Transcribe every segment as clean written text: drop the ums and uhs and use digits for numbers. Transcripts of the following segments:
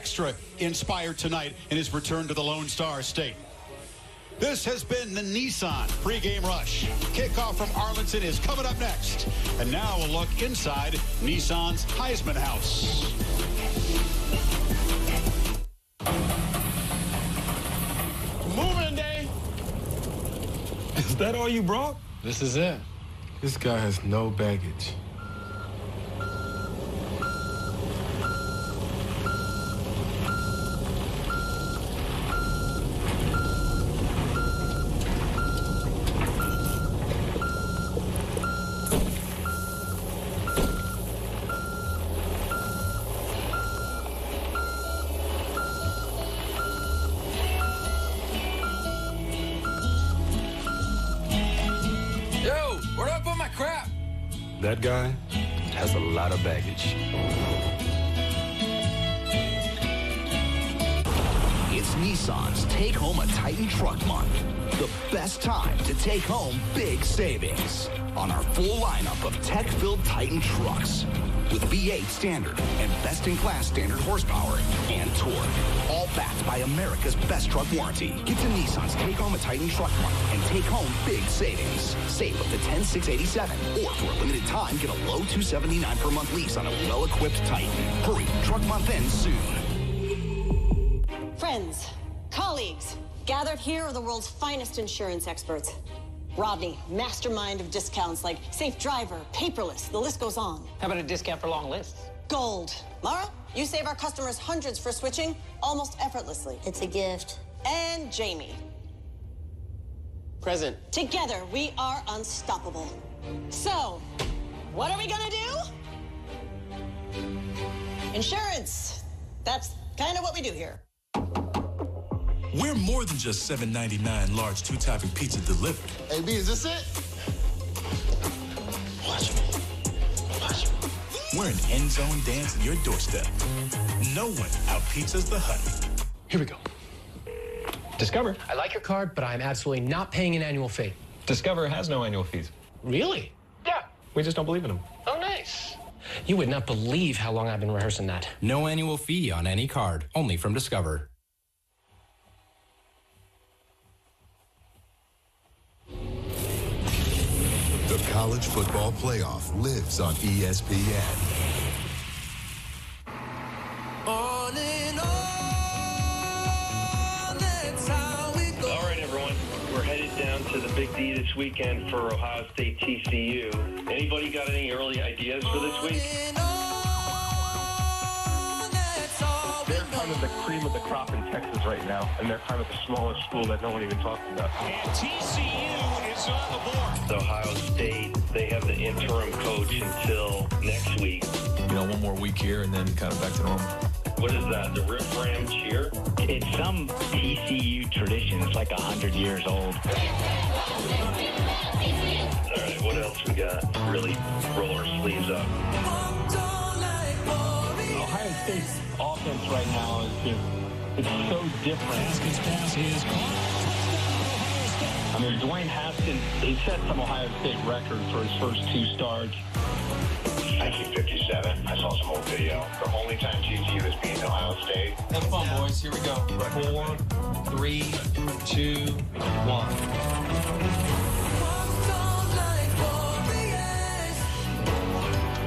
extra inspired tonight in his return to the Lone Star State. This has been the Nissan pregame rush. Kickoff from Arlington is coming up next. And now a look inside Nissan's Heisman House. Moving day. Is that all you brought? This is it. This guy has no baggage. Where do I put my crap? That guy has a lot of baggage. It's Nissan's Take Home a Titan Truck Month. The best time to take home big savings on our full lineup of tech-filled Titan trucks with V8 standard and best-in-class standard horsepower and torque. All backed by America's best truck warranty. Get to Nissan's Take Home a Titan Truck Month and take home big savings. Save up to $10,687, or for a limited time, get a low $279 per month lease on a well-equipped Titan. Hurry, Truck Month ends soon. Friends, colleagues, gathered here are the world's finest insurance experts. Rodney, mastermind of discounts like Safe Driver, Paperless, the list goes on. How about a discount for long lists? Gold. Mara, you save our customers hundreds for switching almost effortlessly. It's a gift. And Jamie. Present. Together, we are unstoppable. So, what are we gonna do? Insurance. That's kind of what we do here. We're more than just $7.99 large two-topping pizza delivered. Hey, B, is this it? Watch me. Watch me. We're an end zone dance at your doorstep. No one out-pizzas the honey. Here we go. Discover. I like your card, but I'm absolutely not paying an annual fee. Discover has no annual fees. Really? Yeah. We just don't believe in them. Oh, nice. You would not believe how long I've been rehearsing that. No annual fee on any card, only from Discover. The college football playoff lives on ESPN. On and on, that's how we go. All right, everyone. We're headed down to the Big D this weekend for Ohio State TCU. Anybody got any early ideas for this week? They're kind of the cream of the crop in Texas right now, and they're kind of the smallest school that no one even talks about. And TCU is on the board. Ohio State, they have the interim coach until next week. You know, one more week here and then kind of back to normal. What is that, the Riff Ram cheer? It's some TCU tradition. It's like 100 years old. All right, what else we got? Really roll our sleeves up. Ohio State's offense right now is just, it's so different. Haskins' pass is caught. I mean, Dwayne Haskins, he set some Ohio State record for his first 2 starts. 1957, I saw some old video. The only time TCU has beaten Ohio State. Have fun, boys. Here we go. 4, 3, 2, 1.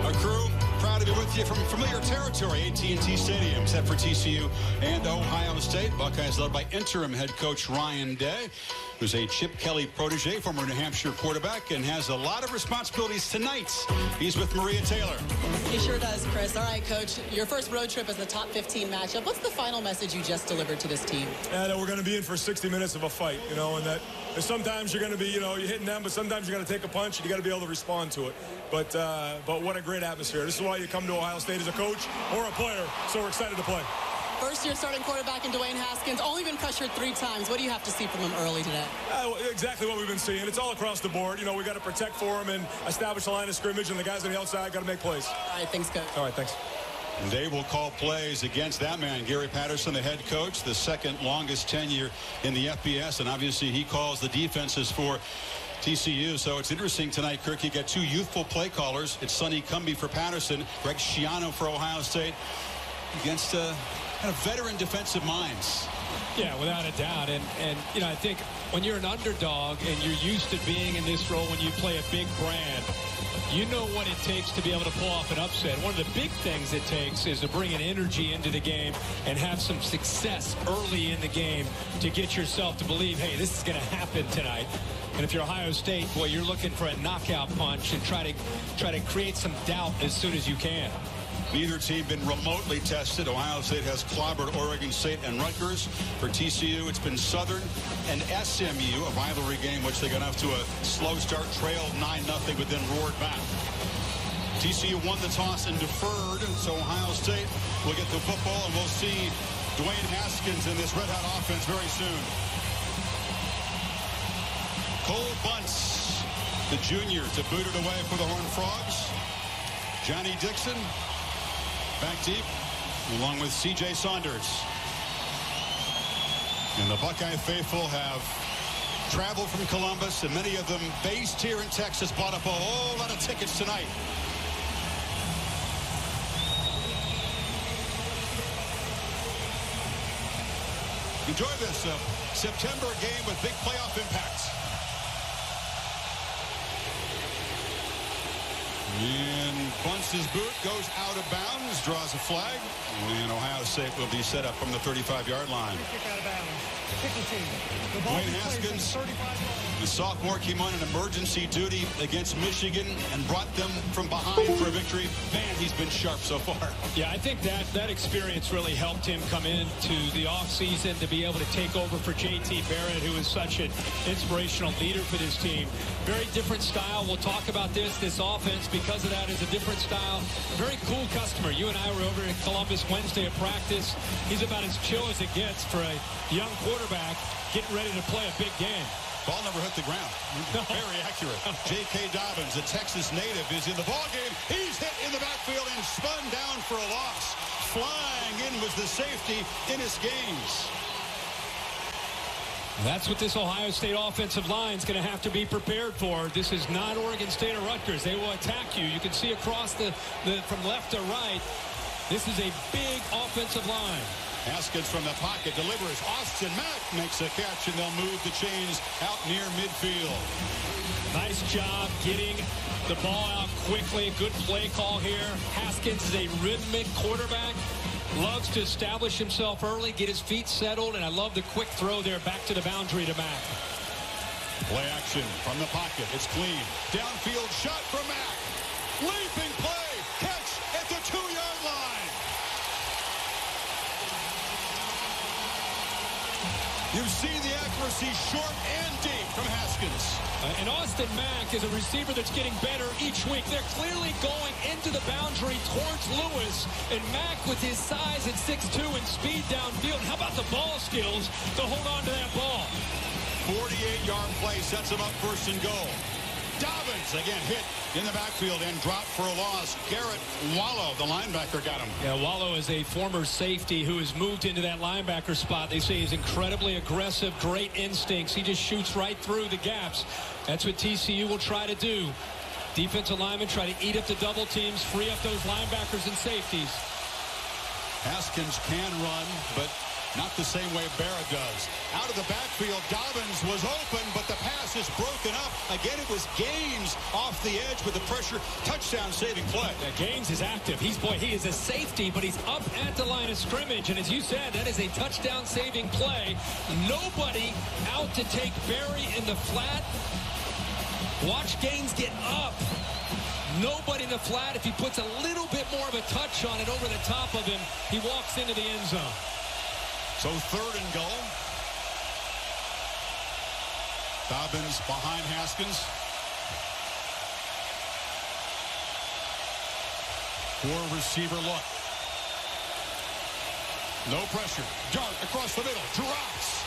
Our crew, proud to be with you from familiar territory, AT&T Stadium, set for TCU and Ohio State. Buckeyes led by interim head coach Ryan Day, who's a Chip Kelly protege, former New Hampshire quarterback, and has a lot of responsibilities tonight. He's with Maria Taylor. He sure does, Chris. All right, Coach, your first road trip as the top 15 matchup. What's the final message you just delivered to this team? That we're going to be in for 60 minutes of a fight, you know, and that sometimes you're going to be, you know, you're hitting them, but sometimes you're going to take a punch and you got to be able to respond to it. But what a great atmosphere. This is why you come to Ohio State as a coach or a player, so we're excited to play. First-year starting quarterback in Dwayne Haskins, only been pressured 3 times. What do you have to see from him early today? Exactly what we've been seeing. It's all across the board. You know, we got to protect for him and establish a line of scrimmage, and the guys on the outside got to make plays. All right, thanks, Coach. All right, thanks. And they will call plays against that man, Gary Patterson, the head coach, the second longest tenure in the FBS, and obviously he calls the defenses for TCU. So it's interesting tonight, Kirk. You got 2 youthful play callers. It's Sonny Cumbie for Patterson, Greg Schiano for Ohio State, against kind of veteran defensive minds. Yeah, without a doubt. And you know, I think when you're an underdog and you're used to being in this role when you play a big brand, you know what it takes to be able to pull off an upset. One of the big things it takes is to bring an energy into the game and have some success early in the game to get yourself to believe, hey, this is going to happen tonight. And if you're Ohio State, boy, you're looking for a knockout punch and try to create some doubt as soon as you can. Neither team been remotely tested. Ohio State has clobbered Oregon State and Rutgers. For TCU, it's been Southern and SMU, a rivalry game which they got off to a slow start, trailed 9-0, but then roared back. TCU won the toss and deferred, so Ohio State will get the football, and we'll see Dwayne Haskins in this red-hot offense very soon. Cole Bunce, the junior, to boot it away for the Horned Frogs. Johnny Dixon back deep, along with C.J. Saunders. And the Buckeye faithful have traveled from Columbus, and many of them based here in Texas, bought up a whole lot of tickets tonight. Enjoy this September game with big playoff impacts. And Bunce's boot goes out of bounds, draws a flag, and Ohio State will be set up from the 35-yard line. Dwayne Haskins, the sophomore, came on an emergency duty against Michigan and brought them from behind for a victory. Man, he's been sharp so far. Yeah, I think that experience really helped him come into the offseason to be able to take over for J.T. Barrett, who is such an inspirational leader for this team. Very different style. We'll talk about this offense, because of that, is a different style. Very cool customer. You and I were over at Columbus Wednesday at practice. He's about as chill as it gets for a young quarterback getting ready to play a big game. Ball never hit the ground. Very accurate. J.K. Dobbins, a Texas native, is in the ball game. He's hit in the backfield and spun down for a loss. Flying in was the safety, Ennis Gaines. That's what this Ohio State offensive line is going to have to be prepared for. This is not Oregon State or Rutgers. They will attack you. You can see across from left to right. This is a big offensive line. Haskins from the pocket delivers. Austin Mack makes a catch, and they'll move the chains out near midfield. Nice job getting the ball out quickly. Good play call here. Haskins is a rhythmic quarterback. Loves to establish himself early, get his feet settled, and I love the quick throw there back to the boundary to Mack. Play action from the pocket. It's clean. Downfield shot from Mack. Leaping play. Catch at the 2-yard line. You've seen the accuracy short and deep from Haskins. And Austin Mack is a receiver that's getting better each week. They're clearly going into the boundary towards Lewis. And Mack, with his size at 6'2" and speed downfield, how about the ball skills to hold on to that ball? 48-yard play sets him up first and goal. Dobbins again hit in the backfield and dropped for a loss. Garrett Wallow, the linebacker, got him. Yeah, Wallow is a former safety who has moved into that linebacker spot. They say he's incredibly aggressive, great instincts. He just shoots right through the gaps. That's what TCU will try to do. Defensive linemen try to eat up the double teams, free up those linebackers and safeties. Haskins can run, but not the same way Barrett does. Out of the backfield, Dobbins was open, but the pass is broken up. Again, it was Gaines off the edge with the pressure. Touchdown saving play. Yeah, Gaines is active. He is a safety, but he's up at the line of scrimmage. And as you said, that is a touchdown saving play. Nobody out to take Barry in the flat. Watch Gaines get up. Nobody in the flat. If he puts a little bit more of a touch on it over the top of him, he walks into the end zone. So third and goal. Dobbins behind Haskins. Four receiver look. No pressure. Dart across the middle. Drops.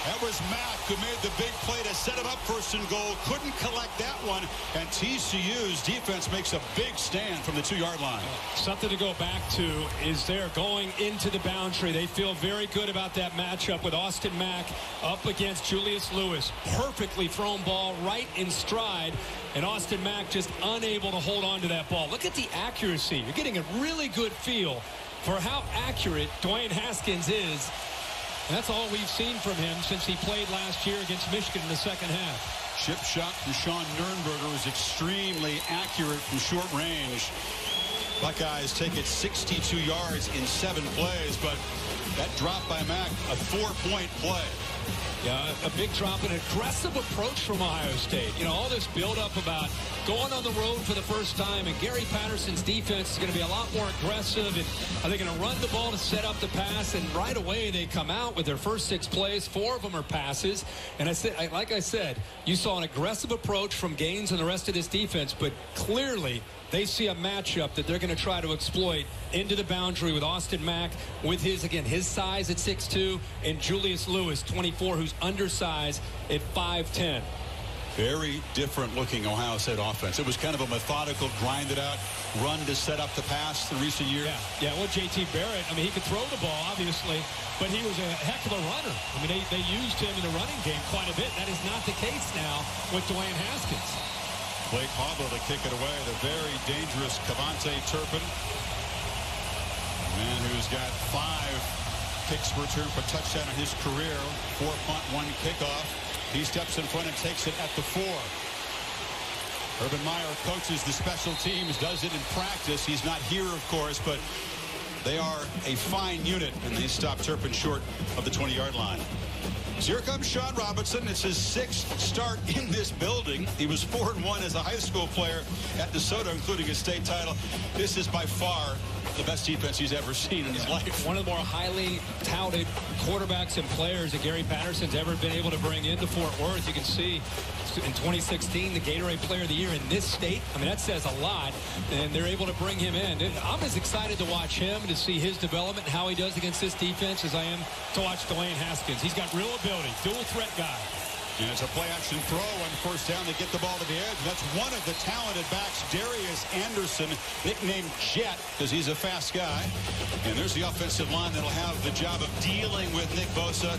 That was Mack who made the big play to set him up first and goal. Couldn't collect that one. And TCU's defense makes a big stand from the 2-yard line. Something to go back to is they're going into the boundary. They feel very good about that matchup with Austin Mack up against Julius Lewis. Perfectly thrown ball right in stride. And Austin Mack just unable to hold on to that ball. Look at the accuracy. You're getting a really good feel for how accurate Dwayne Haskins is. And that's all we've seen from him since he played last year against Michigan in the second half. Chip shot from Sean Nurnberger was extremely accurate from short range. Buckeyes take it 62 yards in 7 plays, but that drop by Mack, a 4-point play. Yeah, a big drop, an aggressive approach from Ohio State. You know, all this build-up about going on the road for the first time, and Gary Patterson's defense is going to be a lot more aggressive, and are they going to run the ball to set up the pass? And right away they come out with their first 6 plays. 4 of them are passes. And like I said, you saw an aggressive approach from Gaines and the rest of this defense, but clearly they see a matchup that they're going to try to exploit into the boundary with Austin Mack, with his size at 6'2", and Julius Lewis, 24, who's undersized at 5'10". Very different looking Ohio State offense. It was kind of a methodical, grinded out run to set up the pass in recent years. Yeah, well, J.T. Barrett, I mean, he could throw the ball, obviously, but he was a heck of a runner. I mean, they used him in the running game quite a bit. That is not the case now with Dwayne Haskins. Blake Hobble to kick it away. The very dangerous Cavante Turpin. A man who's got 5 kicks return for touchdown in his career. 4 punt, 1 kickoff. He steps in front and takes it at the 4. Urban Meyer coaches the special teams, does it in practice. He's not here, of course, but they are a fine unit, and they stop Turpin short of the 20-yard line. So here comes Sean Robinson. It's his 6th start in this building. He was 4-1 as a high school player at DeSoto, including a state title. This is by far the best defense he's ever seen in his life. One of the more highly touted quarterbacks and players that Gary Patterson's ever been able to bring into Fort Worth. You can see in 2016, the Gatorade Player of the Year in this state. I mean, that says a lot, and they're able to bring him in. I'm as excited to watch him, to see his development, how he does against this defense, as I am to watch Dwayne Haskins. He's got real ability, dual threat guy. And it's a play-action throw on first down. They get the ball to the edge. That's one of the talented backs, Darius Anderson, nicknamed Jet, because he's a fast guy. And there's the offensive line that'll have the job of dealing with Nick Bosa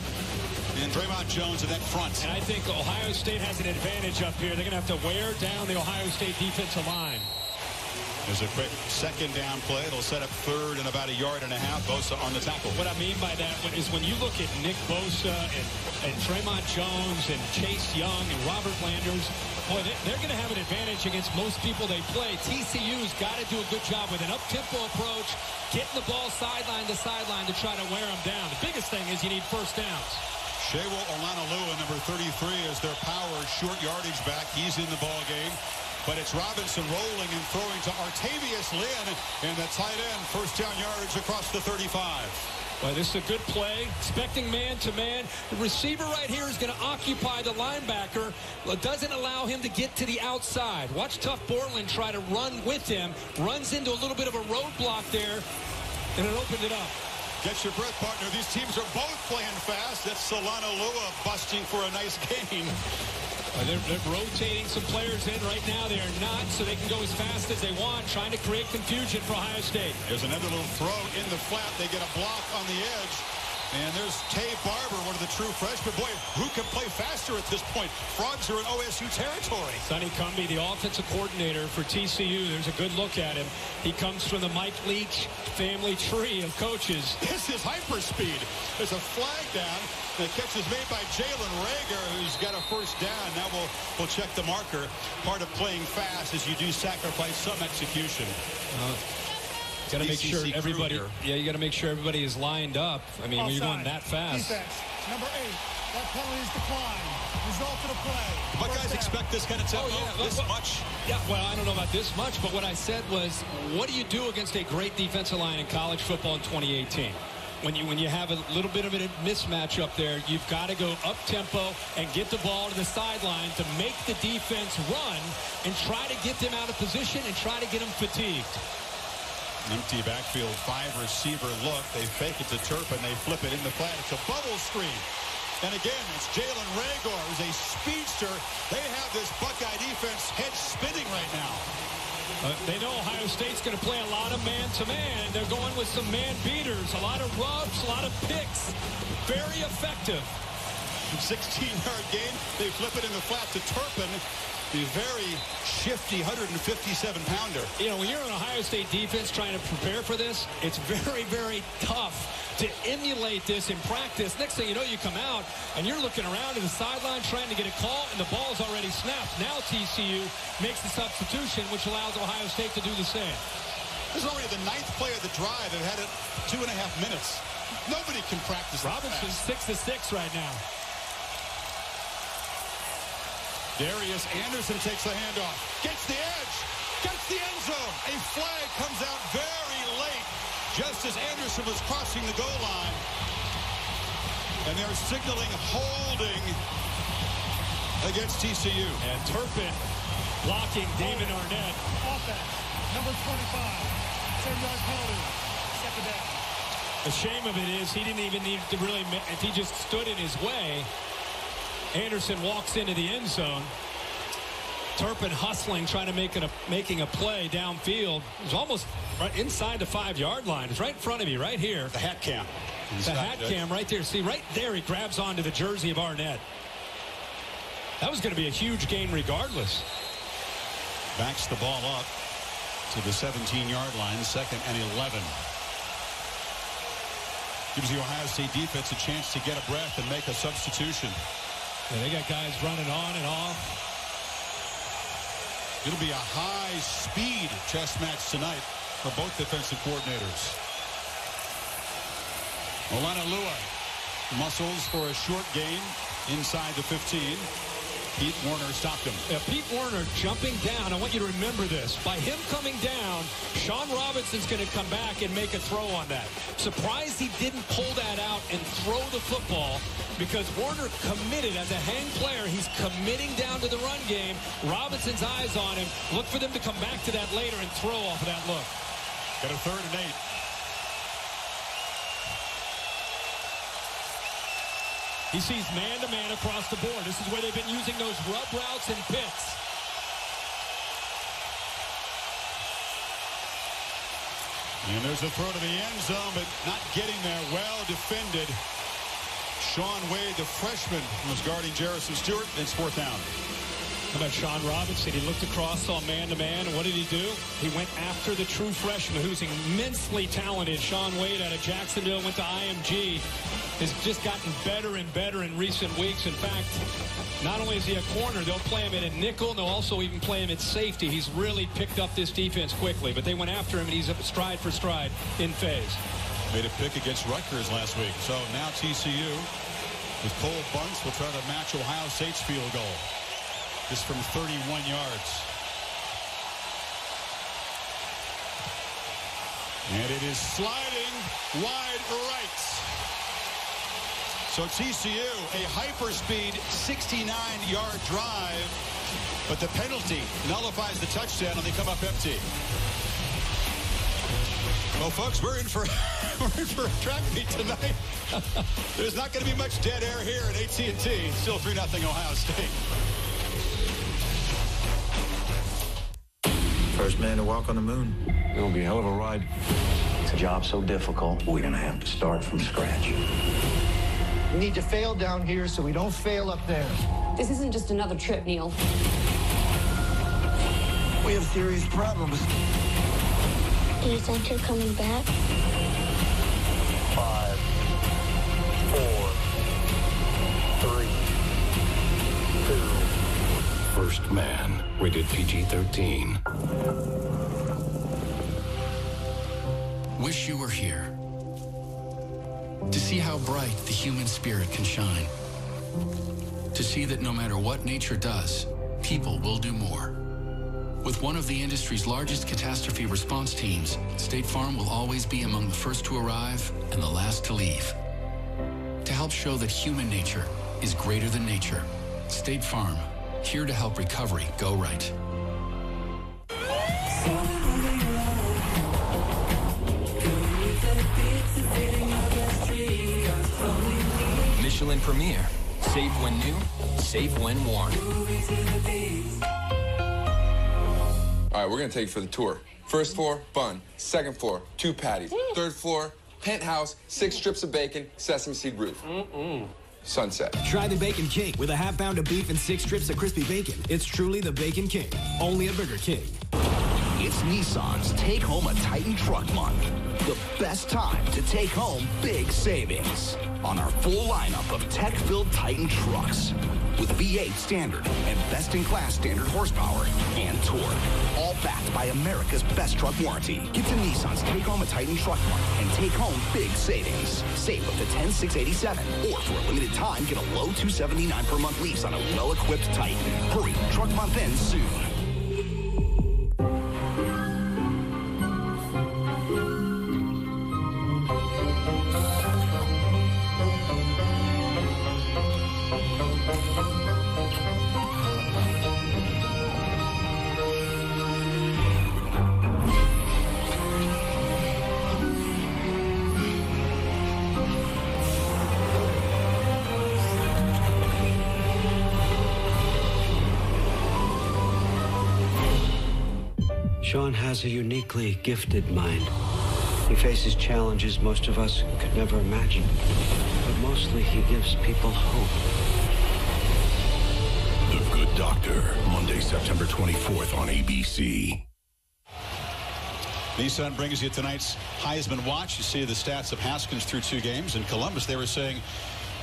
and Draymond Jones in that front. And I think Ohio State has an advantage up here. They're going to have to wear down the Ohio State defensive line. There's a quick second down play. They'll set up 3rd and about 1.5 yards. Bosa on the tackle. What I mean by that is when you look at Nick Bosa and Draymond Jones and Chase Young and Robert Landers, boy, they're going to have an advantage against most people they play. TCU's got to do a good job with an up-tempo approach, getting the ball sideline to sideline to try to wear them down. The biggest thing is you need first downs. Shewa Olanolua, number 33, is their power short yardage back. He's in the ball game. But it's Robinson rolling and throwing to Artavius Lynn, and the tight end, first down yardage across the 35. Well, this is a good play, expecting man-to-man. The receiver right here is going to occupy the linebacker. It doesn't allow him to get to the outside. Watch Tough Borland try to run with him. Runs into a little bit of a roadblock there, and it opened it up. Get your breath, partner. These teams are both playing fast. That's Olanolua busting for a nice gain. They're rotating some players in right now. They are not, so they can go as fast as they want, trying to create confusion for Ohio State. There's another little throw in the flat. They get a block on the edge. And there's Tay Barber, one of the true freshmen. Boy, who can play faster at this point? Frogs are in OSU territory. Sonny Cumbie, the offensive coordinator for TCU. There's a good look at him. He comes from the Mike Leach family tree of coaches. This is hyperspeed. There's a flag down. The catch is made by Jalen Rager, who's got a first down. Now we'll check the marker. Part of playing fast is you do sacrifice some execution. Got to make sure everybody. Yeah, you got to make sure everybody is lined up. I mean, when you're going that fast. Defense, number 8. That penalty is declined. Result of the play. The Buckeyes expect this kind of tempo this much. Yeah, well, I don't know about this much, but what I said was, what do you do against a great defensive line in college football in 2018? When you have a little bit of a mismatch up there, you've got to go up tempo and get the ball to the sideline to make the defense run and try to get them out of position and try to get them fatigued. Empty backfield, 5-receiver look. They fake it to Turpin. They flip it in the flat. It's a bubble screen. And again, it's Jalen Rager, who's a speedster. They have this Buckeye defense head spinning right now. They know Ohio State's going to play a lot of man-to-man. They're going with some man beaters, a lot of rubs, a lot of picks. Very effective. 16-yard gain. They flip it in the flat to Turpin. The very shifty 157-pounder. You know, when you're an Ohio State defense trying to prepare for this, it's very, very tough to emulate this in practice. Next thing you know, you come out and you're looking around to the sideline trying to get a call, and the ball's already snapped. Now TCU makes the substitution, which allows Ohio State to do the same. This is already the 9th play of the drive and had it 2.5 minutes. Nobody can practice that Robinson's fast. 6-6 right now. Darius Anderson takes the handoff, gets the edge, gets the end zone. A flag comes out very late, just as Anderson was crossing the goal line. And they're signaling holding against TCU. And Turpin blocking David Arnett. Offense, number 25, 10-yard penalty, second down. The shame of it is he didn't even need to really, if he just stood in his way. Anderson walks into the end zone. Turpin hustling, trying to making a play downfield. It was almost right inside the 5-yard line. It's right in front of you, right here. The hat cam. The hat cam right there. See, right there he grabs onto the jersey of Arnett. That was going to be a huge gain regardless. Backs the ball up to the 17-yard line, 2nd and 11. Gives the Ohio State defense a chance to get a breath and make a substitution. Yeah, they got guys running on and off. It'll be a high-speed chess match tonight for both defensive coordinators. Olana Lua muscles for a short gain inside the 15. Pete Warner stopped him. Yeah, Pete Warner jumping down. I want you to remember this. By him coming down, Sean Robinson's going to come back and make a throw on that. Surprised he didn't pull that out and throw the football, because Warner committed as a hang player. He's committing down to the run game. Robinson's eyes on him. Look for them to come back to that later and throw off of that look. Got a 3rd and 8. He sees man-to-man across the board. This is where they've been using those rub routes and pits. And there's a throw to the end zone, but not getting there. Well defended. Sean Wade, the freshman, was guarding Jarrison Stewart. It's 4th down. How about Sean Robinson? He looked across, saw man-to-man, and what did he do? He went after the true freshman, who's immensely talented. Sean Wade out of Jacksonville, went to IMG. Has just gotten better and better in recent weeks. In fact, not only is he a corner, they'll play him at a nickel, and they'll also even play him at safety. He's really picked up this defense quickly, but they went after him, and he's up stride for stride in phase. Made a pick against Rutgers last week. So now TCU, with Cole Bunce, will try to match Ohio State's field goal. Just from 31 yards. And it is sliding wide right. So TCU, a hyperspeed 69-yard drive, but the penalty nullifies the touchdown, and they come up empty. Well, folks, we're in for a track meet tonight. There's not going to be much dead air here at AT&T. Still 3-0 Ohio State. First man to walk on the moon. It'll be a hell of a ride. It's a job so difficult, we're going to have to start from scratch. We need to fail down here so we don't fail up there. This isn't just another trip, Neil. We have serious problems. Do you think you're coming back? 5, 4, 3, 2. First man. Rated PG-13. Wish you were here to see how bright the human spirit can shine. To see that no matter what nature does, people will do more. With one of the industry's largest catastrophe response teams, State Farm will always be among the first to arrive and the last to leave. To help show that human nature is greater than nature, State Farm, here to help recovery go right. Michelin Premier. Save when new, save when worn. All right, we're going to take you for the tour. First floor, bun. Second floor, 2 patties. Third floor, penthouse, 6 strips of bacon, sesame seed roof. sunset. Try the Bacon King with a half pound of beef and 6 strips of crispy bacon. It's truly the Bacon King, only at Burger King. It's Nissan's Take Home a Titan Truck Month. The best time to take home big savings on our full lineup of tech-filled Titan trucks with V8 standard and best-in-class standard horsepower and torque. All backed by America's best truck warranty. Get to Nissan's Take Home a Titan Truck Month and take home big savings. Save up to $10,687. Or for a limited time, get a low $279 per month lease on a well-equipped Titan. Hurry, Truck Month ends soon. Sean has a uniquely gifted mind. He faces challenges most of us could never imagine. But mostly he gives people hope. The Good Doctor, Monday, September 24th on ABC. Nissan brings you tonight's Heisman Watch. You see the stats of Haskins through 2 games. In Columbus, they were saying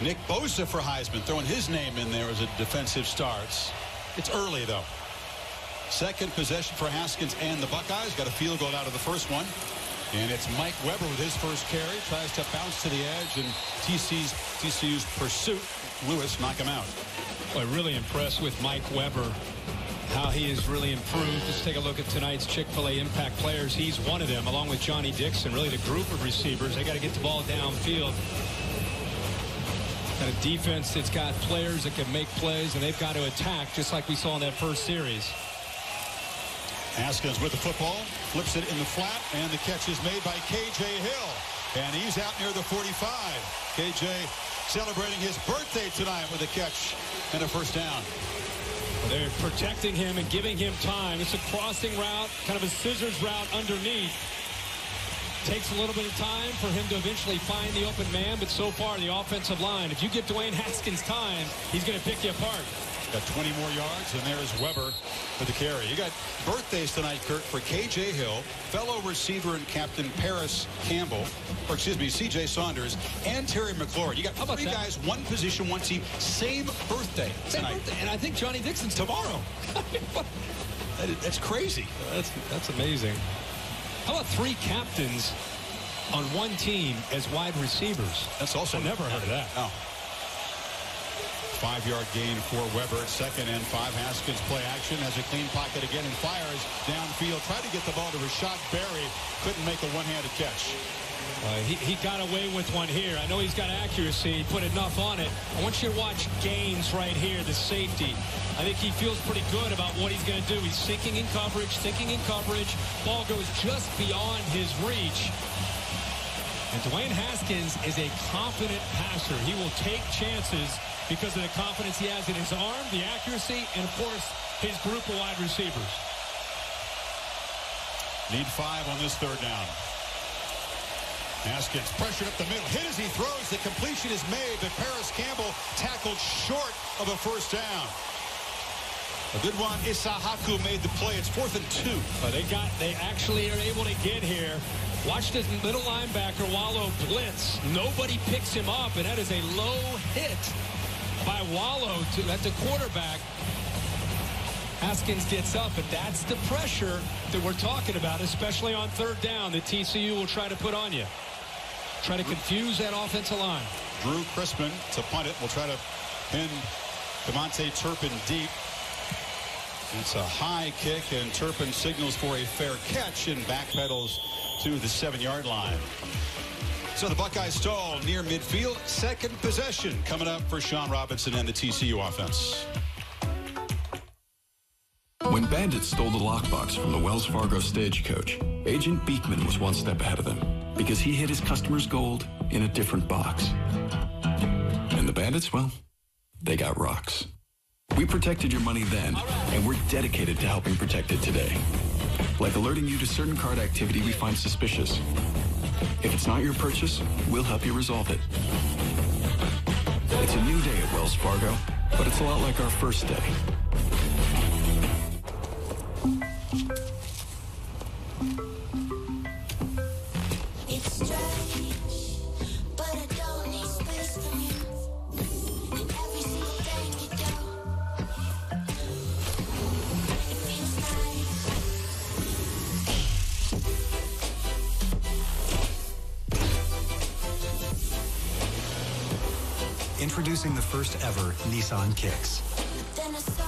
Nick Bosa for Heisman, throwing his name in there as a defensive star. It's early, though. Second possession for Haskins and the Buckeyes. Got a field goal out of the first one. And it's Mike Weber with his first carry. Tries to bounce to the edge, and TCU's pursuit. Lewis knock him out. Boy, really impressed with Mike Weber. How he has really improved. Let's take a look at tonight's Chick-fil-A impact players. He's one of them, along with Johnny Dixon. Really the group of receivers. They got to get the ball downfield. Got a defense that's got players that can make plays, and they've got to attack, just like we saw in that first series. Haskins with the football, flips it in the flat, and the catch is made by K.J. Hill. And he's out near the 45. K.J. celebrating his birthday tonight with a catch and a first down. Well, they're protecting him and giving him time. It's a crossing route, kind of a scissors route underneath. Takes a little bit of time for him to eventually find the open man, but so far the offensive line, if you give Dwayne Haskins time, he's going to pick you apart. Got 20 more yards, and there's Weber for the carry. You got birthdays tonight, Kurt, for K.J. Hill, fellow receiver and captain Paris Campbell, or excuse me, C.J. Saunders, and Terry McLaurin. You got 3 guys, 1 position, 1 team, same birthday tonight. And I think Johnny Dixon's tomorrow. That's crazy. That's amazing. How about 3 captains on 1 team as wide receivers? That's also never heard of that. No. 5-yard gain for Weber at 2nd and 5. Haskins play action, has a clean pocket again and fires downfield. Tried to get the ball to Rashad Berry. Couldn't make a one-handed catch. He got away with one here. I know he's got accuracy. He put enough on it. I want you to watch Gaines right here, the safety. I think he feels pretty good about what he's going to do. He's sinking in coverage. Ball goes just beyond his reach. And Dwayne Haskins is a confident passer. He will take chances because of the confidence he has in his arm, the accuracy, and, of course, his group of wide receivers. Need 5 on this 3rd down. Haskins pressured up the middle. Hit as he throws. The completion is made, but Paris Campbell tackled short of a first down. A good one. Isahaku made the play. It's 4th and 2. They actually are able to get here. Watch this middle linebacker, Wallow, blitz. Nobody picks him up, and that is a low hit by Wallow at the quarterback. Haskins gets up, but that's the pressure that we're talking about, especially on 3rd down that TCU will try to put on you. Try to confuse that offensive line. Drew Crispin to punt it. We'll try to pin Devontae Turpin deep. It's a high kick, and Turpin signals for a fair catch and backpedals to the 7-yard line. So the Buckeyes stall near midfield. 2nd possession coming up for Sean Robinson and the TCU offense. When bandits stole the lockbox from the Wells Fargo stagecoach, Agent Beekman was 1 step ahead of them because he hid his customers' gold in a different box. And the bandits, well, they got rocks. We protected your money then, and we're dedicated to helping protect it today. Like alerting you to certain card activity we find suspicious. If it's not your purchase, we'll help you resolve it. It's a new day at Wells Fargo, but it's a lot like our first day. It's strange, but I don't need space from you. And every single thing you do, it feels nice. Introducing the first ever Nissan Kicks. Then I saw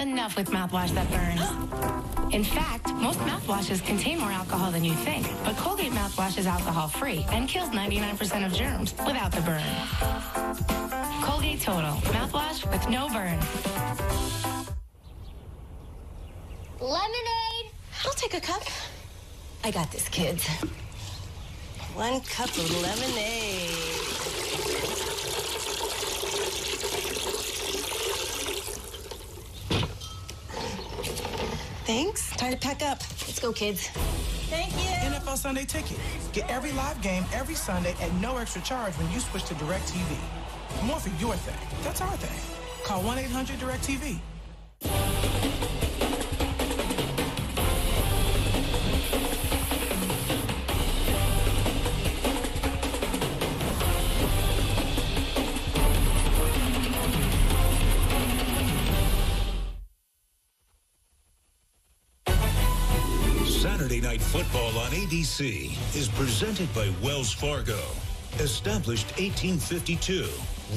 Enough with mouthwash that burns. In fact, most mouthwashes contain more alcohol than you think, but Colgate mouthwash is alcohol-free and kills 99% of germs without the burn. Colgate Total, mouthwash with no burn. lemonade. I'll take a cup. I got this, kids. 1 cup of lemonade. Thanks. Time to pack up. Let's go, kids. Thank you. NFL Sunday Ticket. Get every live game every Sunday at no extra charge when you switch to DirecTV. More for your thing. That's our thing. Call 1-800-DirecTV. Saturday Night Football on ABC is presented by Wells Fargo. Established 1852,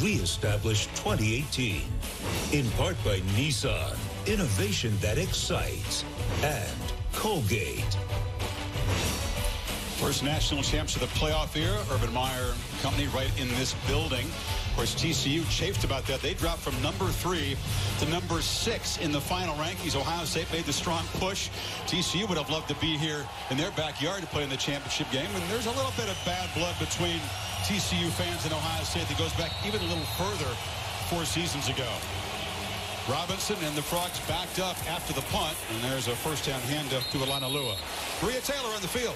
re-established 2018. In part by Nissan, innovation that excites. And Colgate. First national champs of the playoff era, Urban Meyer Company right in this building. Of course, TCU chafed about that. They dropped from number 3 to number 6 in the final rankings. Ohio State made the strong push. TCU would have loved to be here in their backyard to play in the championship game. And there's a little bit of bad blood between TCU fans and Ohio State that goes back even a little further 4 seasons ago. Robinson and the Frogs backed up after the punt. And there's a first-down handoff to Alanalua. Maria Taylor on the field.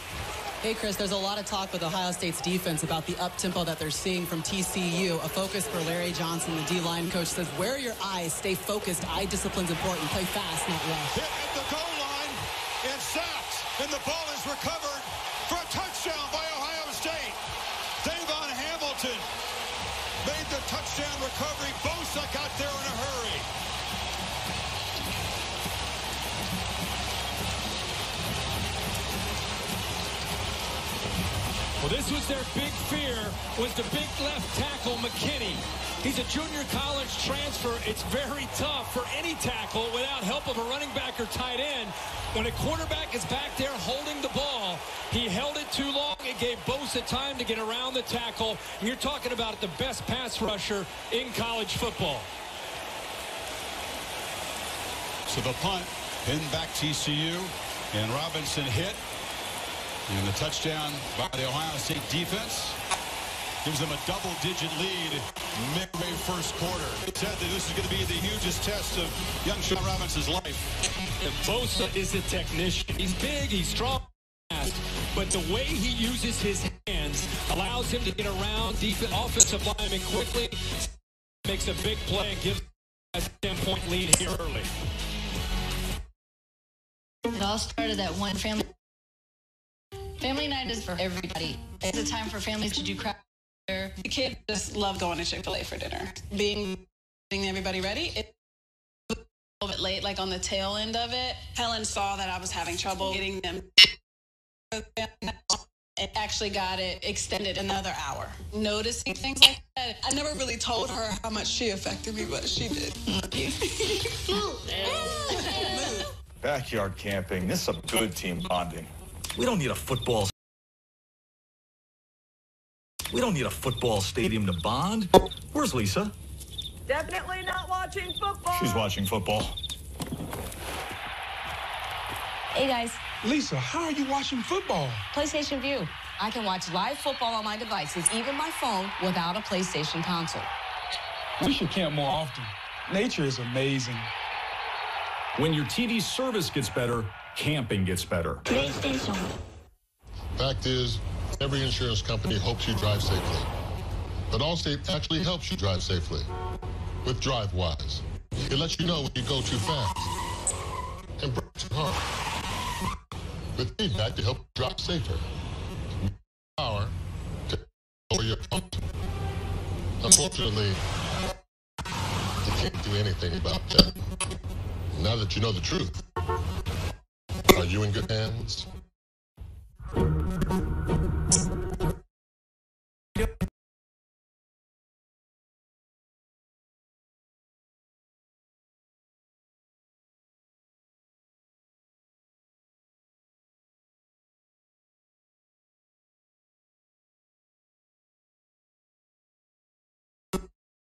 Hey, Chris, there's a lot of talk with Ohio State's defense about the up-tempo that they're seeing from TCU. A focus for Larry Johnson, the D-line coach, says, where are your eyes? Stay focused. Eye discipline's important. Play fast, not rough. Hit at the goal line and sacked. And the ball is recovered for a touchdown by Ohio State. Davon Hamilton made the touchdown recovery. Bosa got there in a hurry. Well, this was their big fear, was the big left tackle, McKinney. He's a junior college transfer. It's very tough for any tackle without help of a running back or tight end. When a quarterback is back there holding the ball, he held it too long. It gave Bosa time to get around the tackle. And you're talking about the best pass rusher in college football. So the punt, pinned back TCU, and Robinson hit. And the touchdown by the Ohio State defense gives them a double-digit lead midway first quarter. It said that this is going to be the hugest test of young Sean Robinson's life. And Bosa is a technician. He's big, he's strong, but the way he uses his hands allows him to get around offensive linemen quickly, makes a big play, and gives a 10-point lead here early. It all started at one family. Family night is for everybody. It's a time for families to do craft. The kids just love going to Chick-fil-A for dinner. Getting everybody ready. It was a little bit late, like on the tail end of it. Helen saw that I was having trouble getting them. It actually got it extended another hour. Noticing things like that. I never really told her how much she affected me, but she did. Backyard camping. This is a good team bonding. We don't need a football stadium to bond. Where's Lisa? Definitely not watching football. She's watching football. Hey, guys. Lisa, how are you watching football? PlayStation View. I can watch live football on my devices, even my phone, without a PlayStation console. We should camp more often. Nature is amazing. When your TV service gets better, camping gets better. Fact is, every insurance company hopes you drive safely. But Allstate actually helps you drive safely with DriveWise. It lets you know when you go too fast and brake too hard. With feedback to help you drive safer. Power to lower your function. Unfortunately, you can't do anything about that. Now that you know the truth, are you in good hands?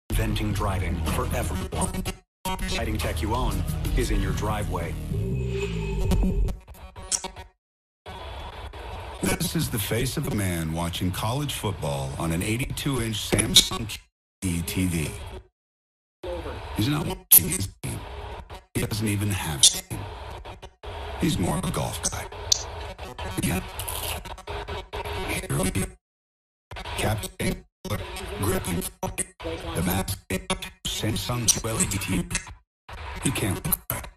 Inventing driving for everyone. Exciting tech you own is in your driveway. This is the face of a man watching college football on an 82-inch Samsung TV. He's not watching his team. He doesn't even have a team. He's more of a golf guy. Yeah. Here we go. Captain, gripping the massive Samsung LED TV. He can't look right.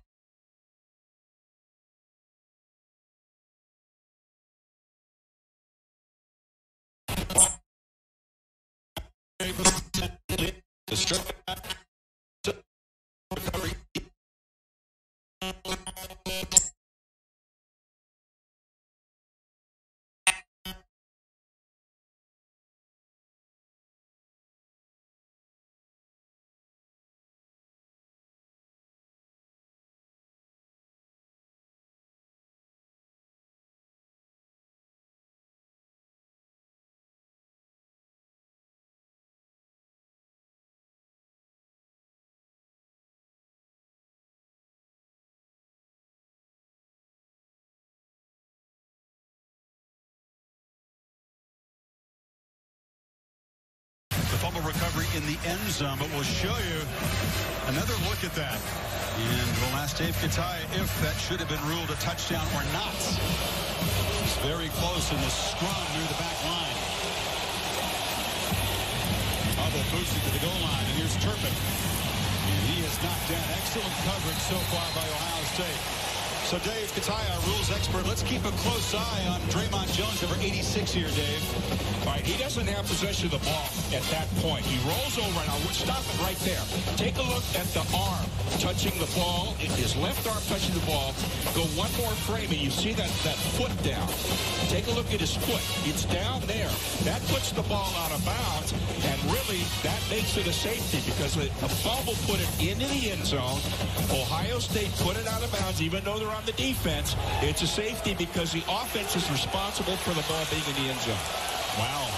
The fumble recovery in the end zone, but we'll show you another look at that. And we'll ask Dave Kataya if that should have been ruled a touchdown or not. It's very close in the scrum near the back line. Hubble boosted to the goal line, and here's Turpin. And he has knocked down excellent coverage so far by Ohio State. So Dave Kataya, our rules expert, let's keep a close eye on Draymond Jones, number 86 here, Dave. All right, he doesn't have possession of the ball at that point. He rolls over, and I'll stop it right there. Take a look at the arm touching the ball. His left arm touching the ball. Go one more frame, and you see that foot down. Take a look at his foot. It's down there. That puts the ball out of bounds, and really, that makes it a safety because a fumble put it into the end zone. Ohio State put it out of bounds, even though they're on the defense. It's a safety because the offense is responsible for the ball being in the end zone. Wow.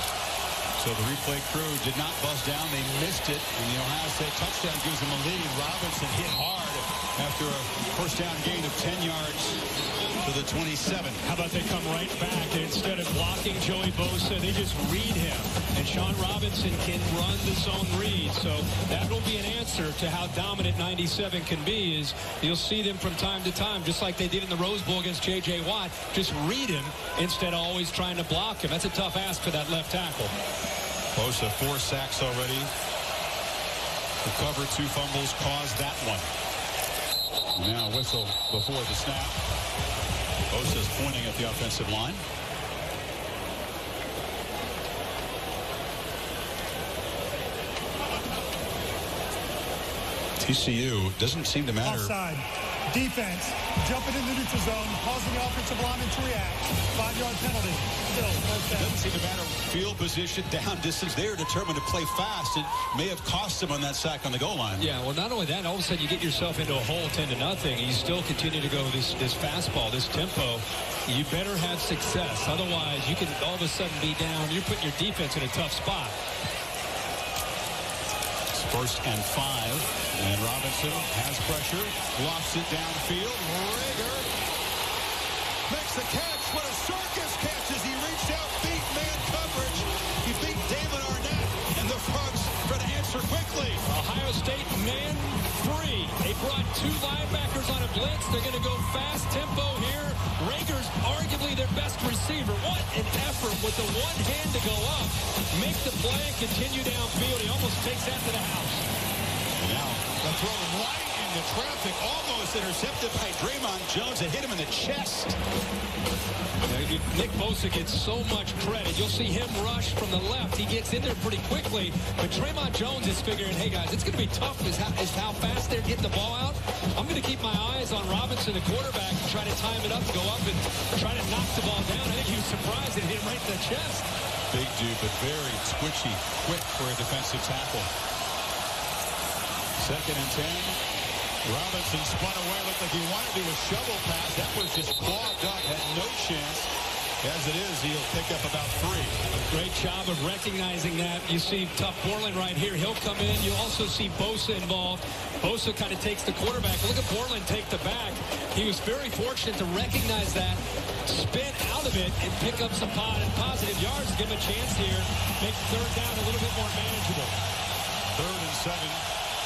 So the replay crew did not buzz down. They missed it. And the Ohio State touchdown gives them a lead. Robinson hit hard after a first down gain of 10 yards to the 27. How about they come right back, and instead of blocking Joey Bosa, they just read him. And Sean Robinson can run the zone read. So that will be an answer to how dominant 97 can be, is you'll see them from time to time, just like they did in the Rose Bowl against J.J. Watt, just read him instead of always trying to block him. That's a tough ask for that left tackle. Bosa, 4 sacks already. Recovered 2 fumbles, caused that one. Now whistle before the snap. Bosa's pointing at the offensive line. TCU doesn't seem to matter. Offside. Defense jumping in the neutral zone, causing the offensive lineman to react. 5-yard penalty. Still first down. Doesn't seem to matter field position, down distance. They are determined to play fast. It may have cost them on that sack on the goal line. Yeah, well, not only that, all of a sudden you get yourself into a hole 10-0, and you still continue to go this fastball, this tempo. You better have success. Otherwise, you can all of a sudden be down. You're putting your defense in a tough spot. It's 1st and 5. And Robinson has pressure, lofts it downfield. Rager makes the catch. What a circus catch as he reached out, beat man coverage. He beat Damon Arnett, and the Frogs try to answer quickly. Ohio State man free. A brought two linebackers on a blitz. They're going to go fast tempo here. Rager's arguably their best receiver. What an effort with the one hand to go up, make the play, and continue downfield. He almost takes that to the house. Now, the throw right into traffic, almost intercepted by Draymond Jones. It hit him in the chest. Nick Bosa gets so much credit. You'll see him rush from the left. He gets in there pretty quickly. But Draymond Jones is figuring, hey, guys, it's going to be tough as how fast they're getting the ball out. I'm going to keep my eyes on Robinson, the quarterback, and try to time it up, go up, and try to knock the ball down. I think he was surprised it hit him right in the chest. Big dude, but very twitchy, quick for a defensive tackle. 2nd and 10. Robinson spun away, looked like he wanted to do a shovel pass. That was just clogged up, had no chance. As it is, he'll pick up about 3. Great job of recognizing that. You see Tough Borland right here. He'll come in. You also see Bosa involved. Bosa kind of takes the quarterback. Look at Borland take the back. He was very fortunate to recognize that, spin out of it, and pick up some positive yards. Give him a chance here. Make 3rd down a little bit more manageable. 3rd and 7.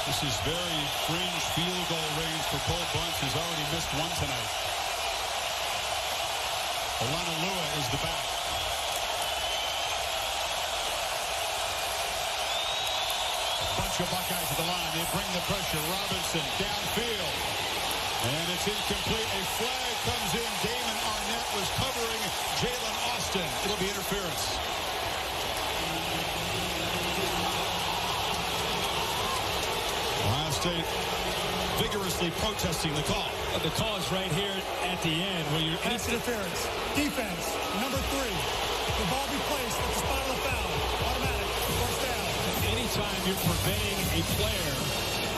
This is very fringe field goal range for Cole Bunch. He's already missed one tonight. Olanalua is the back. A bunch of Buckeyes at the line. They bring the pressure. Robinson downfield. And it's incomplete. A flag comes in. Damon Arnett was covering Jalen Austin. It'll be interference. Ohio State vigorously protesting the call. The call is right here at the end. Where you're pass interference. Defense, number 3. The ball be placed at the spot of the foul. Automatic. First down. Anytime you're preventing a player,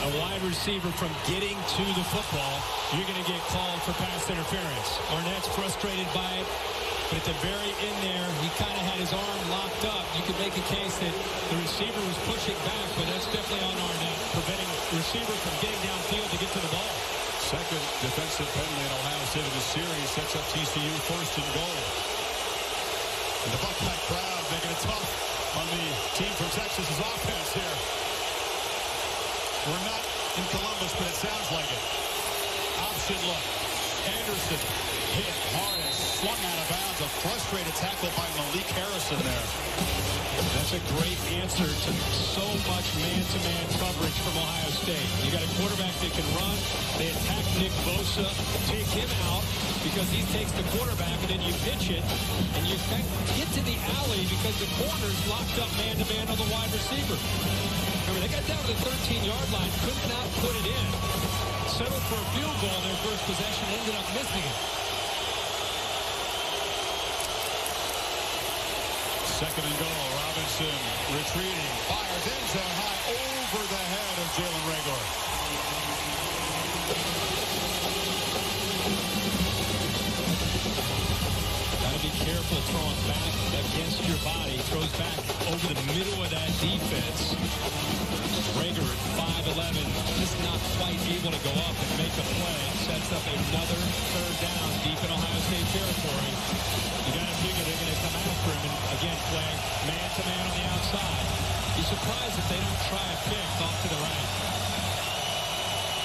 a wide receiver, from getting to the football, you're going to get called for pass interference. Arnett's frustrated by it. But at the very end there, he kind of had his arm locked up. You could make a case that the receiver was pushing back, but that's definitely on Arnett, preventing the receiver from getting downfield to get to the ball. 2nd defensive penalty in Ohio State of the series sets up TCU 1st and goal. And the Buckeye crowd making it tough on the team from Texas's offense here. We're not in Columbus, but it sounds like it. Option look. Anderson hit hard and swung out of bounds. A frustrated tackle by Malik Harrison there. That's a great answer to so much man-to-man coverage from Ohio State. You got a quarterback that can run. They attack Nick Bosa, take him out because he takes the quarterback, and then you pitch it, and you get to the alley because the corner's locked up man-to-man on the wide receiver. Remember, they got down to the 13-yard line, could not put it in. Settled for a field goal in their first possession, ended up missing it. 2nd and goal. Robinson retreating. Fires end zone high over the head of Jalen Reagor. Got to be careful throwing back against your body. Throws back over the middle of that defense. Reagor at 5'11", just not quite able to go up and make a play. Sets up another 3rd down deep in Ohio State territory. You got to figure they're going to come after him and again play man-to-man on the outside. Be surprised if they don't try a pick off to the right.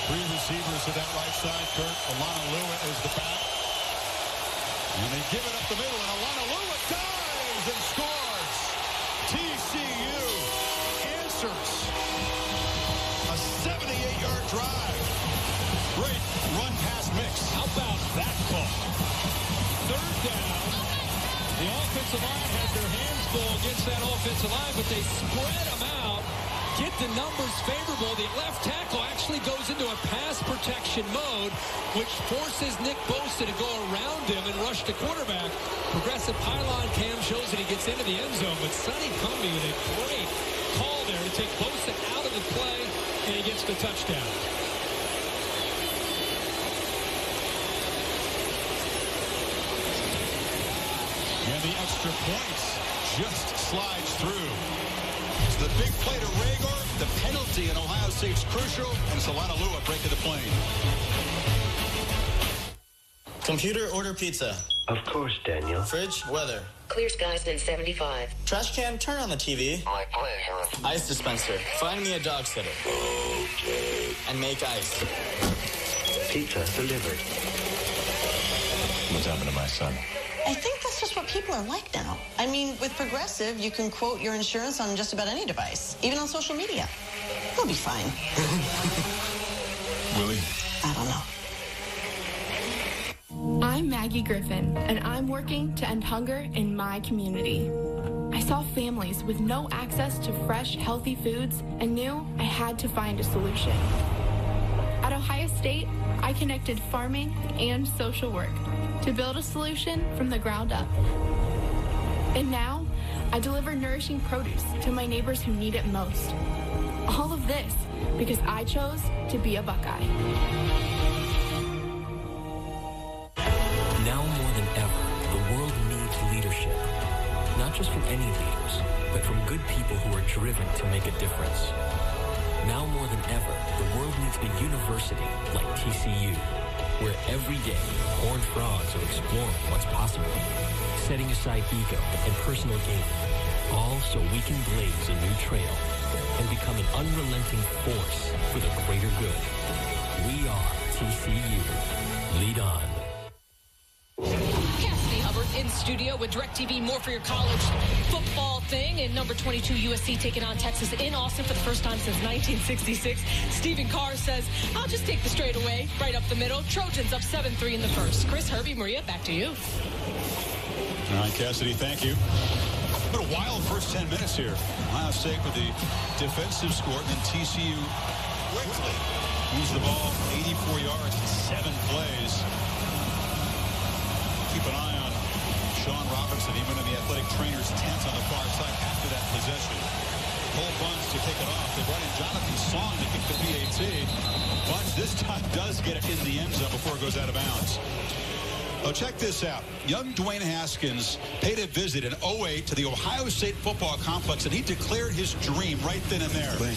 3 receivers to that right side. Kurt Olanalua is the back. And they give it up the middle, and Olanalua dives and scores. TCU answers. A 78-yard drive. Great run-pass mix. How about that call? 3rd down. The offensive line has their hands full against that offensive line, but they spread them out, get the numbers favorable. The left tackle actually goes into a pass protection mode, which forces Nick Bosa to go around him and rush the quarterback. Progressive pylon cam shows that he gets into the end zone, but Sonny Cumbie with a great call there to take Bosa out of the play, and he gets the touchdown. And the extra points just slides through. So the big play to Reagor, the penalty in Ohio State's crucial, and Olanalua breaking the plane. Computer, order pizza. Of course, Daniel. Fridge, weather. Clear skies in 75. Trash can, turn on the TV. Ice dispenser, find me a dog sitter. Okay. And make ice. Pizza delivered. What's happened to my son? I think that's just what people are like now. I mean, with Progressive, you can quote your insurance on just about any device, even on social media. He'll be fine. Will he? I don't know. I'm Maggie Griffin, and I'm working to end hunger in my community. I saw families with no access to fresh, healthy foods and knew I had to find a solution. At Ohio State, I connected farming and social work to build a solution from the ground up. And now, I deliver nourishing produce to my neighbors who need it most. All of this because I chose to be a Buckeye. Now more than ever, the world needs leadership. Not just from any leaders, but from good people who are driven to make a difference. Now more than ever, the world needs a university like TCU, where every day, horned frogs are exploring what's possible, setting aside ego and personal gain, all so we can blaze a new trail and become an unrelenting force for the greater good. We are TCU. Lead on. In studio with DirecTV, more for your college football thing. And number 22 USC taking on Texas in Austin for the first time since 1966. Stephen Carr says, I'll just take the straightaway right up the middle. Trojans up 7-3 in the first. Chris, Herbie, Maria, back to you. All right, Cassidy, thank you. What a wild first 10 minutes here. Ohio State with the defensive score, and then TCU quickly moves the ball 84 yards in 7 plays. Keep an eye on Sean Robinson, even in the athletic trainer's tent on the far side after that possession. Cole Bunch to kick it off. They brought in Jonathan Song to kick the PAT. Bunch this time does get it in the end zone before it goes out of bounds. Oh, check this out. Young Dwayne Haskins paid a visit in 2008 to the Ohio State football complex, and he declared his dream right then and there. Dwayne,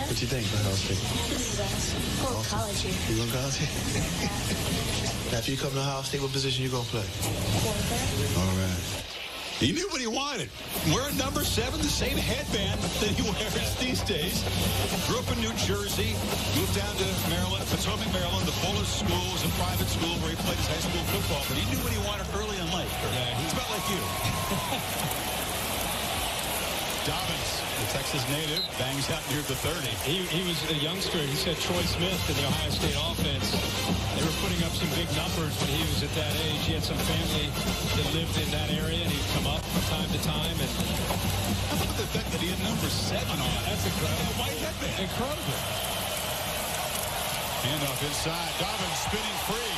what you think about Ohio State? This is awesome. Go to college here. You going to college here? Now, if you come to Ohio State, what position you going to play? Quarterback. All right. He knew what he wanted. Wearing number 7, the same headband that he wears these days. Grew up in New Jersey, moved down to Maryland, Potomac, Maryland. The Bullis School was a private school where he played his high school football, but he knew what he wanted early in life. Yeah, he's about like you. Dobbins, the Texas native, bangs out near the 30. He was a youngster. He said Troy Smith in the Ohio State offense. They were putting up some big numbers when he was at that age. He had some family that lived in that area, and he'd come up from time to time. And how about the fact that he had number 7 on? That's incredible. White headband. Incredible. Handoff inside. Dobbins spinning free.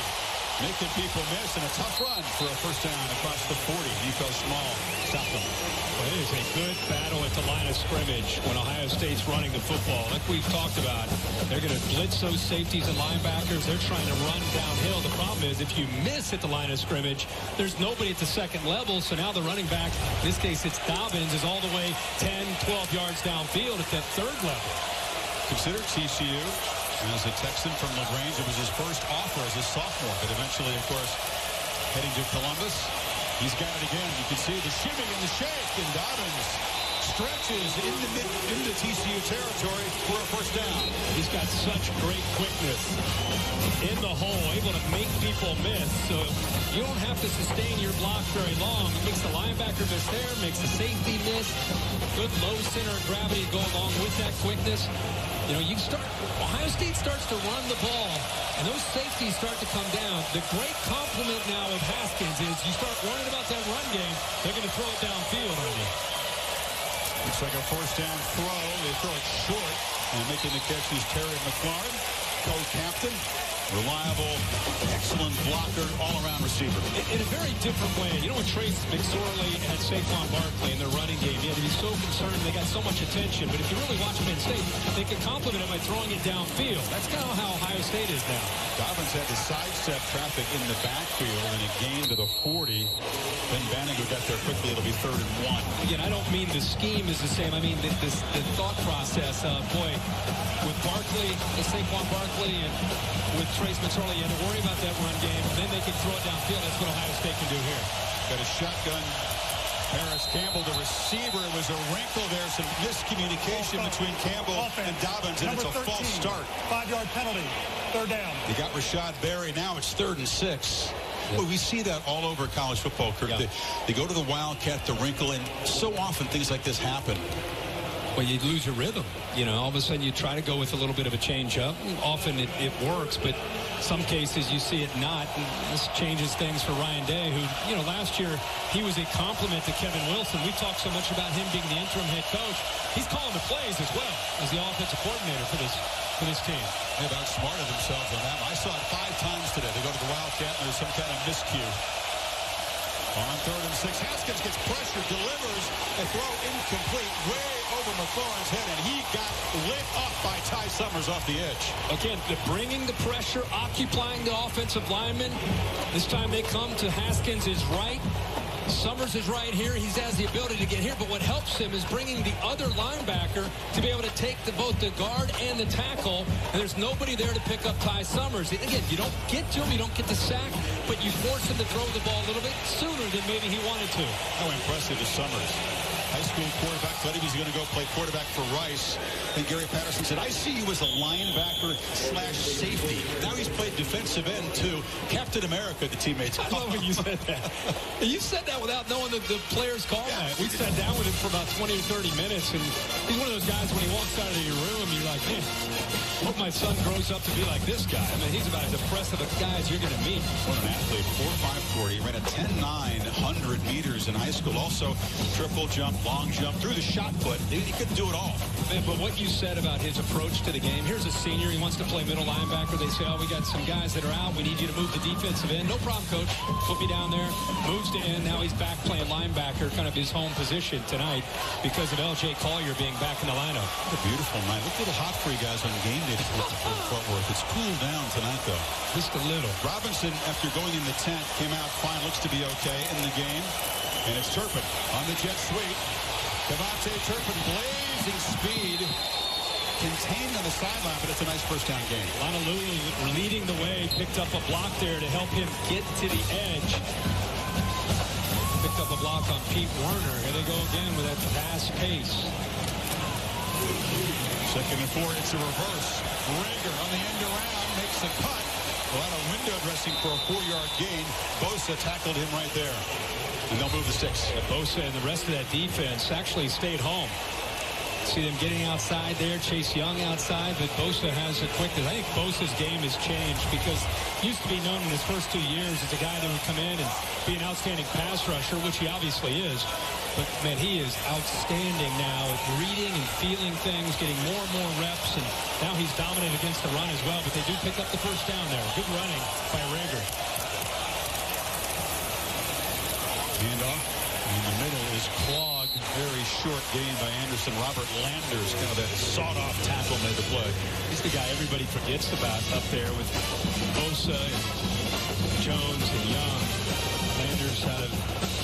Making people miss, and a tough run for a first down across the 40. He fell small. Stopped him. Well, it is a good battle at the line of scrimmage when Ohio State's running the football. Like we've talked about, they're going to blitz those safeties and linebackers. They're trying to run downhill. The problem is if you miss at the line of scrimmage, there's nobody at the second level. So now the running back, in this case it's Dobbins, is all the way 10, 12 yards downfield at that third level. Consider TCU. As a Texan from LaGrange, it was his first offer as a sophomore, but eventually, of course, heading to Columbus. He's got it again. You can see the shimmy and the shake, and Dobbins stretches into TCU territory for a first down. He's got such great quickness in the hole, able to make people miss. So you don't have to sustain your block very long. It makes the linebacker miss there, makes the safety miss. Good low center of gravity to go along with that quickness. You know, Ohio State starts to run the ball, and those safeties start to come down. The great compliment now of Haskins is you start worrying about that run game, they're going to throw it downfield on you. Looks like a first down throw. They throw it short, and making the catch is Terry McLaurin, co-captain. Reliable, excellent blocker, all-around receiver. In a very different way. You know, when Trace McSorley and Saquon Barkley in their running game, you had to be so concerned. They got so much attention. But if you really watch Penn State, they can compliment it by throwing it downfield. That's kind of how Ohio State is now. Dobbins had to sidestep traffic in the backfield and a gain to the 40. Ben Banniger got there quickly. It'll be 3rd and 1. Again, I don't mean the scheme is the same. I mean the thought process. Boy, with Barkley, Saquon Barkley, and with Trace McSorley, you had to worry about that run game. Then they can throw it downfield. That's what Ohio State can do here. Got a shotgun Harris Campbell, the receiver. It was a wrinkle there. Some miscommunication between Campbell and Dobbins, and it's a 13, false start. 5-yard penalty. Third down. They got Rashad Berry. Now it's 3rd and 6. Well, we see that all over college football, Kirk. Yeah. They go to the Wildcat, the wrinkle, and so often things like this happen. Well, you lose your rhythm. You know, all of a sudden you try to go with a little bit of a change-up. Often it works, but some cases you see it not. And this changes things for Ryan Day, who, you know, last year he was a compliment to Kevin Wilson. We talked so much about him being the interim head coach. He's calling the plays as well as the offensive coordinator for this team. They've outsmarted themselves on that. I saw it 5 times today. They go to the Wildcat and there's some kind of miscue. On 3rd and 6, Haskins gets pressure, delivers a throw incomplete, way over McLaurin's head, and he got lit up by Ty Summers off the edge. Again, bringing the pressure, occupying the offensive lineman. This time they come to Haskins is right. Summers is right here. He has the ability to get here, but what helps him is bringing the other linebacker to be able to take both the guard and the tackle, and there's nobody there to pick up Ty Summers. And again, you don't get to him, you don't get the sack, but you force him to throw the ball a little bit sooner than maybe he wanted to. How impressive is Summers? High school quarterback, thought he was going to go play quarterback for Rice. And Gary Patterson said, I see you as a linebacker / safety. Now he's played defensive end too. Captain America, the teammates. I love when you said that. You said that without knowing the players call that. We sat down with him for about 20 or 30 minutes, and he's one of those guys when he walks out of your room, you're like, man, I hope my son grows up to be like this guy. I mean, he's about as impressive a guy as you're going to meet. What an athlete. 4.5 40. Ran a 10.9 100 meters in high school. Also, triple jump, long jump, through the shot put. He couldn't do it all. Man, but what you said about his approach to the game, here's a senior. He wants to play middle linebacker. They say, oh, we got some guys that are out. We need you to move the defensive end. No problem, coach. Put me down there. Moves to end. Now he's back playing linebacker, kind of his home position tonight because of L.J. Collier being back in the lineup. What a beautiful night. Look a little hot for you guys on game day for Fort Worth. It's cooled down tonight, though. Just a little. Robinson, after going in the tent, came out fine. Looks to be okay in the game. And it's Turpin on the jet sweep. Devontae Turpin, blazing speed. Contained on the sideline, but it's a nice first down game. Honolulu leading the way. Picked up a block there to help him get to the edge. Picked up a block on Pete Werner. Here they go again with that fast pace. 2nd and 4, it's a reverse. Rager on the end around, makes a cut. A lot of window dressing for a 4-yard gain. Bosa tackled him right there. And they'll move the sticks. Bosa and the rest of that defense actually stayed home. See them getting outside there. Chase Young outside, but Bosa has the quickness. I think Bosa's game has changed because he used to be known in his first 2 years as a guy that would come in and be an outstanding pass rusher, which he obviously is. But, man, he is outstanding now at reading and feeling things, getting more and more reps, and now he's dominant against the run as well. But they do pick up the first down there. Good running by Rager. Handoff in the middle is clogged. Very short gain by Anderson. Robert Landers, kind of that sawed-off tackle, made the play. He's the guy everybody forgets about up there with Bosa and Jones and Young. Landers out of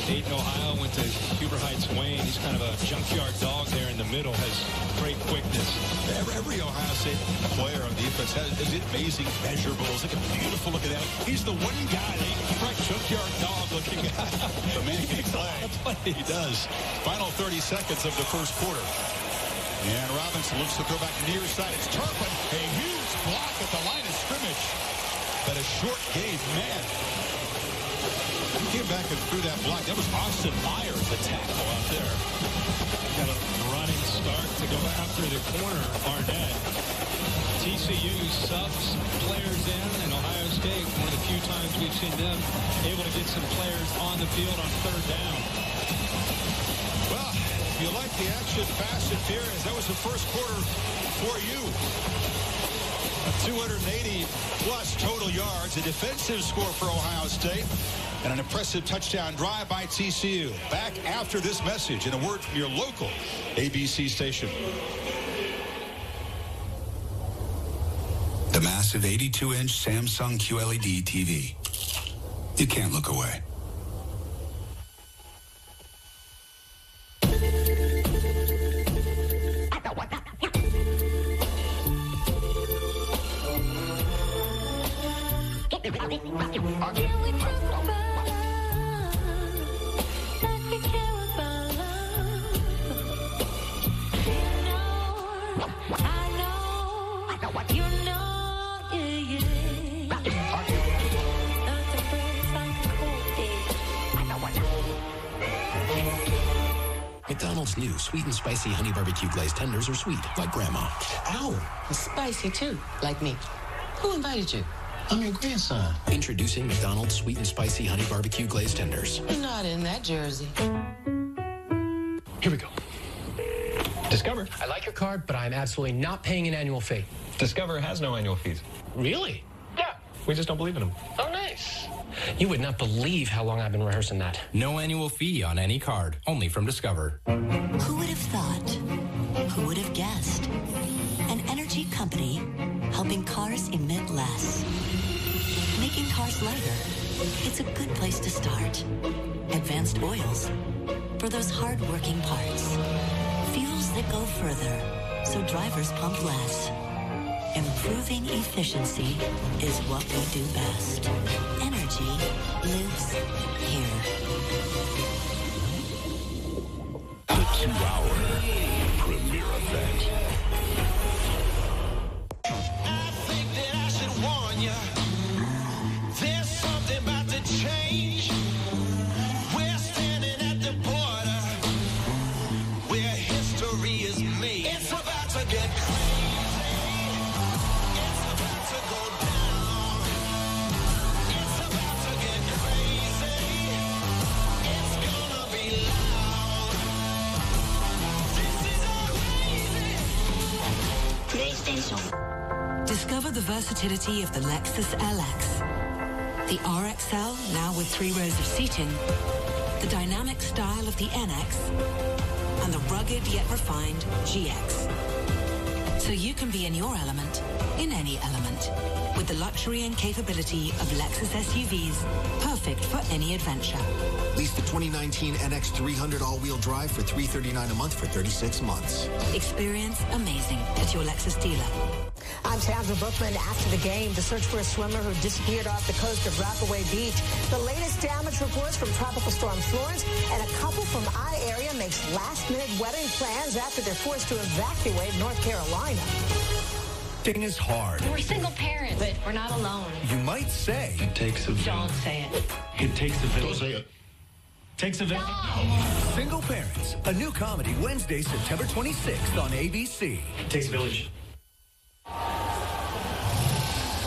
Dayton, Ohio, went to Huber Heights, Wayne. He's kind of a junkyard dog there in the middle, has great quickness. Every Ohio State player on defense has amazing measurables. Look at beautiful look at that. He's the one guy, right, junkyard dog looking guy. The man can play. He does. Final 30 seconds of the first quarter. And Robinson looks to throw back near side. It's Turpin. A huge block at the line of scrimmage. But a short gain, man. He came back and threw that block. That was Austin Myers, the tackle out there. Got a running start to go after the corner, Arnett. TCU subs players in, and Ohio State, one of the few times we've seen them able to get some players on the field on 3rd down. Well, if you like the action fast and furious, that was the first quarter for you. 280-plus total yards, a defensive score for Ohio State, and an impressive touchdown drive by TCU. Back after this message and a word from your local ABC station. The massive 82-inch Samsung QLED TV. You can't look away. Sweet and spicy honey barbecue glazed tenders are sweet, like Grandma. Ow, it's spicy too, like me. Who invited you? I'm your grandson. Introducing McDonald's Sweet and Spicy Honey Barbecue Glazed Tenders. You're not in that jersey. Here we go. Discover. I like your card, but I'm absolutely not paying an annual fee. Discover has no annual fees. Really? Yeah. We just don't believe in them. Oh, nice. You would not believe how long I've been rehearsing that. No annual fee on any card, only from Discover. Who would have thought? Who would have guessed? An energy company helping cars emit less. Making cars lighter. It's a good place to start. Advanced oils for those hard-working parts. Fuels that go further so drivers pump less. Improving efficiency is what we do best. Energy lives here. The 2-hour premiere event. I think that I should warn you. There's something about to change. We're standing at the border where history is made. It's about to get crazy. It's about to go down. It's about to get crazy. It's gonna be loud. This is PlayStation. Discover the versatility of the Lexus LX. The RXL, now with 3 rows of seating. The dynamic style of the NX. And the rugged yet refined GX. So you can be in your element, in any element. With the luxury and capability of Lexus SUVs, perfect for any adventure. Lease the 2019 NX 300 all-wheel drive for $339 a month for 36 months. Experience amazing at your Lexus dealer. I'm Sandra Bookman. After the game, the search for a swimmer who disappeared off the coast of Rockaway Beach. The latest damage reports from Tropical Storm Florence, and a couple from I area makes last-minute wedding plans after they're forced to evacuate North Carolina. Dating is hard. We're single parents, but we're not alone. You might say it takes a village. Don't say it. It takes a village. Don't say it. Takes a village. Single Parents, a new comedy Wednesday, September 26th on ABC. Takes a village.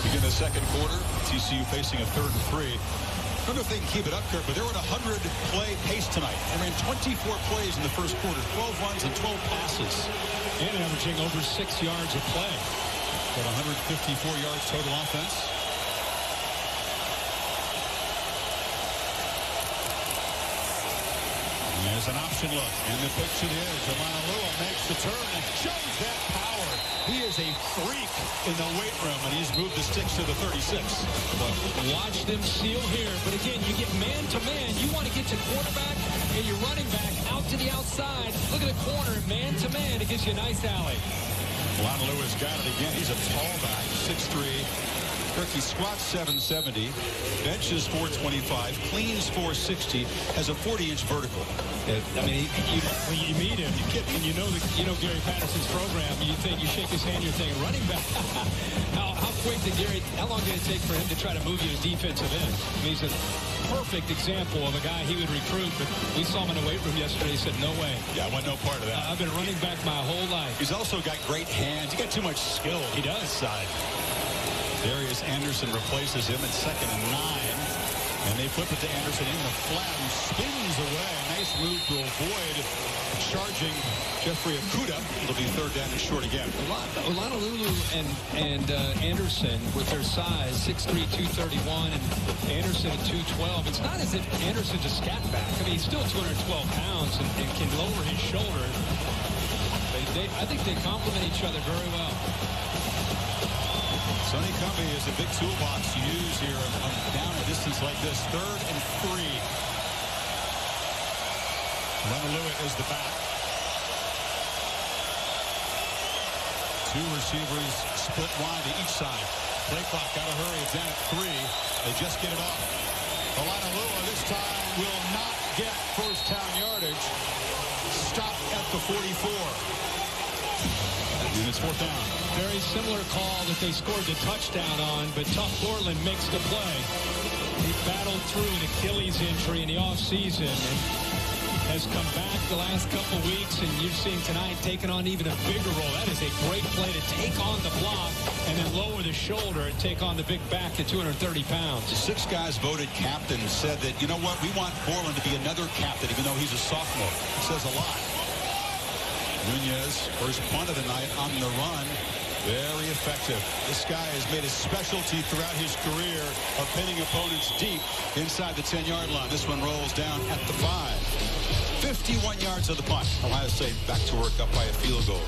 Begin the second quarter. TCU facing a 3rd and 3. I don't know if they can keep it up, Kurt, but they're at a 100-play pace tonight. They ran 24 plays in the first quarter, 12 runs and 12 passes. And averaging over 6 yards a play. Got 154 yards total offense. And there's an option look. And the pitch to the edge. Alana makes the turn and shows that power. He is a freak in the weight room, and he's moved the sticks to the 36. Watch them seal here. But again, you get man-to-man. You want to get your quarterback and your running back out to the outside. Look at the corner, man-to-man. It gives you a nice alley. Lon Lewis got it again. He's a tall guy, 6'3". He squats 770, benches 425, cleans 460, has a 40-inch vertical. I mean, when you meet him, and you know Gary Patterson's program, you think, you shake his hand, you're thinking, running back. How long did it take for him to try to move you to defensive end? I mean, he's a perfect example of a guy he would recruit, but we saw him in the weight room yesterday. He said, no way. Yeah, I want no part of that. I've been running back my whole life. He's also got great hands. He got too much skill. He does. Side. Darius Anderson replaces him at 2nd and 9. And they flip it to Anderson in the flat, who spins away. Nice move to avoid charging Jeffrey Okuda. It'll be 3rd down and short again. Olanolulu and Anderson, with their size, 6'3", 231, and Anderson at 212. It's not as if Anderson's a scat back. I mean, he's still 212 pounds and can lower his shoulder. I think they complement each other very well. Sonny Cumbie is a big toolbox to use here down a distance like this. 3rd and 3. Leonard is the back. 2 receivers split wide to each side. Play clock, gotta hurry. It's down at 3. They just get it off. Olanolua this time will not get first down yardage. Stop at the 44. And it's 4th down. Very similar call that they scored the touchdown on, but Tough Portland makes the play. He battled through an Achilles injury in the offseason, and has come back the last couple weeks, and you've seen tonight taking on even a bigger role. That is a great play to take on the block and then lower the shoulder and take on the big back at 230 pounds. 6 guys voted captain said that, you know what, we want Borland to be another captain, even though he's a sophomore. It says a lot. Nunez, first punt of the night on the run. Very effective. This guy has made a specialty throughout his career of pinning opponents deep inside the 10-yard line. This one rolls down at the 5. 51 yards of the punt. Ohio State back to work up by a field goal.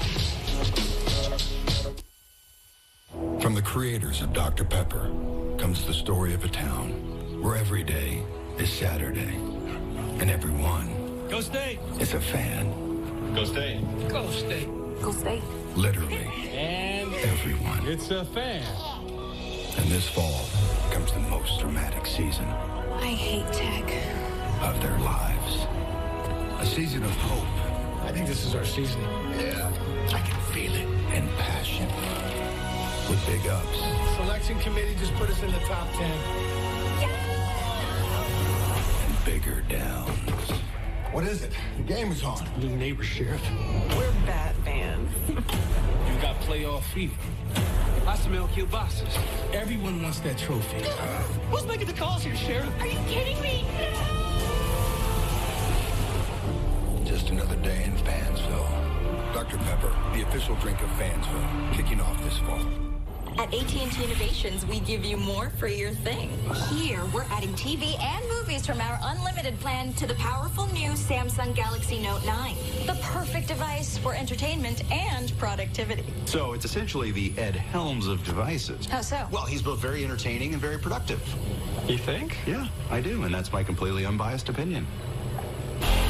From the creators of Dr. Pepper comes the story of a town where every day is Saturday. And everyone Go State! is a fan. Go State! Go State! Go State. Literally. And everyone. It's a fan. And this fall comes the most dramatic season I hate tech. of their lives. A season of hope. I think this is our season. Yeah, I can feel it. And passion. With big ups. Selection committee just put us in the top 10. And bigger downs. What is it? The game is on. New neighbor, Sheriff. We're Bat fans. You got playoff fever. Hasta Kilbasas. Everyone wants that trophy. Who's making the calls here, Sheriff? Are you kidding me? Just another day in Fansville. Dr. Pepper, the official drink of Fansville, kicking off this fall. At AT&T Innovations, we give you more for your thing. Here, we're adding TV and movies from our unlimited plan to the powerful new Samsung Galaxy Note 9. The perfect device for entertainment and productivity. So it's essentially the Ed Helms of devices. How so? Well, he's both very entertaining and very productive. You think? Yeah, I do, and that's my completely unbiased opinion.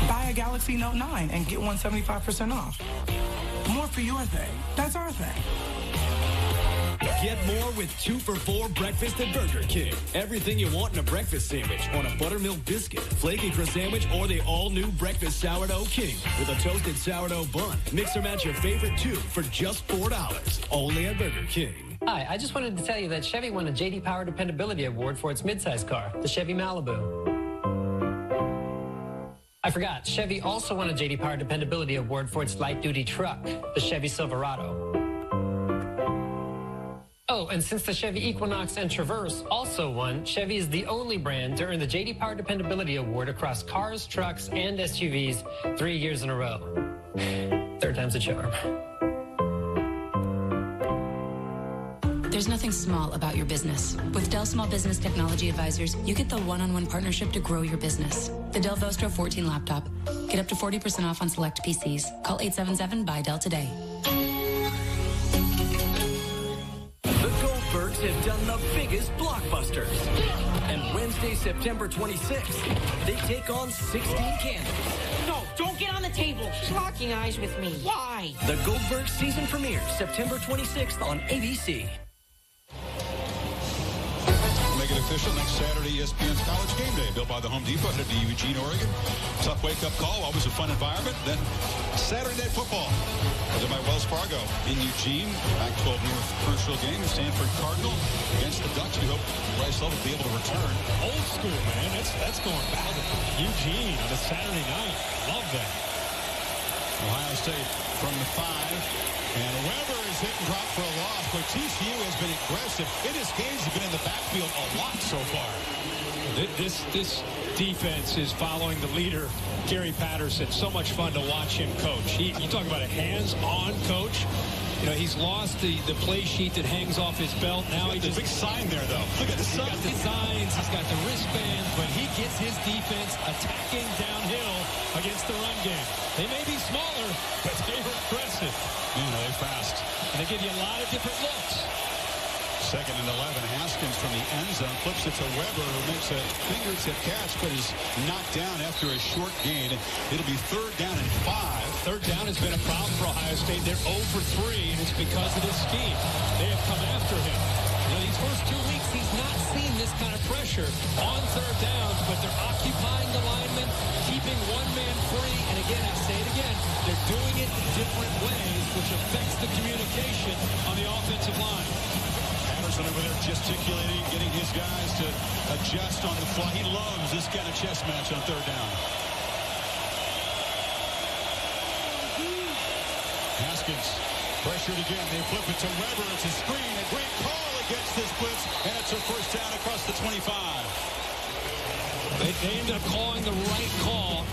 Buy a Galaxy Note 9 and get one 75% off. More for your thing. That's our thing. Get more with 2 for $4 breakfast at Burger King. Everything you want in a breakfast sandwich, on a buttermilk biscuit, flaky crust sandwich, or the all-new breakfast sourdough king with a toasted sourdough bun. Mix or match your favorite 2 for just $4. Only at Burger King. Hi, I just wanted to tell you that Chevy won a J.D. Power Dependability Award for its midsize car, the Chevy Malibu. I forgot, Chevy also won a J.D. Power Dependability Award for its light-duty truck, the Chevy Silverado. Oh, and since the Chevy Equinox and Traverse also won, Chevy is the only brand to earn the J.D. Power Dependability Award across cars, trucks, and SUVs 3 years in a row. 3rd time's a charm. There's nothing small about your business. With Dell Small Business Technology Advisors, you get the one-on-one partnership to grow your business. The Dell Vostro 14 laptop. Get up to 40% off on select PCs. Call 877-BUY-DELL today. Goldbergs have done the biggest blockbusters. And Wednesday, September 26th, they take on 16 Candles. No, don't get on the table. She's locking eyes with me. Why? The Goldberg season premiere, September 26th on ABC. Make it official next Saturday, ESPN's College Game Day, built by the Home Depot, headed to Eugene, Oregon. Tough wake-up call, always a fun environment. Then Saturday Night Football, presented by Wells Fargo in Eugene. Pac-12 North crucial game, Stanford Cardinal against the Ducks. We hope Bryce Love will be able to return. Old school, man. That's going back. Eugene on a Saturday night. Love that. Ohio State from the 5. And Weber is hit and dropped for a loss, but TCU has been aggressive. In his games, have been in the backfield a lot so far. This defense is following the leader, Gary Patterson. So much fun to watch him coach. You talk about a hands-on coach. You know, he's lost the play sheet that hangs off his belt. Now he just... big sign there, though. Look at the sign. He's got the signs. He's got the wristbands, but he gets his defense attacking downhill against the run game. They may be smaller, but they're aggressive. Man, are they fast. And they give you a lot of different looks. 2nd and 11. Haskins from the end zone flips it to Weber, who makes a fingertip catch, but is knocked down after a short gain. It'll be 3rd down and 5. 3rd down has been a problem for Ohio State. They're 0 for 3, and it's because of this scheme. They have come after him. You know, these first 2 weeks, he's not seen this kind of pressure on 3rd downs, but they're occupying the linemen, keeping one man free. And again, I say it again, they're doing it in different ways, which affects the communication on the offensive line. Patterson over there gesticulating, getting his guys to adjust on the fly. He loves this kind of chess match on 3rd down. Haskins pressured again. They flip it to Weber. It's a screen. A great call against this blitz, and it's a first down across the 25. They ended up calling the right call.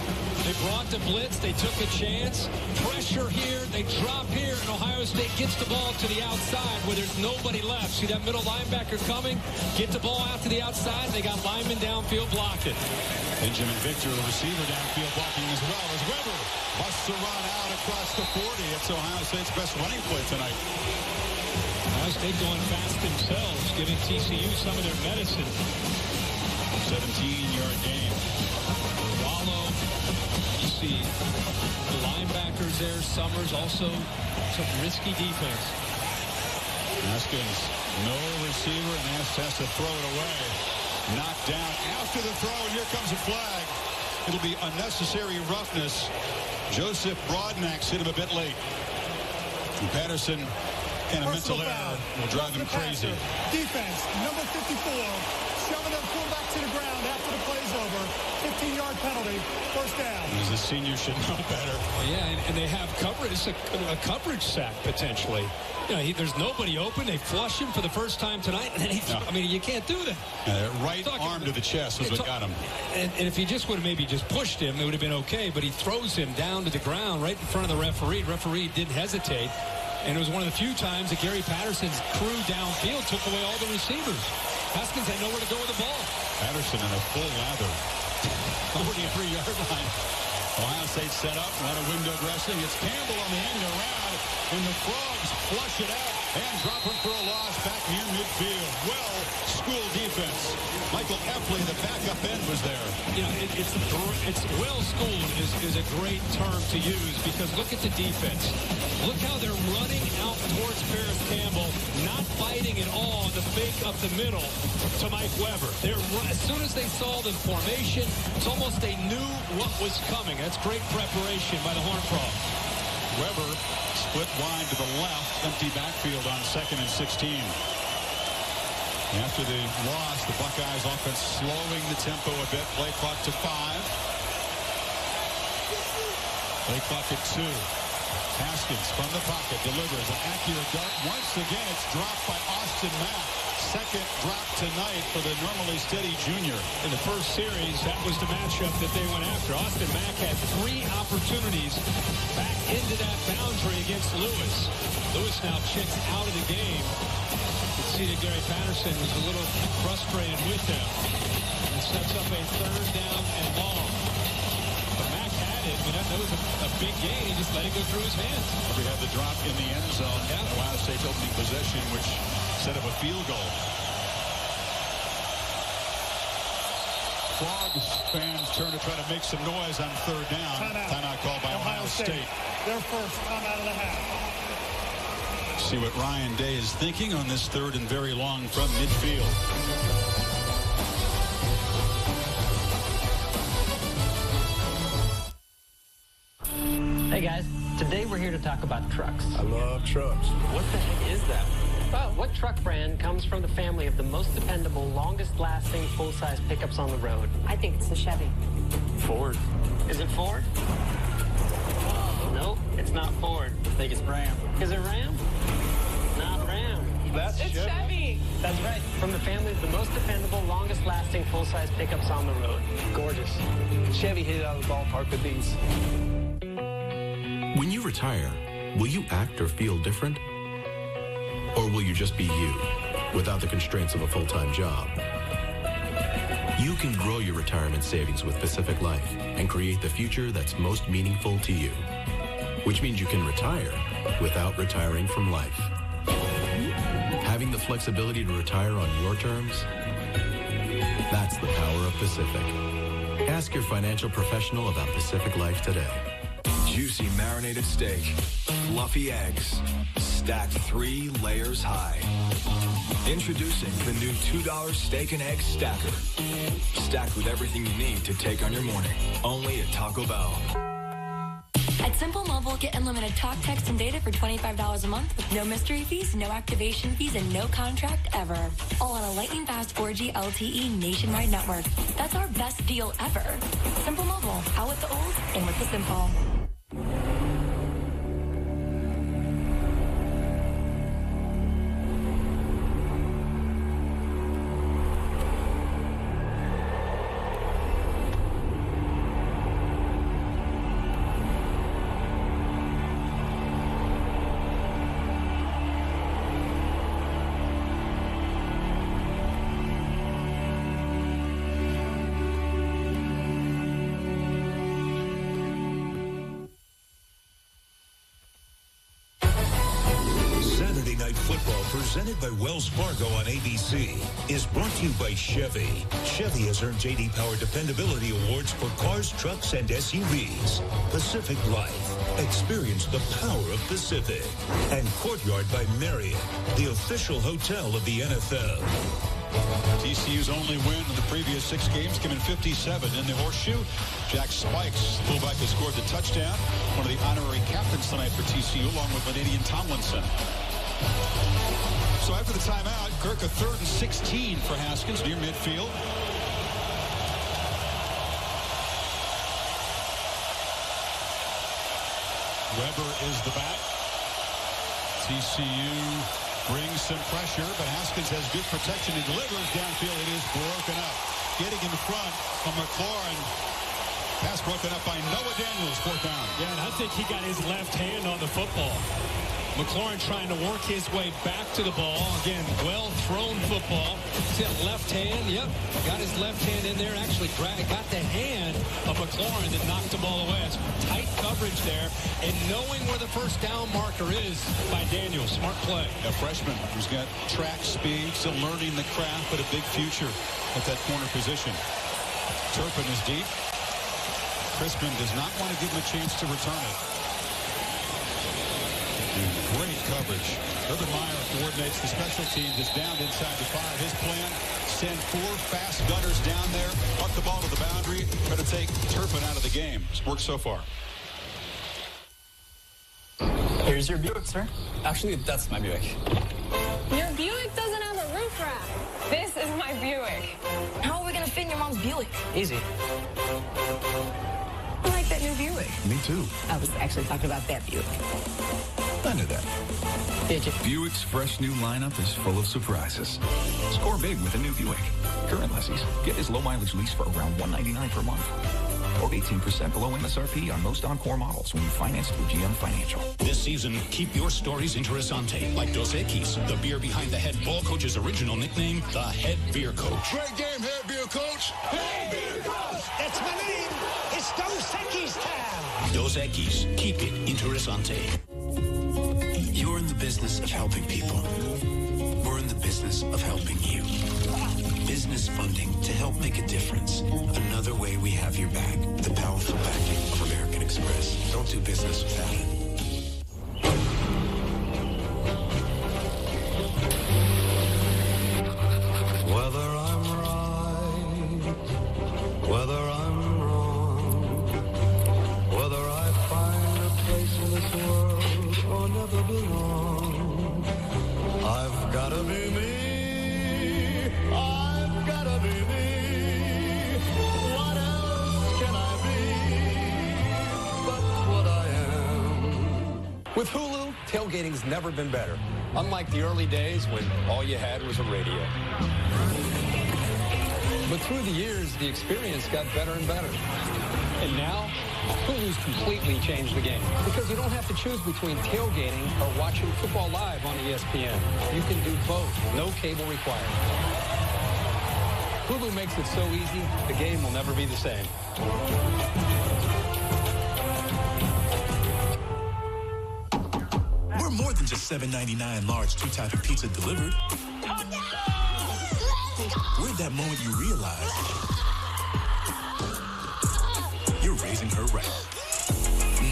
They brought the blitz. They took a chance. Pressure here. They drop here. And Ohio State gets the ball to the outside where there's nobody left. See that middle linebacker coming? Get the ball out to the outside. They got linemen downfield blocking. Benjamin Victor, the receiver, downfield blocking as well as Weber busts a run out across the 40. It's Ohio State's best running play tonight. Ohio State going fast themselves, giving TCU some of their medicine. 17-yard gain. Wallow, you see the linebackers there. Summers, also some risky defense. Haskins, no receiver, and has to throw it away. Knocked down after the throw, and here comes a flag. It'll be unnecessary roughness. Joseph Broadnax hit him a bit late. And Patterson, and a mental error will drive him crazy. Defense, number 54. Shoving their fullback to the ground after the play's over. 15-yard penalty, first down. Because the senior should know better. Well, yeah, and they have coverage. It's a coverage sack, potentially. You know, there's nobody open. They flush him for the first time tonight. And then I mean, you can't do that. Right arm to the chest was what got him. And if he just would have maybe just pushed him, it would have been okay. But he throws him down to the ground right in front of the referee. The referee didn't hesitate. And it was one of the few times that Gary Patterson's crew downfield took away all the receivers. Haskins had nowhere to go with the ball. Patterson in a full lather. 43-yard line. Ohio State set up, a lot of window dressing. It's Campbell on the end around, and the Frogs flush it out and drop him for a loss back near midfield. Well, school defense. Michael Efley, the backup end, was there. You know, it's well schooled is a great term to use because look at the defense. Look how they're running out towards Ferris Campbell, not fighting at all on the fake up the middle to Mike Weber. As soon as they saw the formation, it's almost they knew what was coming. That's great preparation by the Horned Frogs. Weber split wide to the left, empty backfield on 2nd and 16. After the loss, the Buckeyes offense slowing the tempo a bit. Play clock to 5. Play clock at 2. Haskins from the pocket delivers an accurate dart. Once again, it's dropped by Austin Mack. Second drop tonight for the normally steady junior. In the first series, that was the matchup that they went after. Austin Mack had 3 opportunities back into that boundary against Lewis. Lewis now checks out of the game. You can see that Gary Patterson was a little frustrated with him. And sets up a 3rd down and long. But Mack had it. I mean, that was a big gain. He just let it go through his hands. We had the drop in the end zone. Ohio State's opening possession, which set up a field goal. Frogs fans turn to try to make some noise on 3rd down. Timeout called by Ohio State. Their first timeout of the half. See what Ryan Day is thinking on this 3rd and very long from midfield. Hey guys, today we're here to talk about trucks. I love trucks. What the heck is that? Well, what truck brand comes from the family of the most dependable, longest-lasting, full-size pickups on the road? I think it's the Chevy. Ford. Is it Ford? Nope, it's not Ford. I think it's Ram. Is it Ram? Not Ram. That's Chevy. That's right. From the family of the most dependable, longest-lasting, full-size pickups on the road. Gorgeous. Chevy hit it out of the ballpark with these. When you retire, will you act or feel different? Or will you just be you, without the constraints of a full-time job? You can grow your retirement savings with Pacific Life and create the future that's most meaningful to you. Which means you can retire without retiring from life. Having the flexibility to retire on your terms? That's the power of Pacific. Ask your financial professional about Pacific Life today. Juicy marinated steak, fluffy eggs, stacked 3 layers high. Introducing the new $2 Steak and Egg Stacker. Stacked with everything you need to take on your morning. Only at Taco Bell. At Simple Mobile, get unlimited talk, text, and data for $25 a month with no mystery fees, no activation fees, and no contract ever. All on a lightning-fast 4G LTE nationwide network. That's our best deal ever. Simple Mobile, out with the old, in with the simple. Football, presented by Wells Fargo on ABC, is brought to you by Chevy. Chevy has earned J.D. Power Dependability Awards for cars, trucks, and SUVs. Pacific Life. Experience the power of Pacific. And Courtyard by Marriott, the official hotel of the NFL. TCU's only win in the previous 6 games came in 57 in the Horseshoe. Jack Spikes, fullback, has scored the touchdown. One of the honorary captains tonight for TCU, along with Lanadian Tomlinson. So after the timeout, Kirk, a 3rd and 16 for Haskins near midfield. Weber is the back. TCU brings some pressure, but Haskins has good protection. He delivers downfield. It is broken up. Getting in front of McLaurin. Pass broken up by Noah Daniels, 4th down. Yeah, and I think he got his left hand on the football. McLaurin trying to work his way back to the ball. Again, well-thrown football. See that left hand? Yep, got his left hand in there. Actually got the hand of McLaurin that knocked the ball away. It's tight coverage there. And knowing where the first down marker is by Daniels. Smart play. A freshman who's got track speed, still learning the craft, but a big future at that corner position. Turpin is deep. Crispin does not want to give him a chance to return it. Great coverage. Urban Meyer coordinates the special teams. It's down inside the 5. His plan, send 4 fast gunners down there, up the ball to the boundary, try to take Turpin out of the game. It's worked so far. Here's your Buick, sir. Actually, that's my Buick. Your Buick doesn't have a roof rack. This is my Buick. How are we going to fit in your mom's Buick? Easy. I like that new Buick. Me too. I was actually talking about that Buick. I knew that. Did you? Buick's fresh new lineup is full of surprises. Score big with a new Buick. Current lessees get his low mileage lease for around $199 per month. Or 18% below MSRP on most Encore models when you finance through GM Financial. This season, keep your stories interessante, like Dos Equis, the beer behind the head ball coach's original nickname, the head beer coach. Great game, head beer coach. Head beer coach. That's my name. It's Dos Equis time. Dos Equis, keep it interessante. You're in the business of helping people. We're in the business of helping you. Business funding to help make a difference. Another way we have your back. The powerful backing of American Express. Don't do business without it. Whether I'm right, whether I'm wrong, whether I find a place in this world or never belong, I've gotta be me. I've gotta be me. What else can I be but what I am? With Hulu, tailgating's never been better. Unlike the early days when all you had was a radio. But through the years, the experience got better and better. And now, Hulu's completely changed the game. Because you don't have to choose between tailgating or watching football live on ESPN. You can do both. No cable required. Hulu makes it so easy, the game will never be the same. We're more than just $7.99 large 2-topping pizza delivered. We're that moment you realize you're raising her right.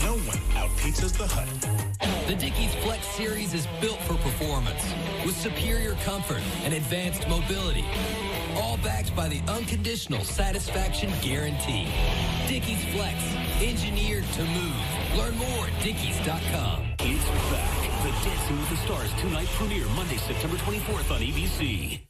No one out-pizzas the Hut. The Dickies Flex Series is built for performance with superior comfort and advanced mobility. All backed by the unconditional satisfaction guarantee. Dickies Flex, engineered to move. Learn more at Dickies.com. It's back. The Dancing with the Stars 2-night premiere Monday, September 24th on ABC.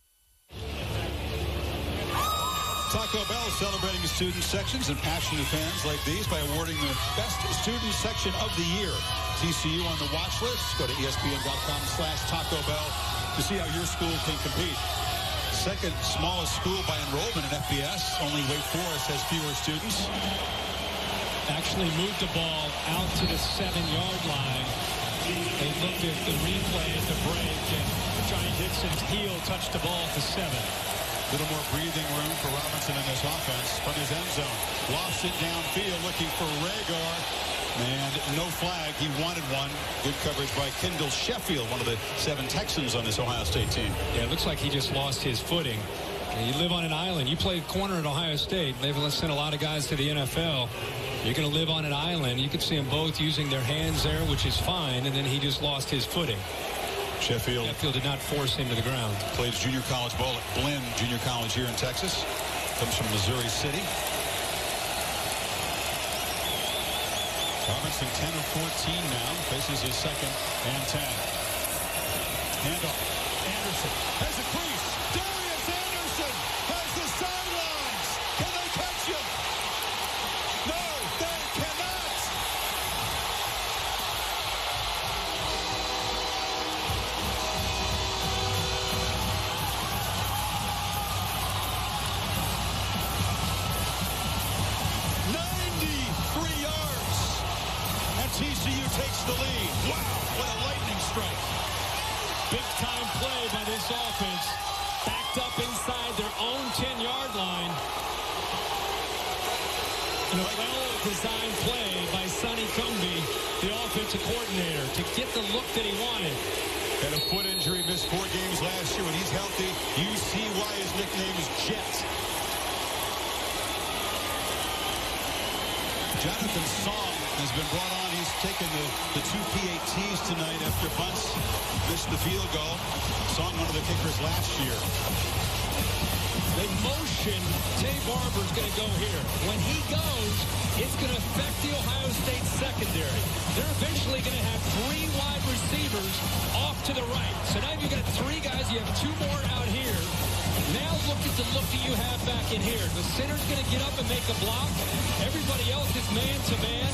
Taco Bell celebrating student sections and passionate fans like these by awarding the best student section of the year. TCU on the watch list. Go to ESPN.com/Taco Bell to see how your school can compete. Second smallest school by enrollment in FBS. Only Wake Forest has fewer students. Actually moved the ball out to the 7-yard line. They looked at the replay at the break, and Johnny Dixon's heel touched the ball at the 7. A little more breathing room for Robinson in this offense from his end zone. Lost it downfield looking for Ragar. And no flag. He wanted one. Good coverage by Kendall Sheffield, one of the 7 Texans on this Ohio State team. Yeah, it looks like he just lost his footing. You live on an island. You played corner at Ohio State. They've sent a lot of guys to the NFL. You're going to live on an island. You could see them both using their hands there, which is fine, and then he just lost his footing. Sheffield did not force him to the ground. Plays junior college ball at Glenn Junior College here in Texas. Comes from Missouri City. Robinson 10 of 14 now. Faces his second and 10. Handoff. Anderson has a crease. Darius Anderson has the sidelines. Can they catch him? No, they cannot. TCU takes the lead. Wow, what a lightning strike. Big time play by this offense. Backed up inside their own 10-yard line. And a well-designed play by Sonny Cumbie, the offensive coordinator, to get the look that he wanted. Had a foot injury, missed 4 games last year. When he's healthy, you see why his nickname is Jet. Jonathan Song has been brought on. He's taken the 2 PATs tonight after Bunce missed the field goal. Song, one of the kickers last year. They motion. Tay Barber's going to go here. When he goes, it's going to affect the Ohio State secondary. They're eventually going to have 3 wide receivers off to the right. So now you've got 3 guys. You have 2 more out here. Now look at the look that you have back in here. The center's going to get up and make a block. Everybody else is man-to-man.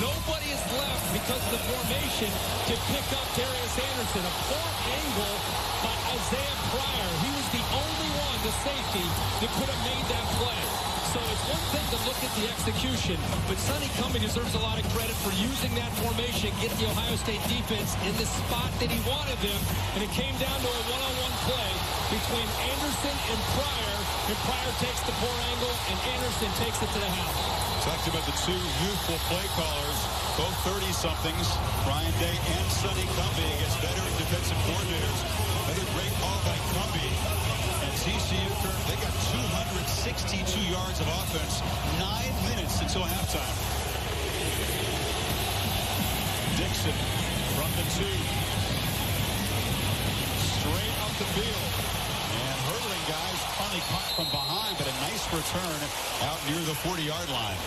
Nobody is left because of the formation to pick up Darius Anderson. A poor angle by Isaiah Pryor. He was the only one, the safety, that could have made that play. So it's one thing to look at the execution, but Sonny Cumbie deserves a lot of credit for using that formation, get the Ohio State defense in the spot that he wanted them, and it came down to a one-on-one play between Anderson and Pryor takes the poor angle, and Anderson takes it to the house. Talked about the 2 youthful play callers, both 30-somethings, Ryan Day and Sonny Cumbie against veteran defensive coordinators. Another great call by Cumbie. And TCU, they got 262 yards of offense, 9 minutes until halftime. Dixon from the 2. Straight up the field. And hurdling guys finally caught from behind, but a nice return out near the 40-yard line.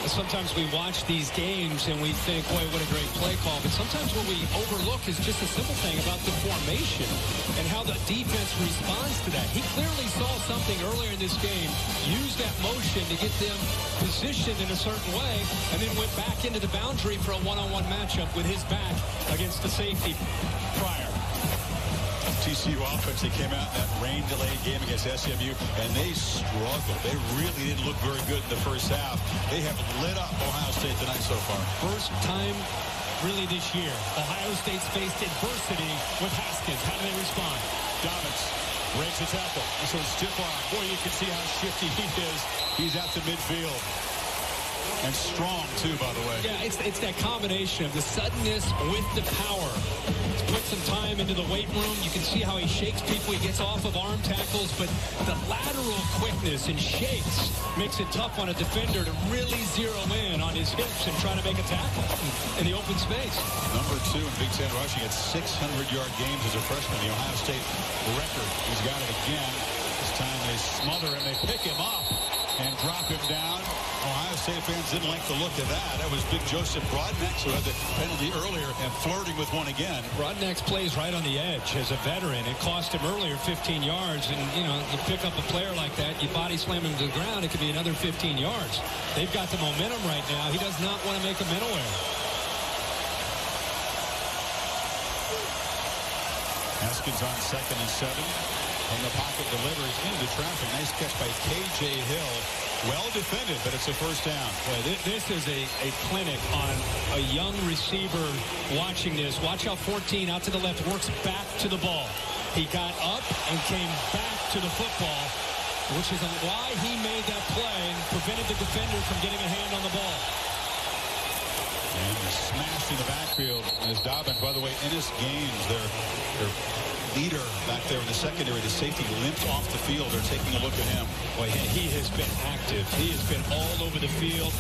Sometimes we watch these games and we think, boy, what a great play call. But sometimes what we overlook is just a simple thing about the formation and how the defense responds to that. He clearly saw something earlier in this game, used that motion to get them positioned in a certain way, and then went back into the boundary for a one-on-one matchup with his back against the safety Pryor. TCU offense, they came out in that rain-delayed game against SMU, and they struggled. They really didn't look very good in the first half. They have lit up Ohio State tonight so far. First time really this year, Ohio State's faced adversity with Haskins. How do they respond? Dobbins breaks the tackle. So stiff arm. Boy, you can see how shifty he is. He's out to midfield. And strong, too, by the way. Yeah, it's that combination of the suddenness with the power. Put some time into the weight room. You can see how he shakes people. He gets off of arm tackles, but the lateral quickness and shakes makes it tough on a defender to really zero in on his hips and try to make a tackle in the open space. Number 2 in Big Ten rushing at 600-yard games as a freshman. The Ohio State record. He's got it again. This time they smother him. They pick him up and drop him down. Ohio State fans didn't like the look of that. That was big Joseph Broadnex, who had the penalty earlier and flirting with one again. Broadnex plays right on the edge as a veteran. It cost him earlier 15 yards. And, you know, you pick up a player like that, you body slam him to the ground, it could be another 15 yards. They've got the momentum right now. He does not want to make a mental error. Haskins on 2nd and 7. From the pocket delivers into traffic. Nice catch by K.J. Hill. Well defended, but it's a first down. Boy, this is a clinic on a young receiver watching this. Watch how 14 out to the left works back to the ball. He got up and came back to the football, which is why he made that play and prevented the defender from getting a hand on the ball. And smashed in the backfield as Dobbins, by the way, Ennis Gaines, their leader back there in the secondary, the safety, limped off the field. They're taking a look at him. Boy, he has been active. He has been all over the field.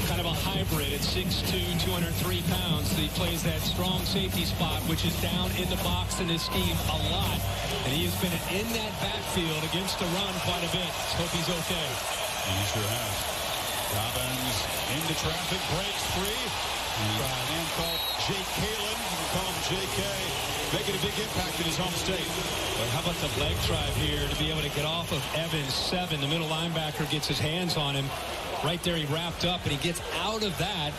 Kind of a hybrid at 6'2", 203 pounds. He plays that strong safety spot, which is down in the box in this scheme a lot. And he has been in that backfield against the run quite a bit. Let's hope he's okay. And he sure has. Dobbins into traffic, breaks free. A man called Jake Kalen, you can call him JK, making a big impact in his home state. But how about the leg drive here to be able to get off of Evans 7? The middle linebacker gets his hands on him. Right there he wrapped up, and he gets out of that.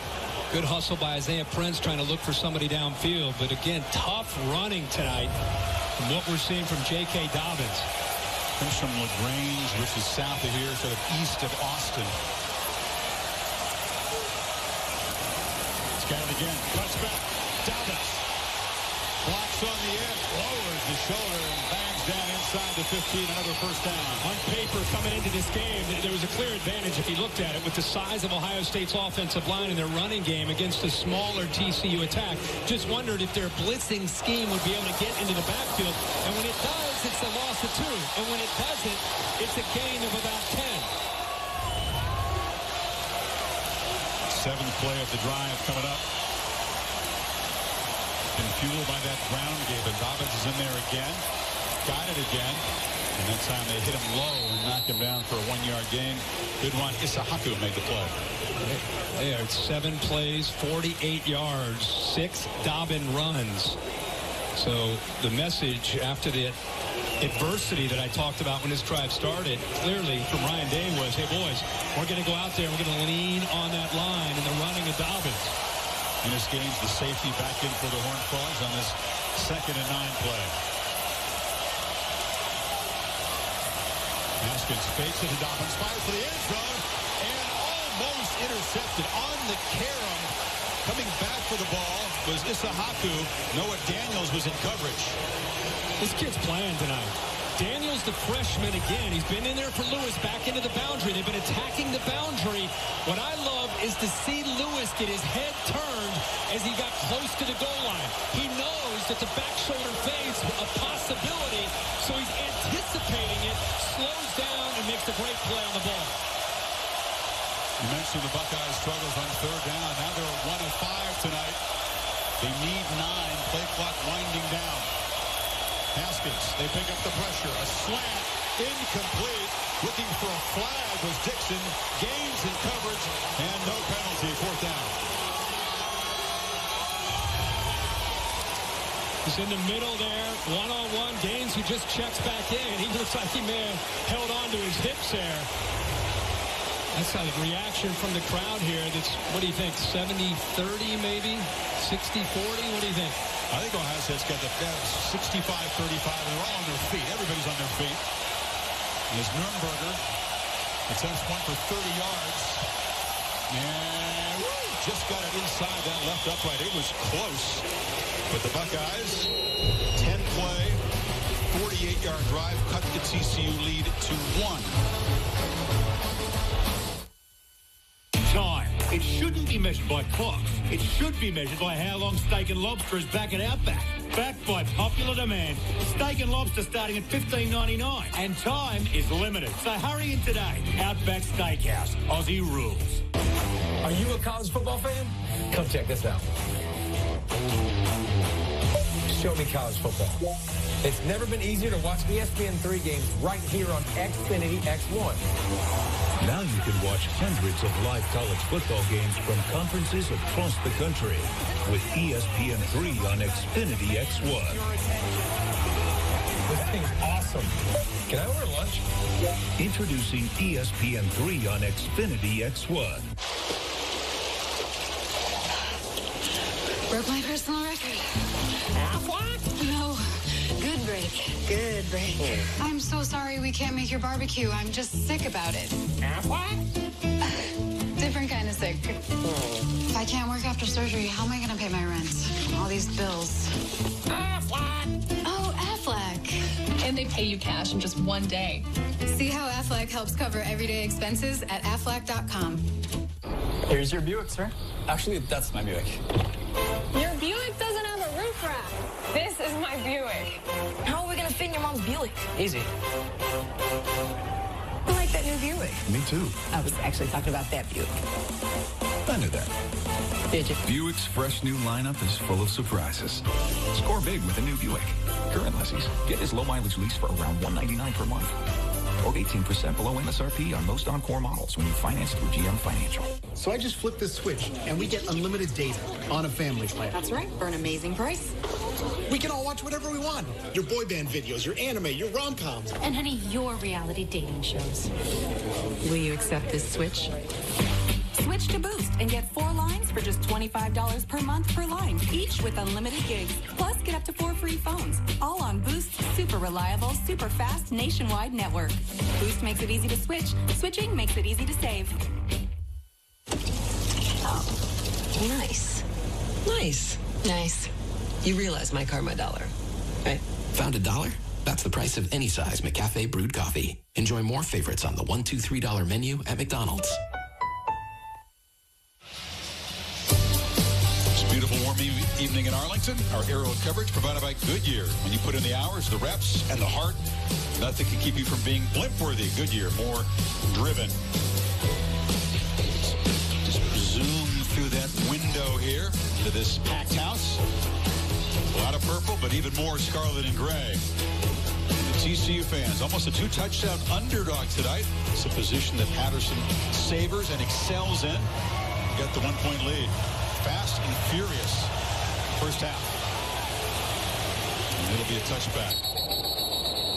Good hustle by Isaiah Prince trying to look for somebody downfield. But again, tough running tonight from what we're seeing from J.K. Dobbins. Comes from LaGrange, which is south of here, sort of east of Austin. Got it again. Cuts back. Dobbins. Blocks on the edge. Lowers the shoulder and bangs down inside the 15. Another first down. On paper, coming into this game, there was a clear advantage if you looked at it with the size of Ohio State's offensive line and their running game against a smaller TCU attack. Just wondered if their blitzing scheme would be able to get into the backfield. And when it does, it's a loss of 2. And when it doesn't, it's a gain of about 10. 7th play of the drive coming up. Been fueled by that ground game, and Dobbins is in there again. Got it again. And that time they hit him low and knocked him down for a 1-yard gain. Good one. Isahaku made the play. They are 7 plays, 48 yards, 6 Dobbin runs. So the message after the adversity that I talked about when this drive started, clearly from Ryan Day was, hey, boys, we're going to go out there and we're going to lean on that line and the running of Dobbins. Ennis Gaines, the safety, back in for the Horned Frogs on this 2nd and 9 play. Haskins fakes it to Dobbins, fires for the end zone, and almost intercepted on the carom. Coming back for the ball was Isahaku. Noah Daniels was in coverage. This kid's playing tonight. Daniels, the freshman, again. He's been in there for Lewis, back into the boundary. They've been attacking the boundary. What I love is to see Lewis get his head turned as he got close to the goal line. He knows that the back shoulder fade's a possibility, so he's anticipating it, slows down, and makes a great play on the ball. You mentioned the Buckeyes' struggles on 3rd down. Now they're 1 of 5 tonight. They need 9. Play clock winding down. Haskins, they pick up the pressure. A slant, incomplete. Looking for a flag was Dixon. Gains in coverage, and no penalty. 4th down. He's in the middle there, one-on-one. Gaines, who just checks back in. He looks like he may have held on to his hips there. That's a reaction from the crowd here. That's, what do you think, 70-30 maybe? 60-40? What do you think? I think Ohio State's got the 65-35, and they're all on their feet. Everybody's on their feet. There's Nurnberger. Attempts one for 30 yards. And just got it inside that left upright. It was close. But the Buckeyes, 10-play, 48-yard drive, cut the TCU lead to 1. Time. It shouldn't be measured by clocks. It should be measured by how long steak and lobster is back at Outback. Backed by popular demand. Steak and lobster starting at $15.99. And time is limited. So hurry in today. Outback Steakhouse. Aussie rules. Are you a college football fan? Come check this out. Show me college football. It's never been easier to watch ESPN3 games right here on Xfinity X1. Now you can watch hundreds of live college football games from conferences across the country with ESPN3 on Xfinity X1. This thing's awesome. Can I order lunch? Introducing ESPN3 on Xfinity X1. Broke my personal record. What? No. Good break. Good break. I'm so sorry we can't make your barbecue. I'm just sick about it. What? Different kind of sick. If I can't work after surgery, how am I going to pay my rent? All these bills. Aflac. Oh, Aflac. And they pay you cash in just one day. See how Aflac helps cover everyday expenses at Aflac.com. Here's your Buick, sir. Actually, that's my Buick. Your Buick doesn't have a roof rack. This is my Buick. How are we going to fit in your mom's Buick? Easy. I like that new Buick. Me too. I was actually talking about that Buick. I knew that. Did you? Buick's fresh new lineup is full of surprises. Score big with a new Buick. Current lessees get his low mileage lease for around $199 per month. Or 18% below MSRP on most Encore models when you finance through GM Financial. So I just flipped this switch, and we get unlimited data on a family plan. That's right, for an amazing price. We can all watch whatever we want. Your boy band videos, your anime, your rom-coms. And honey, your reality dating shows. Will you accept this switch? Switch to Boost and get 4 lines for just $25 per month per line, each with unlimited gigs. Plus, get up to 4 free phones. All on Boost's super reliable, super fast nationwide network. Boost makes it easy to switch. Switching makes it easy to save. Oh, nice. Nice. Nice. You realize my car, my dollar, right? Found $1? That's the price of any size McCafe brewed coffee. Enjoy more favorites on the $1, $2, $3 menu at McDonald's. Beautiful warm evening in Arlington. Our aerial coverage provided by Goodyear. When you put in the hours, the reps, and the heart, nothing can keep you from being blimp-worthy. Goodyear, more driven. Just zoom through that window here to this packed house. A lot of purple, but even more scarlet and gray. The TCU fans, almost a 2-touchdown underdog tonight. It's a position that Patterson savors and excels in. Got the 1-point lead. Fast and furious first half. And it'll be a touchback.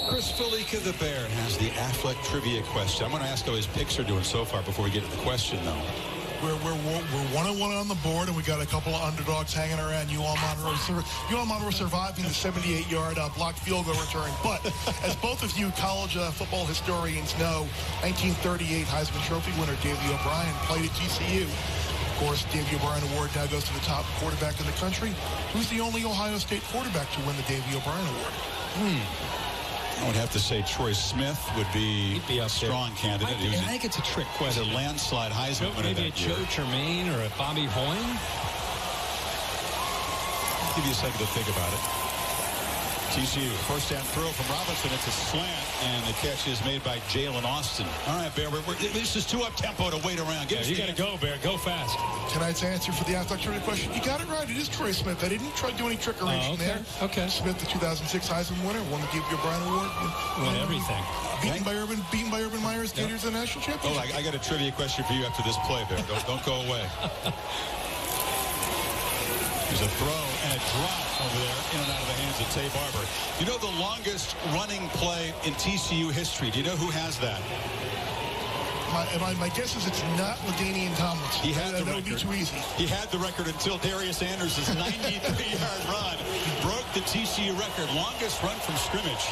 Chris Felica, the Bear, has the Affleck trivia question. I'm going to ask how his picks are doing so far before we get to the question, though. We're 1-1 on the board, and we got a couple of underdogs hanging around. UL Monroe surviving the 78-yard blocked field goal return. But as both of you college football historians know, 1938 Heisman Trophy winner Davey O'Brien played at TCU. Of course, Davey O'Brien Award now goes to the top quarterback in the country. Who's the only Ohio State quarterback to win the Davey O'Brien Award? I would have to say Troy Smith would be a strong candidate. I think it's a trick question. A landslide Heisman winner. Maybe a Joe Tremaine or a Bobby Hoyne. I'll give you a second to think about it. TCU, first down throw from Robinson. It's a slant, and the catch is made by Jalen Austin. All right, Bear, this is too up-tempo to wait around. You got to go, Bear. Go fast. Tonight's answer for the Affleck trivia question, you got it right. It is Troy Smith. I didn't try to do any trickery there. Okay. Smith, the 2006 Heisman winner, won the Davey O'Brien Award. Won everything. Beaten by Urban Meyer's Gators in the national championship. Oh, I got a trivia question for you after this play, Bear. Don't go away. There's a throw and a drop over there, in and out of the hands of Tay Barber. You know the longest running play in TCU history? Do you know who has that? My guess is it's not LaDainian Tomlinson. He had the record. That would be too easy. He had the record until Darius Sanders' 93-yard run broke the TCU record. Longest run from scrimmage.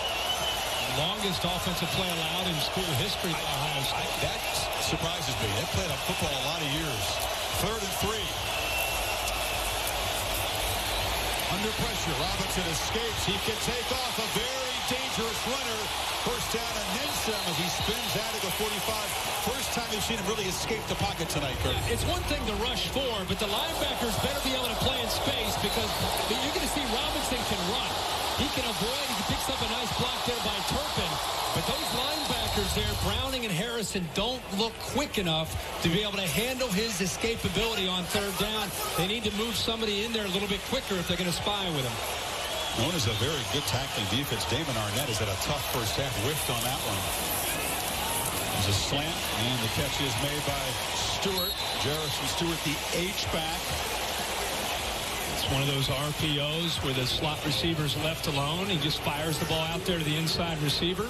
Longest offensive play allowed in school history by Ohio State. That surprises me. They played on football a lot of years. 3rd and 3. Under pressure, Robinson escapes. He can take off a very dangerous runner. First down and then some as he spins out of the 45. First time we've seen him really escape the pocket tonight, Kurt. Yeah, it's one thing to rush 4, but the linebackers better be able to play in space because you're going to see Robinson can run. He can avoid. He picks up a nice block there by Turpin. But those linebackers there, Browning and Harrison, don't look quick enough to be able to handle his escapability on 3rd down. They need to move somebody in there a little bit quicker if they're going to spy with him. One is a very good tackling defense. Damon Arnett has had a tough first half. Whiffed on that one. There's a slant, and the catch is made by Stewart. Jarrison Stewart, the H-back. It's one of those RPOs where the slot receiver's left alone. He just fires the ball out there to the inside receiver.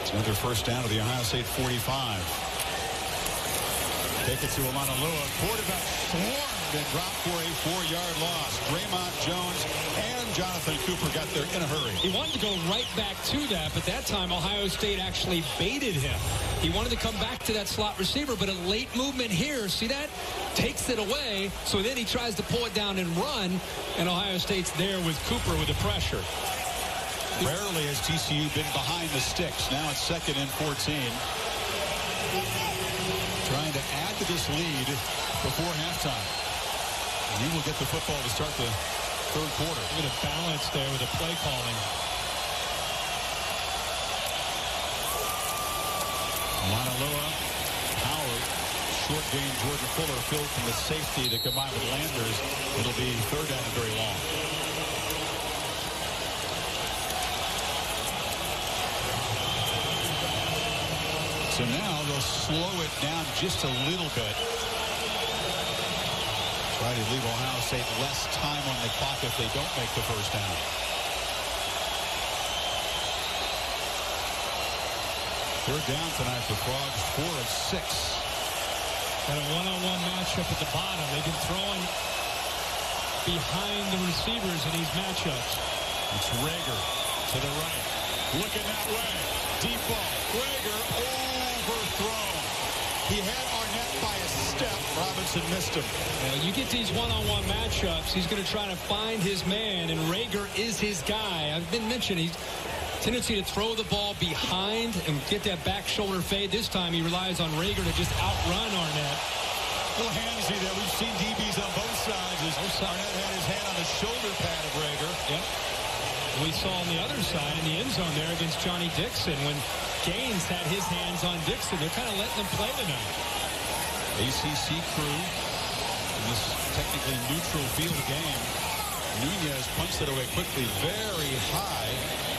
It's another first down to the Ohio State 45. Take it to Alanalua. Quarterback swarmed and dropped for a 4-yard loss. Draymond Jones and Jonathan Cooper got there in a hurry. He wanted to go right back to that, but that time Ohio State actually baited him. He wanted to come back to that slot receiver, but a late movement here, see that? Takes it away, so then he tries to pull it down and run, and Ohio State's there with Cooper with the pressure. Rarely has TCU been behind the sticks. Now it's 2nd and 14. Trying to add to this lead before halftime. And he will get the football to start the third quarter. Look at a balance there with the play calling. Lanaloa, Howard, short game, Jordan Fuller filled from the safety to combine with Landers. It'll be third down and very long. So now they'll slow it down just a little bit. Try to leave Ohio State less time on the clock if they don't make the first down. Third down tonight for Frogs, 4 of 6. Got a one-on-one matchup at the bottom. They've been throwing behind the receivers in these matchups. It's Rager to the right. Looking that way. Deep ball. Rager overthrown. He had Arnett by a step. Robinson missed him. You get these one-on-one matchups, he's going to try to find his man, and Rager is his guy. I've been mentioning he's tendency to throw the ball behind and get that back shoulder fade. This time he relies on Rager to just outrun Arnett. A little handsy there. We've seen DBs on both sides as Arnett had his hand on the shoulder pad of Rager. Yep. We saw on the other side in the end zone there against Johnny Dixon when Gaines had his hands on Dixon. They're kind of letting them play tonight. ACC crew in this technically neutral field game. Nunez punts it away quickly, very high,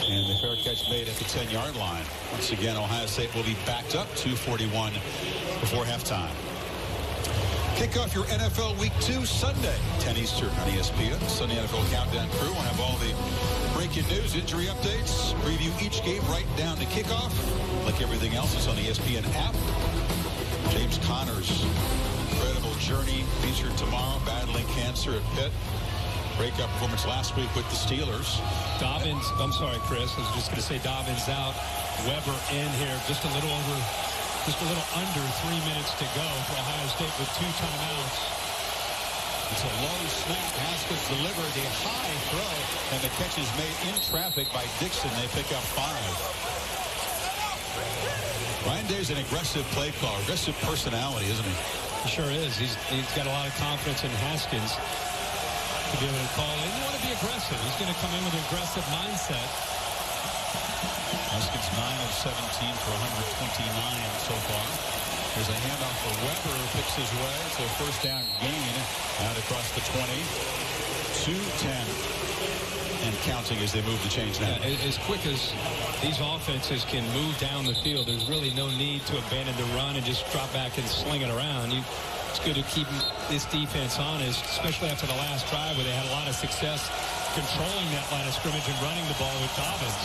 and the fair catch made at the 10-yard line. Once again, Ohio State will be backed up 2:41 before halftime. Kick off your NFL Week 2 Sunday, 10 Eastern on ESPN. Sunday NFL Countdown crew will have all the breaking news, injury updates, preview each game right down to kickoff. Like everything else, it's on the ESPN app. James Conner's incredible journey featured tomorrow, battling cancer at Pitt. Breakout performance last week with the Steelers. Dobbins, I'm sorry, Chris. I was just going to say Dobbins out. Weber in here, just a little under 3 minutes to go for Ohio State with 2 timeouts. It's a low snap. Haskins delivered a high throw, and the catch is made in traffic by Dixon. They pick up 5. Ryan Day's an aggressive play caller, aggressive personality, isn't he? He sure is. He's got a lot of confidence in Haskins to be able to call in. You want to be aggressive. He's going to come in with an aggressive mindset. Haskins 9 of 17 for 129 so far. There's a handoff for Weber who picks his way. So first down gain out across the 20. 2-10 and counting as they move the change now. Yeah, as quick as these offenses can move down the field, there's really no need to abandon the run and just drop back and sling it around. It's good to keep this defense honest, especially after the last drive where they had a lot of success controlling that line of scrimmage and running the ball with Dobbins.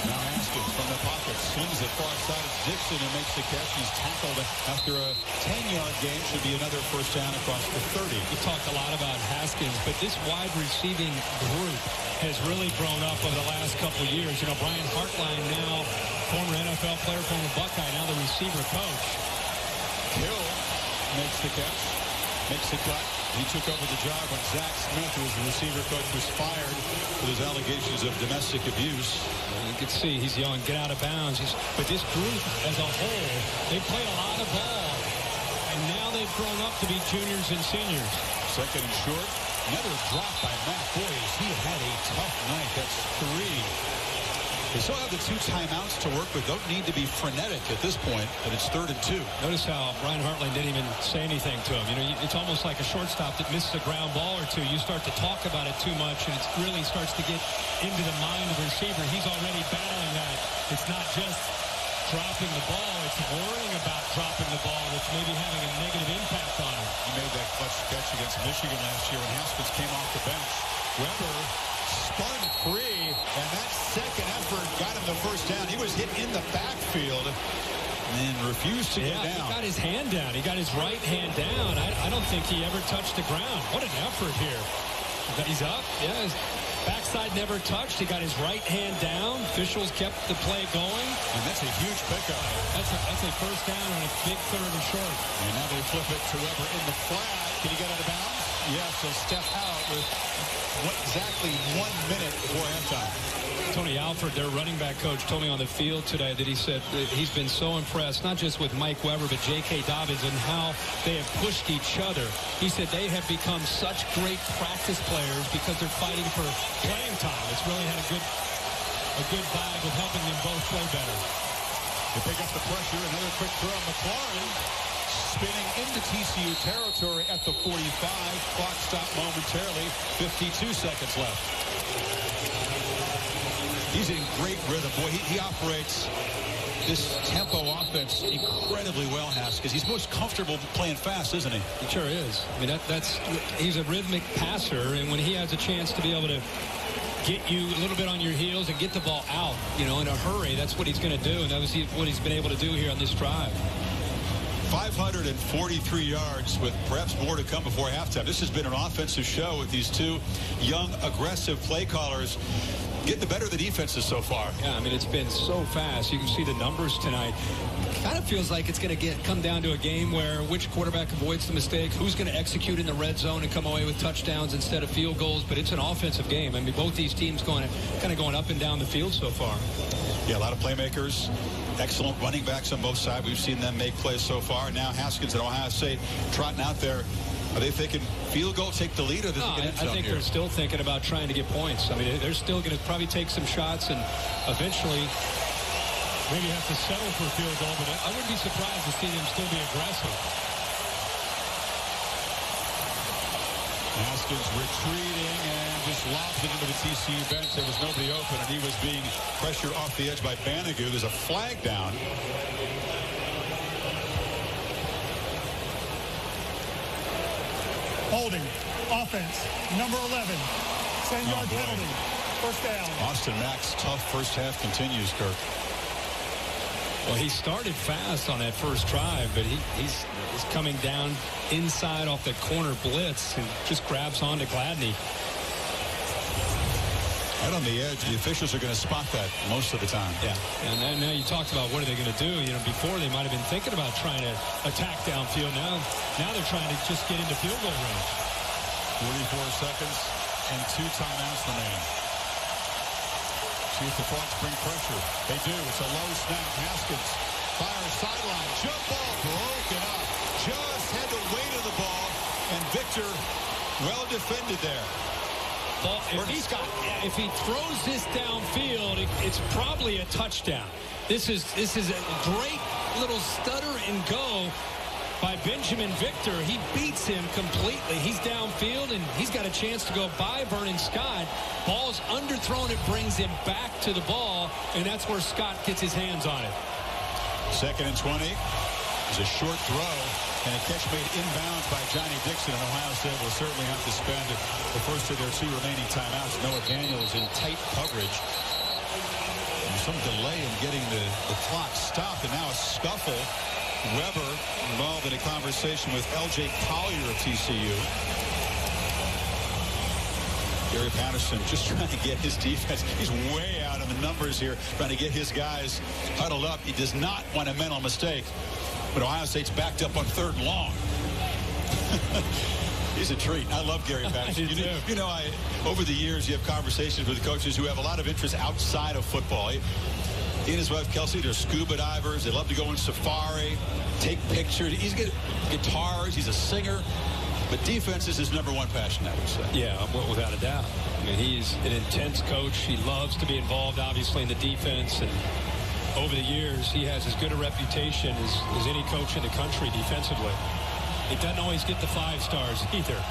Now Haskins from the pocket swings it far side of Dixon and makes the catch. He's tackled after a 10-yard gain. Should be another first down across the 30. We talked a lot about Haskins, but this wide receiving group has really grown up over the last couple of years. You know, Brian Hartline now, former NFL player, former Buckeye, now the receiver coach. Hill makes the catch, makes the cut. He took over the job when Zach Smith, who was the receiver coach, was fired with his allegations of domestic abuse. You can see he's yelling, get out of bounds. But this group as a whole, they play a lot of ball. And now they've grown up to be juniors and seniors. Second and short. Another drop by Matt Boyes. He had a tough night. That's 3. They still have the 2 timeouts to work with. Don't need to be frenetic at this point, but it's 3rd and 2. Notice how Brian Hartline didn't even say anything to him. You know, it's almost like a shortstop that misses a ground ball or two. You start to talk about it too much, and it really starts to get into the mind of the receiver. He's already battling that. It's not just dropping the ball. It's worrying about dropping the ball that's maybe having a negative impact on him. He made that clutch catch against Michigan last year when Haskins came off the bench. Weber spun free, and that second effort got him the first down. He was hit in the backfield and refused to go down. He got his hand down. He got his right hand down. I don't think he ever touched the ground. What an effort here. He's up. Yeah, his backside never touched. He got his right hand down. Officials kept the play going. And that's a huge pickup. That's a first down on a big 3rd and short. And now they flip it to Weber in the flat. Can he get out of bounds? Yes, he'll step out with exactly 1 minute before halftime. Tony Alford, their running back coach, told me on the field today that he said that he's been so impressed, not just with Mike Weber, but J.K. Dobbins and how they have pushed each other. He said they have become such great practice players because they're fighting for playing time. It's really had a good vibe of helping them both play better. They pick up the pressure. Another quick throw. McLaurin spinning into TCU territory at the 45. Clock stopped momentarily. 52 seconds left. He's in great rhythm. Boy, he operates this tempo offense incredibly well, Haskins. He's most comfortable playing fast, isn't he? He sure is. I mean, he's a rhythmic passer, and when he has a chance to be able to get you a little bit on your heels and get the ball out, in a hurry, that's what he's going to do, and that was what he's been able to do here on this drive. 543 yards with perhaps more to come before halftime. This has been an offensive show with these two young, aggressive play callers getting the better of the defenses so far. Yeah, I mean, it's been so fast. You can see the numbers tonight. Kind of feels like it's going to come down to a game where which quarterback avoids the mistake, who's going to execute in the red zone and come away with touchdowns instead of field goals. But it's an offensive game. I mean, both these teams kind of going up and down the field so far. Yeah, a lot of playmakers. Excellent running backs on both sides. We've seen them make plays so far. Now Haskins at Ohio State trotting out there. Are they thinking field goal, take the lead, or they're thinking end zone I think here? They're still thinking about trying to get points. I mean, they're still going to probably take some shots and eventually maybe have to settle for a field goal, but I wouldn't be surprised to see them still be aggressive. Haskins retreating and just lobs it into the TCU bench. There was nobody open, and he was being pressured off the edge by Banigou. There's a flag down. Holding. Offense. Number 11. 10-yard penalty. First down. Austin Mack's tough first half continues, Kirk. Well, he started fast on that first drive, but he's coming down inside off the corner blitz and just grabs onto Gladney. Right on the edge, the officials are going to spot that most of the time. Yeah, and now you talked about what are they going to do. Before they might have been thinking about trying to attack downfield. Now they're trying to just get into field goal range. 44 seconds and 2 timeouts remaining. See if the Frogs bring pressure. They do. It's a low snap. Haskins fires sideline. Jump ball broken up. Just had the weight of the ball, and Victor well defended there. Well, if he throws this downfield, it's probably a touchdown. This is a great little stutter and go by Benjamin Victor. He beats him completely. He's downfield, and he's got a chance to go by Vernon Scott. Ball's underthrown. It brings him back to the ball, and that's where Scott gets his hands on it. 2nd and 20. It's a short throw, and a catch made inbounds by Johnny Dixon, and Ohio State will certainly have to spend the first of their 2 remaining timeouts. Noah Daniels in tight coverage. And some delay in getting the clock stopped, and now a scuffle. Weber involved in a conversation with L.J. Collier of TCU. Gary Patterson just trying to get his defense. He's way out in the numbers here, trying to get his guys huddled up. He does not want a mental mistake. But Ohio State's backed up on 3rd and long. He's a treat. I love Gary Patterson. Over the years, you have conversations with coaches who have a lot of interest outside of football. He and his wife, Kelsey, they're scuba divers. They love to go on safari, take pictures. He's got guitars. He's a singer. But defense is his #1 passion, I would say. Yeah, without a doubt. I mean, he's an intense coach. He loves to be involved, obviously, in the defense. And over the years, he has as good a reputation as any coach in the country defensively. He doesn't always get the 5 stars either.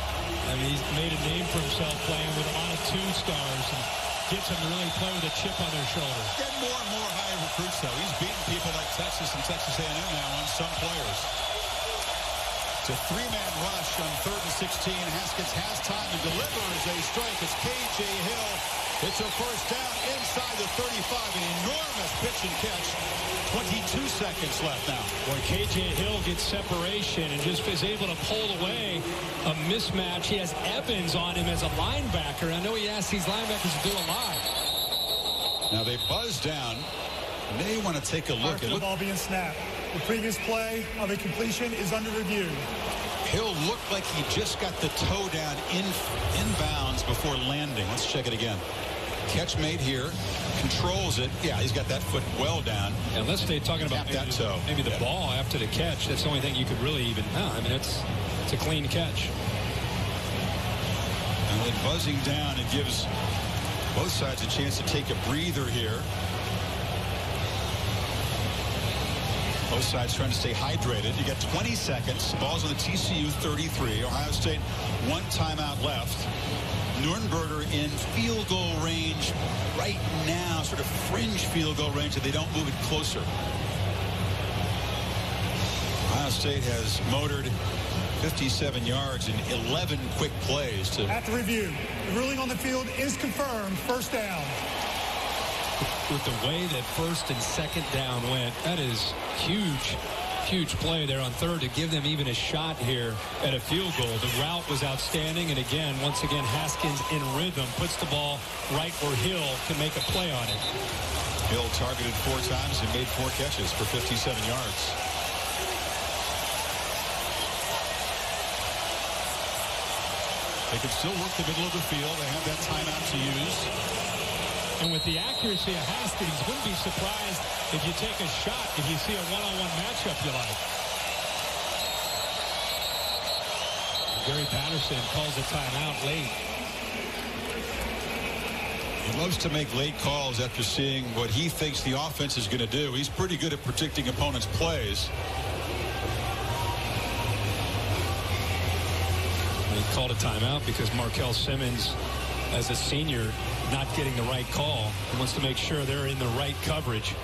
I mean, he's made a name for himself playing with a lot of 2 stars and gets them to really play with a chip on their shoulder. Getting more and more high recruits, though. He's beating people like Texas and Texas A&M now on some players. It's a 3-man rush on 3rd and 16. Haskins has time to deliver as they strike. It's K.J. Hill. It's a first down inside the 35. An enormous pitch and catch. 22 seconds left now. Boy, K.J. Hill gets separation and just is able to pull away a mismatch. He has Evans on him as a linebacker. I know he asked these linebackers to do a lot. Now they buzz down. May want to take a look. The ball being snapped. The previous play of a completion is under review. Hill looked like he just got the toe down inbounds before landing. Let's check it again. Catch made here. Controls it. Yeah, he's got that foot well down. Unless they're talking about maybe the ball after the catch. That's the only thing you could really even know. I mean, it's a clean catch. And then buzzing down, it gives both sides a chance to take a breather here. Both sides trying to stay hydrated. You got 20 seconds. Ball's on the TCU 33. Ohio State, 1 timeout left. Nürnberger in field goal range right now, sort of fringe field goal range if they don't move it closer. Ohio State has motored 57 yards in 11 quick plays. After review, the ruling on the field is confirmed. First down. With the way that first and second down went, that is huge play there on third to give them even a shot here at a field goal. The route was outstanding, and once again, Haskins in rhythm puts the ball right where Hill can make a play on it. Hill targeted 4 times and made 4 catches for 57 yards. They can still work the middle of the field. They have that timeout to use. And with the accuracy of Haskins, wouldn't be surprised if you take a shot if you see a one-on-one matchup you like. Gary Patterson calls a timeout late. He loves to make late calls after seeing what he thinks the offense is going to do. He's pretty good at predicting opponents' plays. He called a timeout because Markel Simmons, as a senior, not getting the right call. He wants to make sure they're in the right coverage.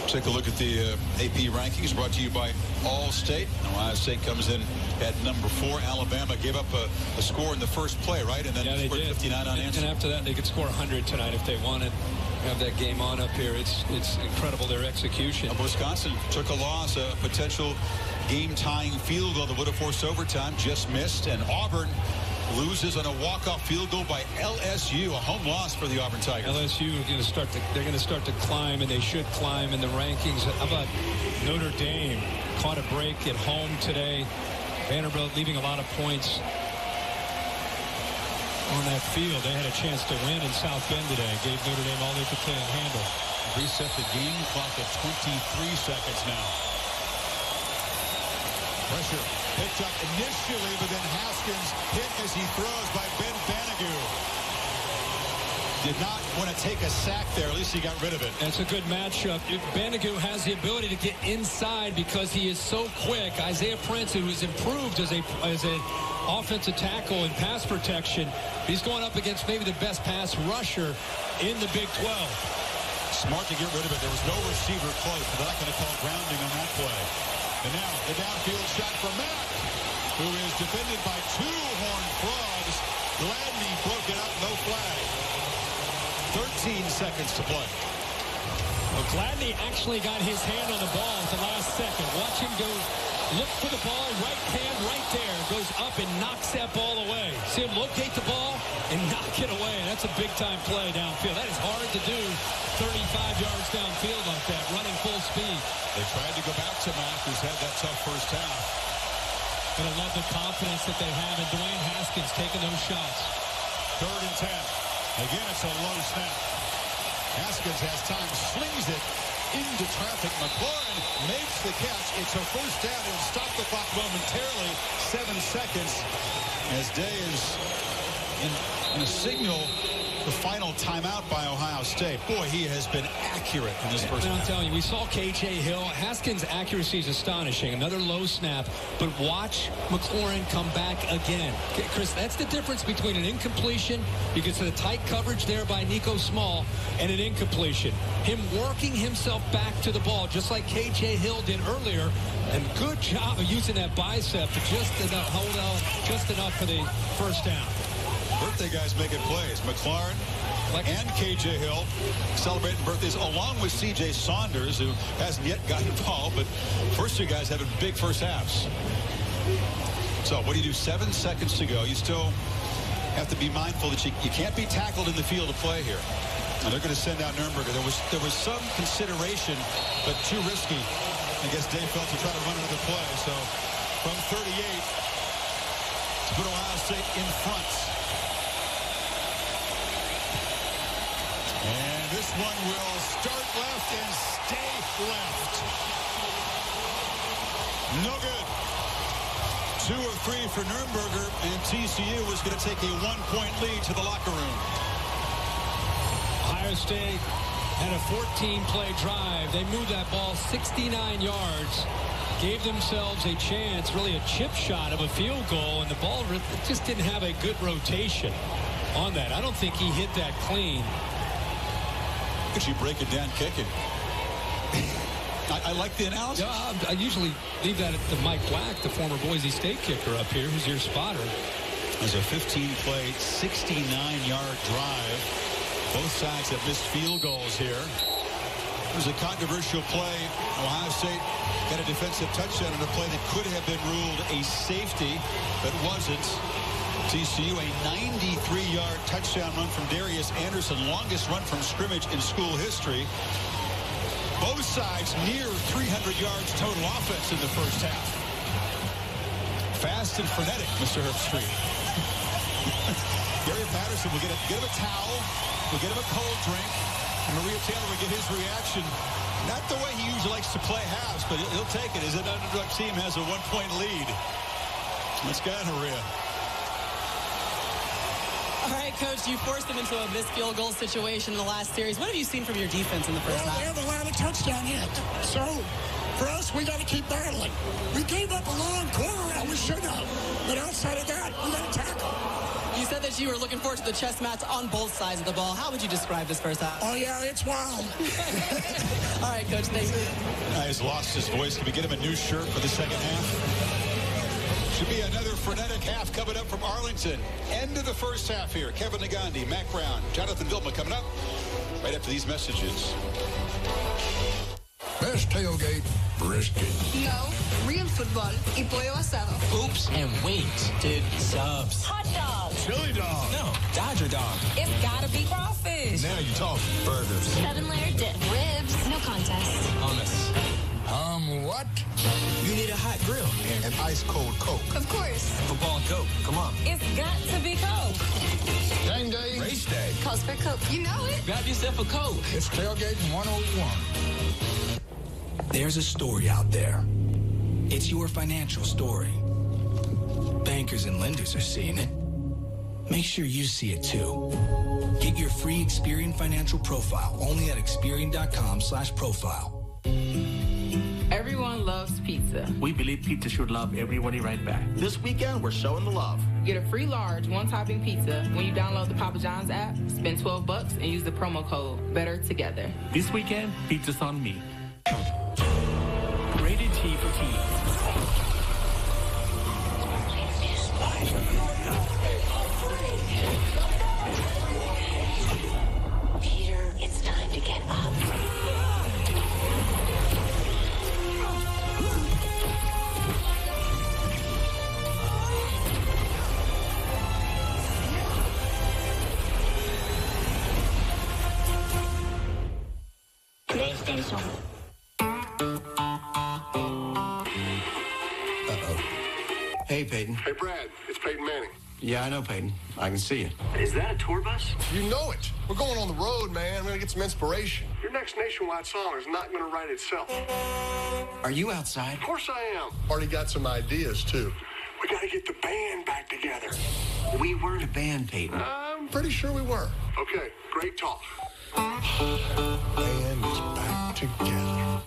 Take a look at the AP rankings brought to you by Allstate. Ohio State comes in at number 4. Alabama gave up a score in the first play, right? And then scored 59 unanswered. And after that, they could score 100 tonight if they wanted. Have that game on up here. It's incredible, their execution. Wisconsin took a loss, a potential game-tying field goal that would have forced overtime, just missed. And Auburn loses on a walk-off field goal by LSU, a home loss for the Auburn Tigers. LSU are going to start to, they're going to start to climb, and they should climb in the rankings. How about Notre Dame? Caught a break at home today. Vanderbilt leaving a lot of points on that field. They had a chance to win in South Bend today. Gave Notre Dame all they could play and handle. Reset the game clock at 23 seconds now. Pressure picked up initially, but then Haskins hit as he throws by Ben Banigou. Did not want to take a sack there. At least he got rid of it. That's a good matchup. Banigou has the ability to get inside because he is so quick. Isaiah Prince, who has improved as a offensive tackle in pass protection, he's going up against maybe the best pass rusher in the Big 12. Smart to get rid of it. There was no receiver close. They're not going to call grounding on that play. And now the downfield shot from Mack, who is defended by 2 Horned Frogs. Gladney broke it up, no flag. 13 seconds to play. Well, Gladney actually got his hand on the ball at the last second. Watch him go, look for the ball, right hand right there. Goes up and knocks that ball away. See him locate the ball and knock it away. That's a big-time play downfield. That is hard to do 35 yards downfield like that, running full speed. They tried to go back to Mack, who's had that tough first half. And I love the confidence that they have in Dwayne Haskins taking those shots. 3rd and 10. Again, it's a low snap. Haskins has time, slings it into traffic. McLaurin makes the catch. It's a first down. It'll stop the clock momentarily. 7 seconds as Day is in a signal. The final timeout by Ohio State. Boy, he has been accurate in this first half. I'm telling you, we saw K.J. Hill. Haskins' accuracy is astonishing. Another low snap. But watch McLaurin come back again. Chris, that's the difference between an incompletion, you get to the tight coverage there by Nico Small, and an incompletion. Him working himself back to the ball, just like K.J. Hill did earlier. And good job of using that bicep to just enough, hold on, just enough for the first down. Birthday guys making plays. McLaurin and K.J. Hill celebrating birthdays along with C.J. Saunders, who hasn't yet gotten involved, but first 2 guys having big first halves. So what do you do? 7 seconds to go. You still have to be mindful that you can't be tackled in the field of play here. And they're going to send out Nürnberger. There was some consideration, but too risky. I guess Dave felt to try to run another play. So from 38 to put Ohio State in front. And this one will start left and stay left. No good. 2 of 3 for Nürnberger, and TCU was going to take a 1-point lead to the locker room. Ohio State had a 14-play drive. They moved that ball 69 yards, gave themselves a chance, really a chip shot of a field goal, and the ball just didn't have a good rotation on that. I don't think he hit that clean. Could you break it down kicking? I like the analysis. Yeah, I usually leave that to Mike Black, the former Boise State kicker up here, who's your spotter. There's a 15-play, 69-yard drive. Both sides have missed field goals here. It was a controversial play. Ohio State got a defensive touchdown on a play that could have been ruled a safety, but wasn't. TCU, a 93-yard touchdown run from Darius Anderson, longest run from scrimmage in school history. Both sides near 300 yards total offense in the first half. Fast and frenetic, Mr. Herbstreit. Gary Patterson will get him a towel, will get him a cold drink, and Maria Taylor will get his reaction. Not the way he usually likes to play halves, but he'll take it as an underdog team has a 1-point lead. Let's go, Maria. All right, Coach, you forced them into a missed field goal situation in the last series. What have you seen from your defense in the first half? They haven't allowed a touchdown yet. So, for us, we got to keep battling. We gave up a long corner that we should have. But outside of that, we got to tackle. You said that you were looking forward to the chess match on both sides of the ball. How would you describe this first half? Oh, yeah, it's wild. All right, Coach, thanks. He's lost his voice. Can we get him a new shirt for the second half? Should be another frenetic half coming up from Arlington. End of the first half here. Kevin Nagandi, Mac Brown, Jonathan Vilma coming up right after these messages. Best tailgate, brisket. No, real football y pollo asado. Oops and wings. Dude, subs. Hot dog. Chili dog. No, Dodger dog. It's gotta be crawfish. Now you talk. Burgers. 7-layer dip. Ribs. No contest. Hummus. What? You need a hot grill. And an ice-cold Coke. Of course. Football and Coke. Come on. It's got to be Coke. Game day. Race day. Coast for Coke. You know it. Grab yourself a Coke. It's Tailgating 101. There's a story out there. It's your financial story. Bankers and lenders are seeing it. Make sure you see it too. Get your free Experian financial profile only at Experian.com/profile. Everyone loves pizza. We believe pizza should love everybody right back. This weekend, we're showing the love. Get a free large one-topping pizza when you download the Papa John's app, spend $12 and use the promo code Better Together. This weekend, pizza's on me. Rated T for teens. Peter, it's time to get up. PlayStation. Hey, Peyton. Hey, Brad. It's Peyton Manning. Yeah, I know, Peyton. I can see you. Is that a tour bus? You know it. We're going on the road, man. We're going to get some inspiration. Your next nationwide song is not going to write itself. Are you outside? Of course I am. Already got some ideas, too. We got to get the band back together. We weren't a band, Peyton. I'm pretty sure we were. Okay, great talk. Band is back together.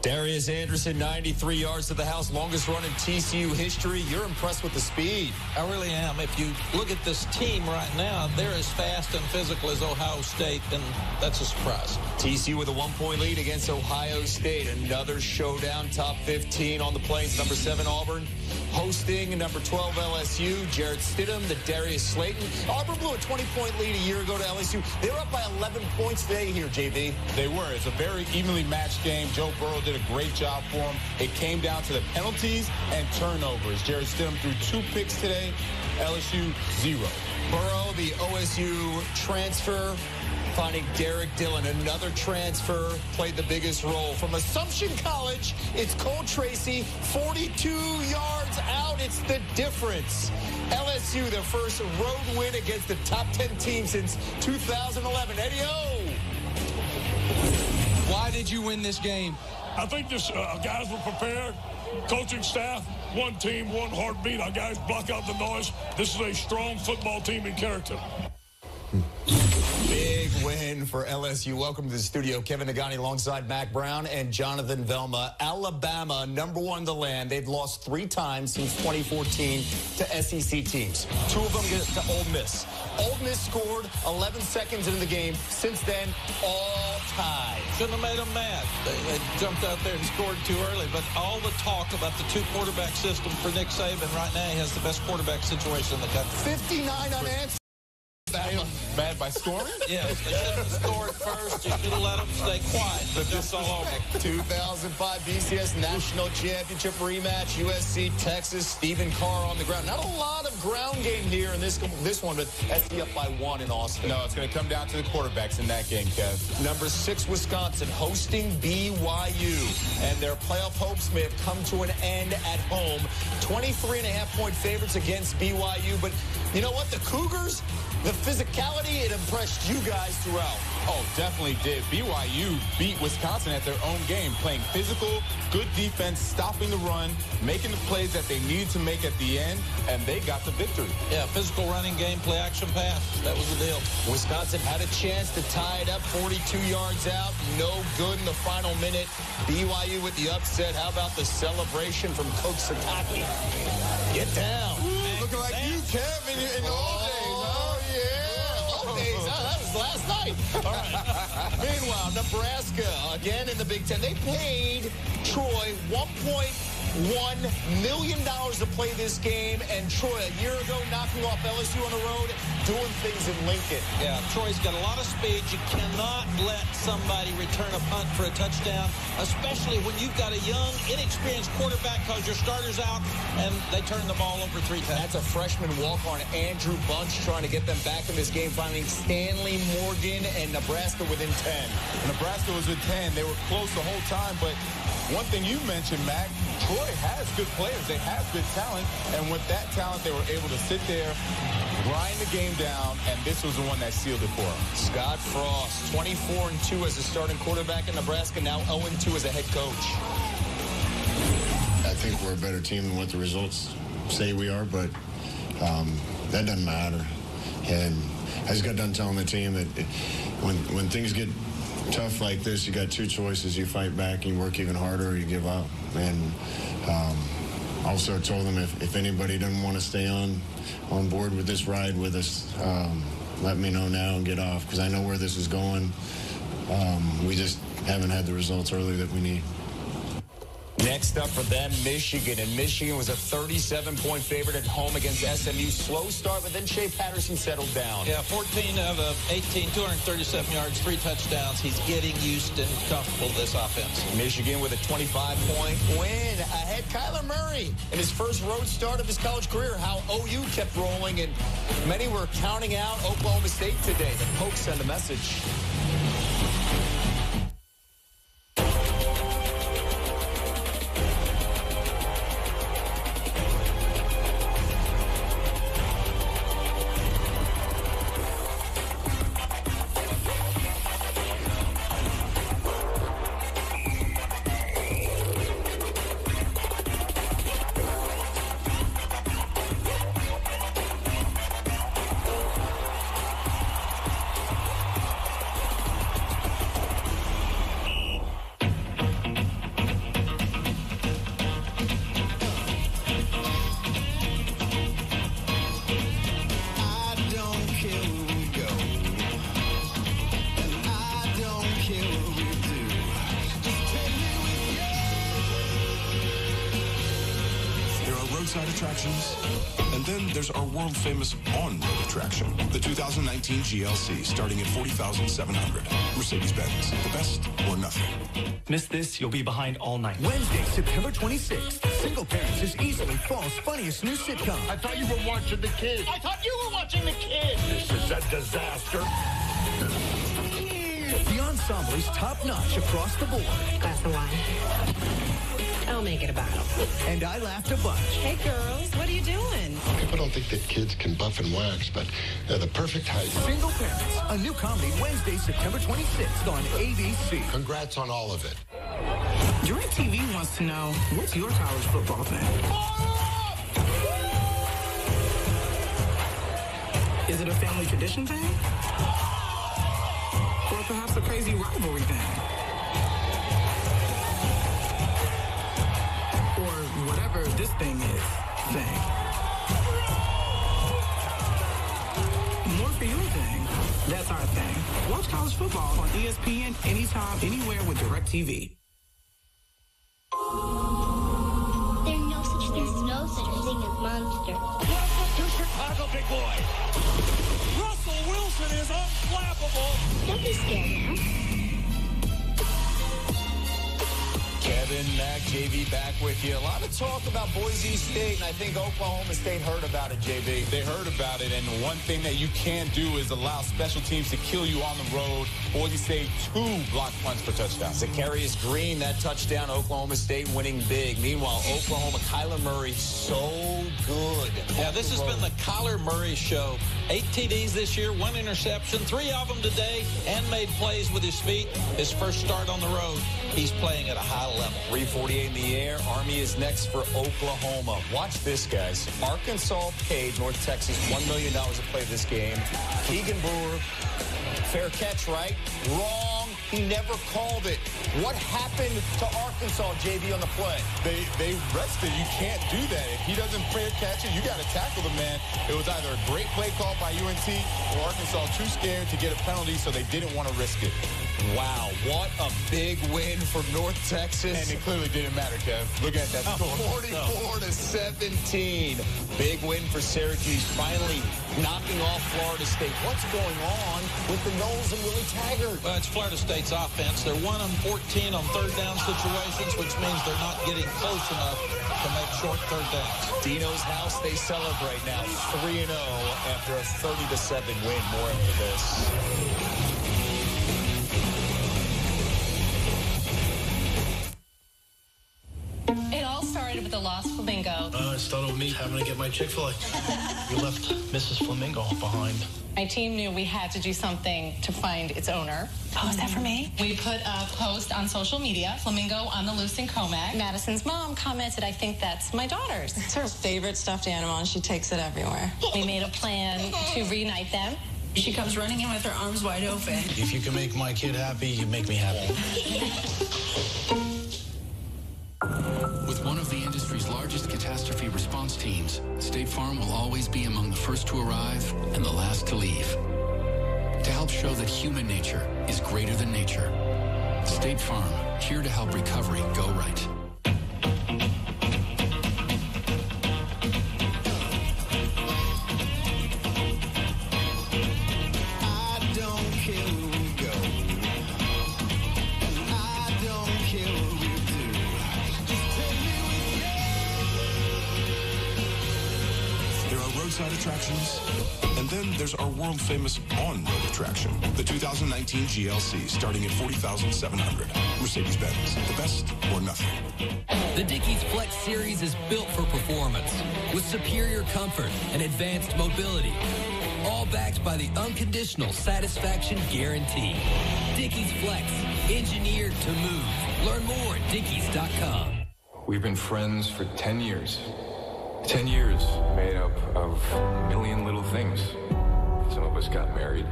Darius Anderson, 93 yards to the house, longest run in TCU history. You're impressed with the speed. I really am. If you look at this team right now, they're as fast and physical as Ohio State, and that's a surprise. TCU with a 1-point lead against Ohio State. Another showdown, top 15 on the Plains. Number 7, Auburn, hosting number 12, LSU. Jarrett Stidham, the Darius Slayton. Auburn blew a 20-point lead a year ago to LSU. They were up by 11 points today here, JV. They were. It's a very evenly matched game. Joe Burrow did a great job for him. It came down to the penalties and turnovers. Jarrett Stidham threw 2 picks today. LSU, 0. Burrow, the OSU transfer, finding Derek Dillon, another transfer, played the biggest role. From Assumption College, it's Cole Tracy, 42 yards out. It's the difference. LSU, their first road win against the top 10 team since 2011. Eddie O. Why did you win this game? I think this guys were prepared. Coaching staff, one team, one heartbeat. Our guys block out the noise. This is a strong football team in character. Big win for LSU. Welcome to the studio. Kevin Nagani alongside Mac Brown and Jonathan Velma. Alabama, #1 in the land. They've lost 3 times since 2014 to SEC teams. 2 of them get to Ole Miss. Ole Miss scored 11 seconds into the game. Since then, all tied. Shouldn't have made them mad. They jumped out there and scored too early. But all the talk about the 2-quarterback system for Nick Saban right now, he has the best quarterback situation in the country. 59 unanswered. Bad by scoring? Yes, they should have scored first. You should have let them stay quiet. But that's all over. 2005 BCS National Championship rematch. USC, Texas. Stephen Carr on the ground. Not a lot of ground game here in this one, but SC up by 1 in Austin. No, it's going to come down to the quarterbacks in that game, Kev. Number 6, Wisconsin, hosting BYU. And their playoff hopes may have come to an end at home. 23.5-point favorites against BYU. But you know what? The Cougars, the physicality, it impressed you guys throughout. Oh, definitely did. BYU beat Wisconsin at their own game, playing physical, good defense, stopping the run, making the plays that they needed to make at the end, and they got the victory. Yeah, physical running game, play action pass. That was the deal. Wisconsin had a chance to tie it up, 42 yards out. No good in the final minute. BYU with the upset. How about the celebration from Coach Sataki? Get down. Looking like you, Kev, in the old days. Oh, yeah. Old days. Oh, that was last night. All right. Meanwhile, Nebraska, again in the Big Ten. They paid Troy $1.1 million to play this game, and Troy, a year ago, knocking off LSU on the road, doing things in Lincoln. Yeah, Troy's got a lot of speed. You cannot let somebody return a punt for a touchdown, especially when you've got a young, inexperienced quarterback because your starter's out, and they turn the ball over 3 times. That's a freshman walk-on, Andrew Bunch, trying to get them back in this game, finding Stanley Morgan and Nebraska within 10. Nebraska was with 10. They were close the whole time, but one thing you mentioned, Mac, Troy has good players. They have good talent, and with that talent, they were able to sit there, grind the game down, and this was the one that sealed it for them. Scott Frost, 24-2 as a starting quarterback in Nebraska, now 0-2 as a head coach. I think we're a better team than what the results say we are, but that doesn't matter. And I just got done telling the team that when things get tough like this, you got 2 choices. You fight back and you work even harder, or you give up. And also told them if anybody doesn't want to stay on board with this ride with us, let me know now and get off, because I know where this is going. We just haven't had the results early that we need. Next up for them, Michigan. And Michigan was a 37-point favorite at home against SMU. Slow start, but then Shea Patterson settled down. Yeah, 14 out of 18, 237 yards, 3 touchdowns. He's getting used and comfortable with this offense. Michigan with a 25-point win. Ahead, Kyler Murray in his first road start of his college career. How OU kept rolling, and many were counting out Oklahoma State today. The Pokes send a message. Attractions. And then there's our world-famous on-road attraction, the 2019 GLC, starting at $40,700. Mercedes-Benz, the best or nothing. Miss this, you'll be behind all night. Wednesday, September 26th, Single Parents is easily fall's funniest new sitcom. I thought you were watching The Kid. I thought you were watching The Kid. This is a disaster. The ensemble is top-notch across the board. Glass of wine. I'll make it a bottle. And I laughed a bunch. Hey, girls, what are you doing? People don't think that kids can buff and wax, but they're the perfect height. Single Parents, a new comedy Wednesday, September 26th on ABC. Congrats on all of it. DirecTV wants to know, what's your college football thing? Is it a family tradition thing? Or perhaps a crazy rivalry thing? Or whatever this thing is thing. More for your thing. That's our thing. Watch college football on ESPN anytime, anywhere with DirecTV. There's no such thing as monster. Welcome to Chicago, big boy. Russell Wilson is unflappable. Don't be scared now. Kevin, Mac, JV back with you. A lot of talk about Boise State, and I think Oklahoma State heard about it, JV. They heard about it, and one thing that you can't do is allow special teams to kill you on the road. Boise State, 2 block punts for touchdowns. Zacharias Green, that touchdown, Oklahoma State winning big. Meanwhile, Oklahoma, Kyler Murray, so good. Yeah, this has been the Kyler Murray show. 8 TDs this year, 1 interception, 3 of them today, and made plays with his feet. His first start on the road. He's playing at a high level. 3:48 in the air. Army is next for Oklahoma. Watch this, guys. Arkansas paid North Texas $1 million to play this game. Keegan Brewer, fair catch, right? Wrong. He never called it. What happened to Arkansas, JV, on the play? They rested. You can't do that. If he doesn't fair catch it, you got to tackle the man. It was either a great play call by UNT or Arkansas too scared to get a penalty, so they didn't want to risk it. Wow, what a big win for North Texas. And it clearly didn't matter, Kev. Look at that score. 44-17. Big win for Syracuse, finally knocking off Florida State. What's going on with the Knowles and Willie Taggart? Well, it's Florida State's offense. They're 1 of 14 on third down situations, which means they're not getting close enough to make short third downs. Dino's house, they celebrate now 3-0 after a 30-7 win. More after this. It all started with the Lost Flamingo. It started with me having to get my Chick-fil-A. We left Mrs. Flamingo behind. My team knew we had to do something to find its owner. Oh, is that for me? We put a post on social media, Flamingo on the loose in Comac. Madison's mom commented, I think that's my daughter's. It's her favorite stuffed animal, and she takes it everywhere. We made a plan to reunite them. She comes running in with her arms wide open. If you can make my kid happy, you make me happy. With one of the industry's largest catastrophe response teams, State Farm will always be among the first to arrive and the last to leave. To help show that human nature is greater than nature, State Farm, here to help recovery go right. Roadside attractions, and then there's our world-famous on-road attraction, the 2019 GLC, starting at $40,700. Mercedes-Benz, the best or nothing. The Dickies Flex Series is built for performance, with superior comfort and advanced mobility, all backed by the unconditional satisfaction guarantee. Dickies Flex, engineered to move. Learn more at Dickies.com. We've been friends for 10 years. 10 years made up of a million little things. Some of us got married.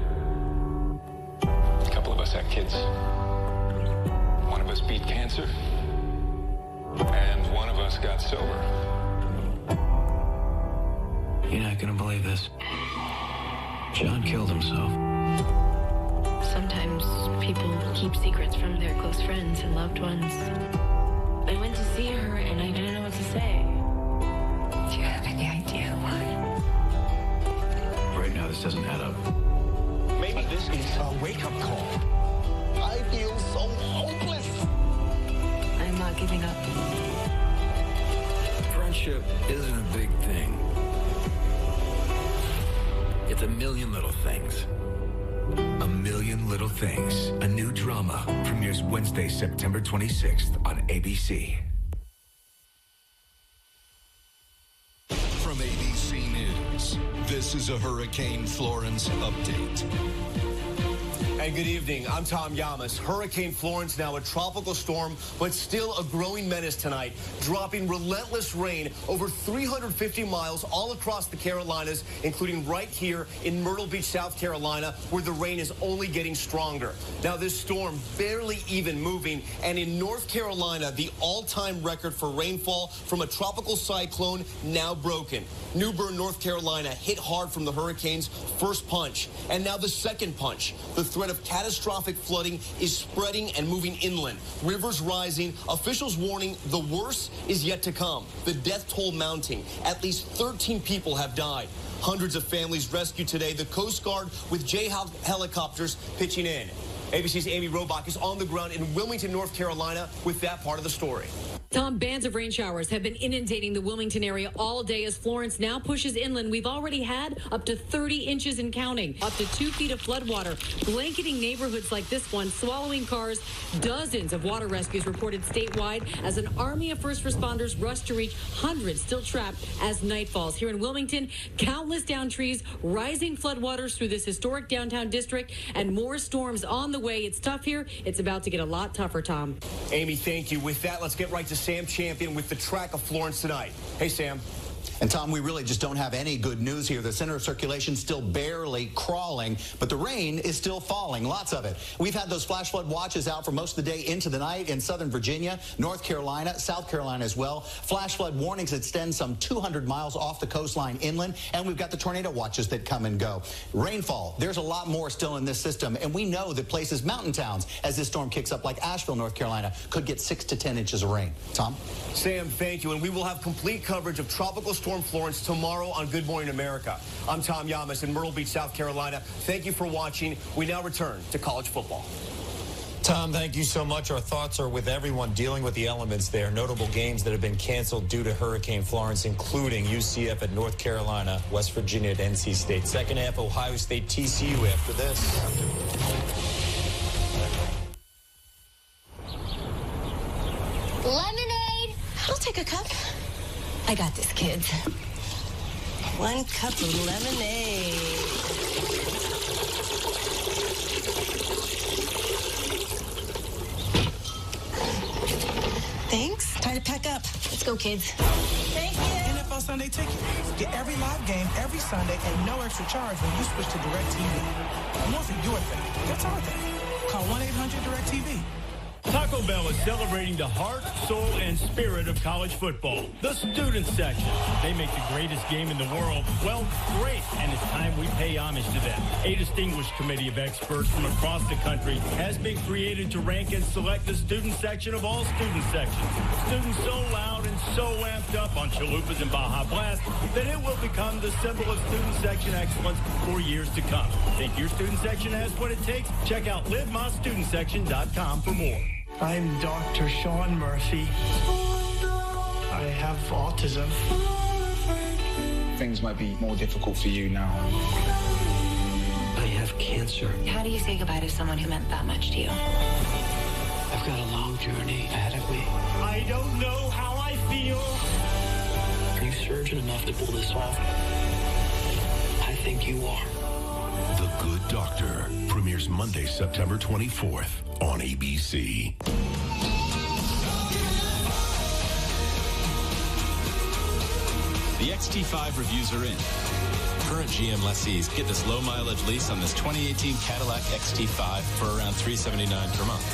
A couple of us had kids. One of us beat cancer. And one of us got sober. You're not gonna believe this. John killed himself. Sometimes people keep secrets from their close friends and loved ones. I went to see her and I didn't know what to say. Do you have any idea why? Right now, this doesn't add up. Maybe this is a wake-up call. I feel so hopeless. I'm not giving up. Friendship isn't a big thing. It's a million little things. A Million Little Things, a new drama, premieres Wednesday, September 26th on ABC. From ABC News, this is a Hurricane Florence update. And good evening. I'm Tom Yamas. Hurricane Florence, now a tropical storm, but still a growing menace tonight, dropping relentless rain over 350 miles all across the Carolinas, including right here in Myrtle Beach, South Carolina, where the rain is only getting stronger. Now, this storm barely even moving, and in North Carolina, the all-time record for rainfall from a tropical cyclone now broken. New Bern, North Carolina, hit hard from the hurricane's first punch, and now the second punch. The threat of catastrophic flooding is spreading and moving inland. Rivers rising. Officials warning the worst is yet to come. The death toll mounting. At least 13 people have died. Hundreds of families rescued today. The Coast Guard with J helicopters pitching in. ABC's Amy Robach is on the ground in Wilmington, North Carolina with that part of the story. Tom, bands of rain showers have been inundating the Wilmington area all day as Florence now pushes inland. We've already had up to 30 inches and counting, up to 2 feet of floodwater, blanketing neighborhoods like this one, swallowing cars. Dozens of water rescues reported statewide as an army of first responders rushed to reach hundreds still trapped as night falls. Here in Wilmington, countless downed trees, rising floodwaters through this historic downtown district, and more storms on the way. It's tough here. It's about to get a lot tougher, Tom. Amy, thank you. With that, let's get right to Sam Champion with the track of Florence tonight. Hey, Sam. And, Tom, we really just don't have any good news here. The center of circulation still barely crawling, but the rain is still falling, lots of it. We've had those flash flood watches out for most of the day into the night in southern Virginia, North Carolina, South Carolina as well. Flash flood warnings extend some 200 miles off the coastline inland, and we've got the tornado watches that come and go. Rainfall, there's a lot more still in this system, and we know that places, mountain towns, as this storm kicks up like Asheville, North Carolina, could get 6 to 10 inches of rain. Tom? Sam, thank you, and we will have complete coverage of Tropical Storm Florence tomorrow on Good Morning America. I'm Tom Yamas in Myrtle Beach, South Carolina. Thank you for watching. We now return to college football. Tom, thank you so much. Our thoughts are with everyone dealing with the elements there. Notable games that have been canceled due to Hurricane Florence, including UCF at North Carolina, West Virginia at NC State. Second half, Ohio State, TCU after this. Lemonade. I'll take a cup. I got this, kids. 1 cup of lemonade. Thanks. Time to pack up. Let's go, kids. Thank you. NFL Sunday Ticket. Get every live game every Sunday at no extra charge when you switch to DirecTV. More for your thing. That's our thing. Call 1-800-DirecTV. Taco Bell is celebrating the heart, soul, and spirit of college football. The student section. They make the greatest game in the world, well, great, and it's time we pay homage to them. A distinguished committee of experts from across the country has been created to rank and select the student section of all student sections. Students so loud and so amped up on chalupas and Baja Blast that it will become the symbol of student section excellence for years to come. Think your student section has what it takes? Check out livemystudentsection.com for more. I'm Dr. Sean Murphy. I have autism. Things might be more difficult for you now. I have cancer. How do you say goodbye to someone who meant that much to you? I've got a long journey ahead of me. I don't know how I feel. Are you surgeon enough to pull this off? I think you are. The Good Doctor premieres Monday, September 24th on ABC. The XT5 reviews are in. Current GM lessees get this low mileage lease on this 2018 Cadillac XT5 for around $379 per month.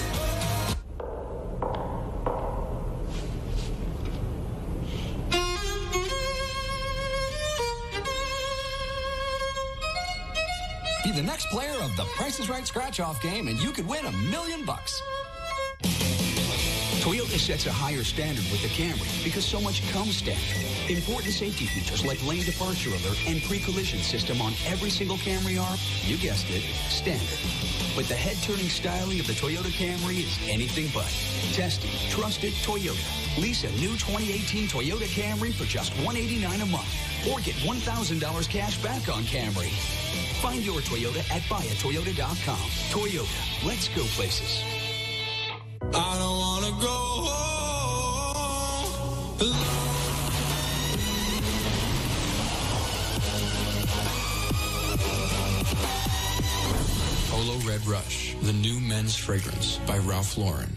Be the next player of the Price is Right scratch-off game, and you could win $1 million. Toyota sets a higher standard with the Camry because so much comes standard. Important safety features like lane departure alert and pre-collision system on every single Camry are, you guessed it, standard. But the head-turning styling of the Toyota Camry is anything but. Tested, trusted Toyota. Lease a new 2018 Toyota Camry for just $189 a month, or get $1,000 cash back on Camry. Find your Toyota at buyatoyota.com. Toyota, let's go places. I don't want to go home. Polo Red Rush, the new men's fragrance by Ralph Lauren.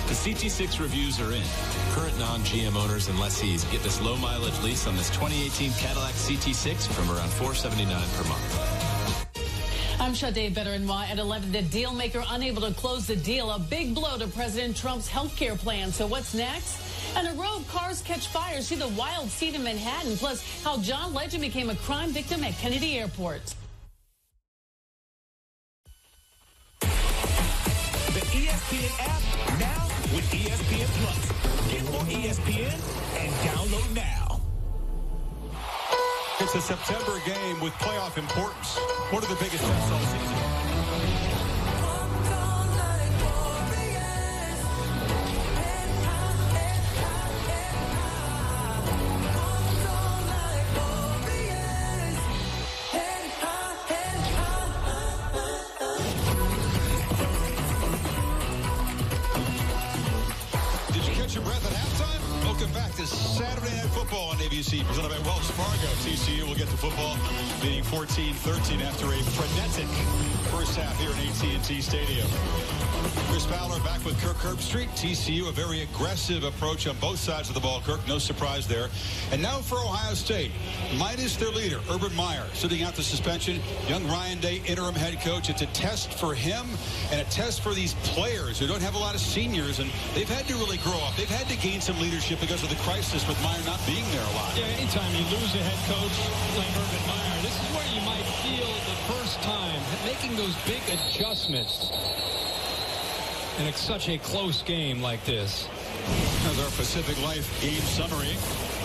The CT6 reviews are in. Current non-GM owners and lessees get this low-mileage lease on this 2018 Cadillac CT6 from around $479 per month. I'm Sade Better-NY at 11. The deal maker unable to close the deal. A big blow to President Trump's health care plan. So what's next? And a row of cars catch fire. See the wild scene in Manhattan. Plus, how John Legend became a crime victim at Kennedy Airport. The ESPN app now with ESPN Plus. Get more ESPN and download now. It's a September game with playoff importance. What are the biggest tests all season? Your breath at halftime? Welcome back to Saturday Night Football on ABC, presented by Wells Fargo. TCU will get to football, leading 14-13 after a frenetic first half here in AT&T Stadium. Chris Fowler back with Kirk Herbstreit. TCU, a very aggressive approach on both sides of the ball, Kirk. No surprise there. And now for Ohio State, minus their leader, Urban Meyer, sitting out the suspension. Young Ryan Day, interim head coach. It's a test for him and a test for these players who don't have a lot of seniors, and they've had to really grow up. They've had to gain some leadership because of the crisis with Meyer not being there a lot. Yeah, anytime you lose a head coach like Urban Meyer, this is where you might feel the first time making those big adjustments in such a close game like this. As our Pacific Life game summary,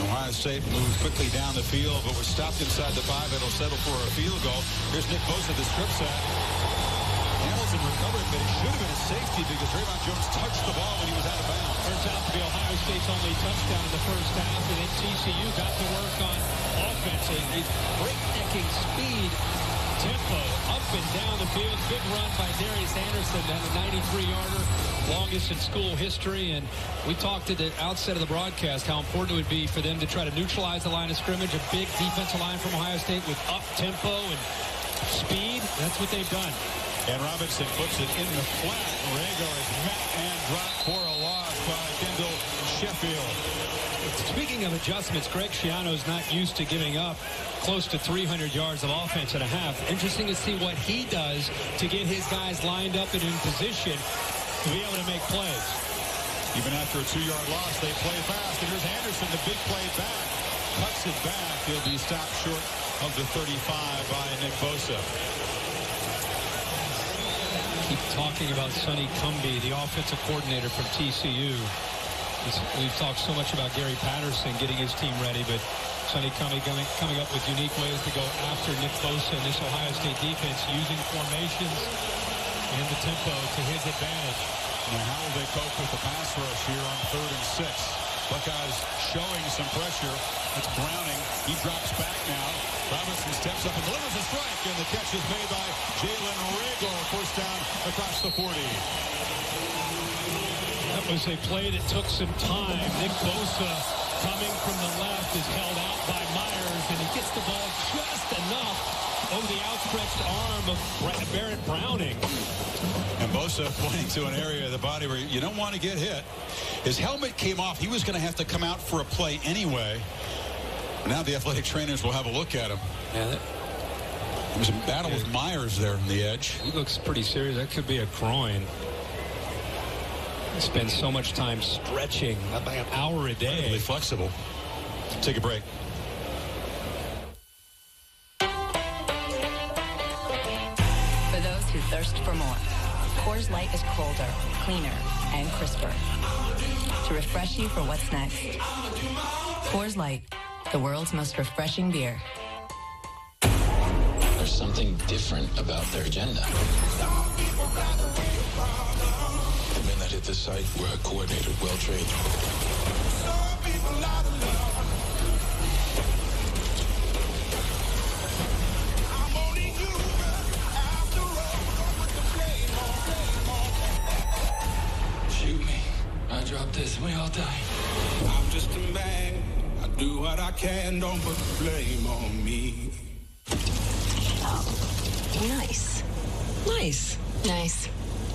Ohio State moves quickly down the field, but was stopped inside the 5. It'll settle for a field goal. Here's Nick Bosa, the strip set. Hamilton recovered, but it should have been a safety because Draymond Jones touched the ball when he was out of bounds. Turns out to be Ohio State's only touchdown in the first half, and then TCU got to work on offense. A breaknecking speed, tempo, up and down the field. Big run by Darius Anderson down a 93-yarder, longest in school history. And we talked at the outset of the broadcast how important it would be for them to try to neutralize the line of scrimmage. A big defensive line from Ohio State with up tempo and speed. That's what they've done. And Robinson puts it in the flat. Rego is met and dropped for a loss by Kendall Sheffield. Speaking of adjustments, Greg Schiano's not used to giving up close to 300 yards of offense and a half. Interesting to see what he does to get his guys lined up and in position to be able to make plays. Even after a 2-yard loss, they play fast. And here's Anderson, the big play back. Cuts it back. He'll be stopped short of the 35 by Nick Bosa. Keep talking about Sonny Cumbie, the offensive coordinator from TCU. We've talked so much about Gary Patterson getting his team ready, but Sonny Cumbie coming up with unique ways to go after Nick Bosa and this Ohio State defense, using formations and the tempo to his advantage. Now, how will they cope with the pass rush here on 3rd and 6? Buckeyes showing some pressure. It's Browning. He drops back now. Robinson steps up and delivers a strike, and the catch is made by Jalen Rego. First down across the 40. That was a play that took some time. Nick Bosa coming from the left is held out by Myers, and he gets the ball just enough over the outstretched arm of Barrett Browning. And Bosa pointing to an area of the body where you don't want to get hit. His helmet came off. He was going to have to come out for a play anyway. Now the athletic trainers will have a look at him. Yeah, there was a battle with Myers there on the edge. He looks pretty serious. That could be a groin. He spends so much time stretching, about an hour a day. Really flexible. Take a break. For those who thirst for more, Coors Light is colder, cleaner, and crisper. To refresh you for what's next. Coors Light, the world's most refreshing beer. There's something different about their agenda. The men that hit this site were coordinated, well-trained. drop this and we all die. I'm just a man. I do what I can. Don't put the blame on me. Oh, nice. Nice. Nice.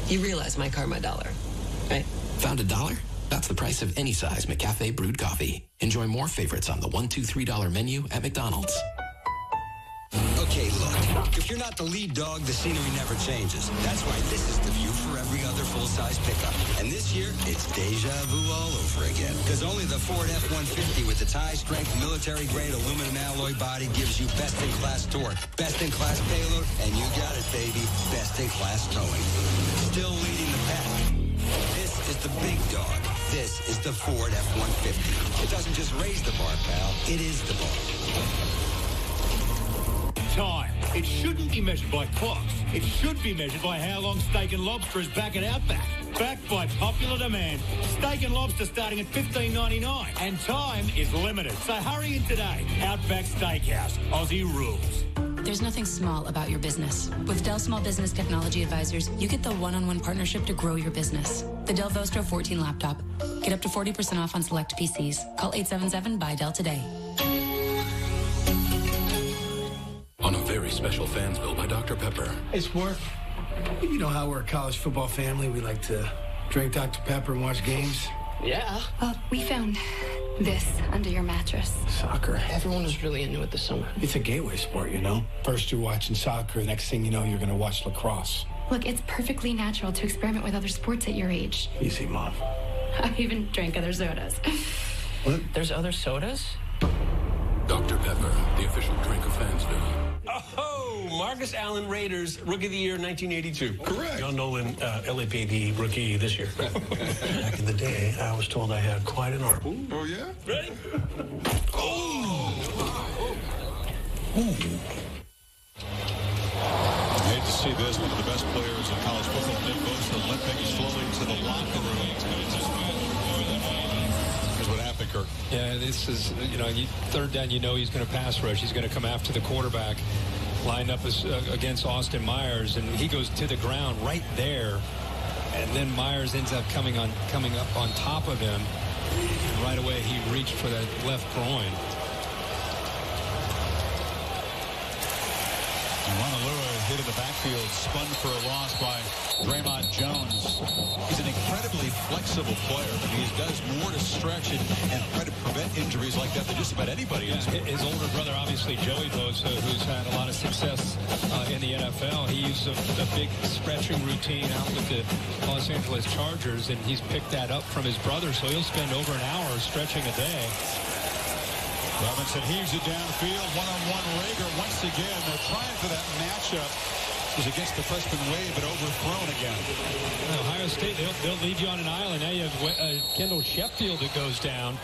You realize my car, my dollar, right? Found $1? That's the price of any size McCafe brewed coffee. Enjoy more favorites on the $1, $2, $3 menu at McDonald's. Okay, look, if you're not the lead dog, the scenery never changes. That's why this is the view for every other full-size pickup. And this year, it's deja vu all over again. Because only the Ford F-150 with its high-strength military-grade aluminum alloy body gives you best-in-class torque, best-in-class payload, and you got it, baby, best-in-class towing. Still leading the pack. This is the big dog. This is the Ford F-150. It doesn't just raise the bar, pal. It is the bar. Time. It shouldn't be measured by clocks. It should be measured by how long Steak and Lobster is back at Outback. Backed by popular demand. Steak and Lobster starting at $15.99. And time is limited. So hurry in today. Outback Steakhouse. Aussie rules. There's nothing small about your business. With Dell Small Business Technology Advisors, you get the one-on-one partnership to grow your business. The Dell Vostro 14 laptop. Get up to 40% off on select PCs. Call 877-BUY-DELL today. On a very special fans bill by Dr. Pepper. Hey, Sport. You know how we're a college football family. We like to drink Dr. Pepper and watch games. Yeah. Well, we found this under your mattress. Soccer. Everyone was really into it this summer. It's a gateway sport, you know? First you're watching soccer, next thing you know, you're going to watch lacrosse. Look, it's perfectly natural to experiment with other sports at your age. Easy, Mom. I even drank other sodas. What? There's other sodas? Dr. Pepper, the official drink of Fansville. Oh, Marcus Allen, Raiders, Rookie of the Year, 1982. Correct. John Nolan, LAPD Rookie this year. Back in the day, I was told I had quite an arm. Ooh. Oh, yeah? Ready? Oh! Ooh. I hate to see this. One of the best players in college football, Nick Bosa, limping slowly to the locker room. Here's what happened, Kirk. Yeah, this is, third down, he's going to pass rush. He's going to come after the quarterback, lined up against Austin Myers, and he goes to the ground right there. And then Myers ends up coming up on top of him. And right away, he reached for that left groin. Wanalua hit in the backfield, spun for a loss by Draymond Jones. He's an incredibly flexible player. I mean, he does more to stretch it and try to prevent injuries like that than just about anybody. Yeah, his older brother, obviously, Joey Bosa, who's had a lot of success in the NFL. He used a big stretching routine out with the Los Angeles Chargers, and he's picked that up from his brother, so he'll spend over an hour stretching a day. Robinson heaves it downfield, one-on-one Rager once again. They're trying for that matchup. It was against the freshman Wade, but overthrown again. Ohio State, they'll lead you on an island. Now you have Kendall Sheffield that goes down.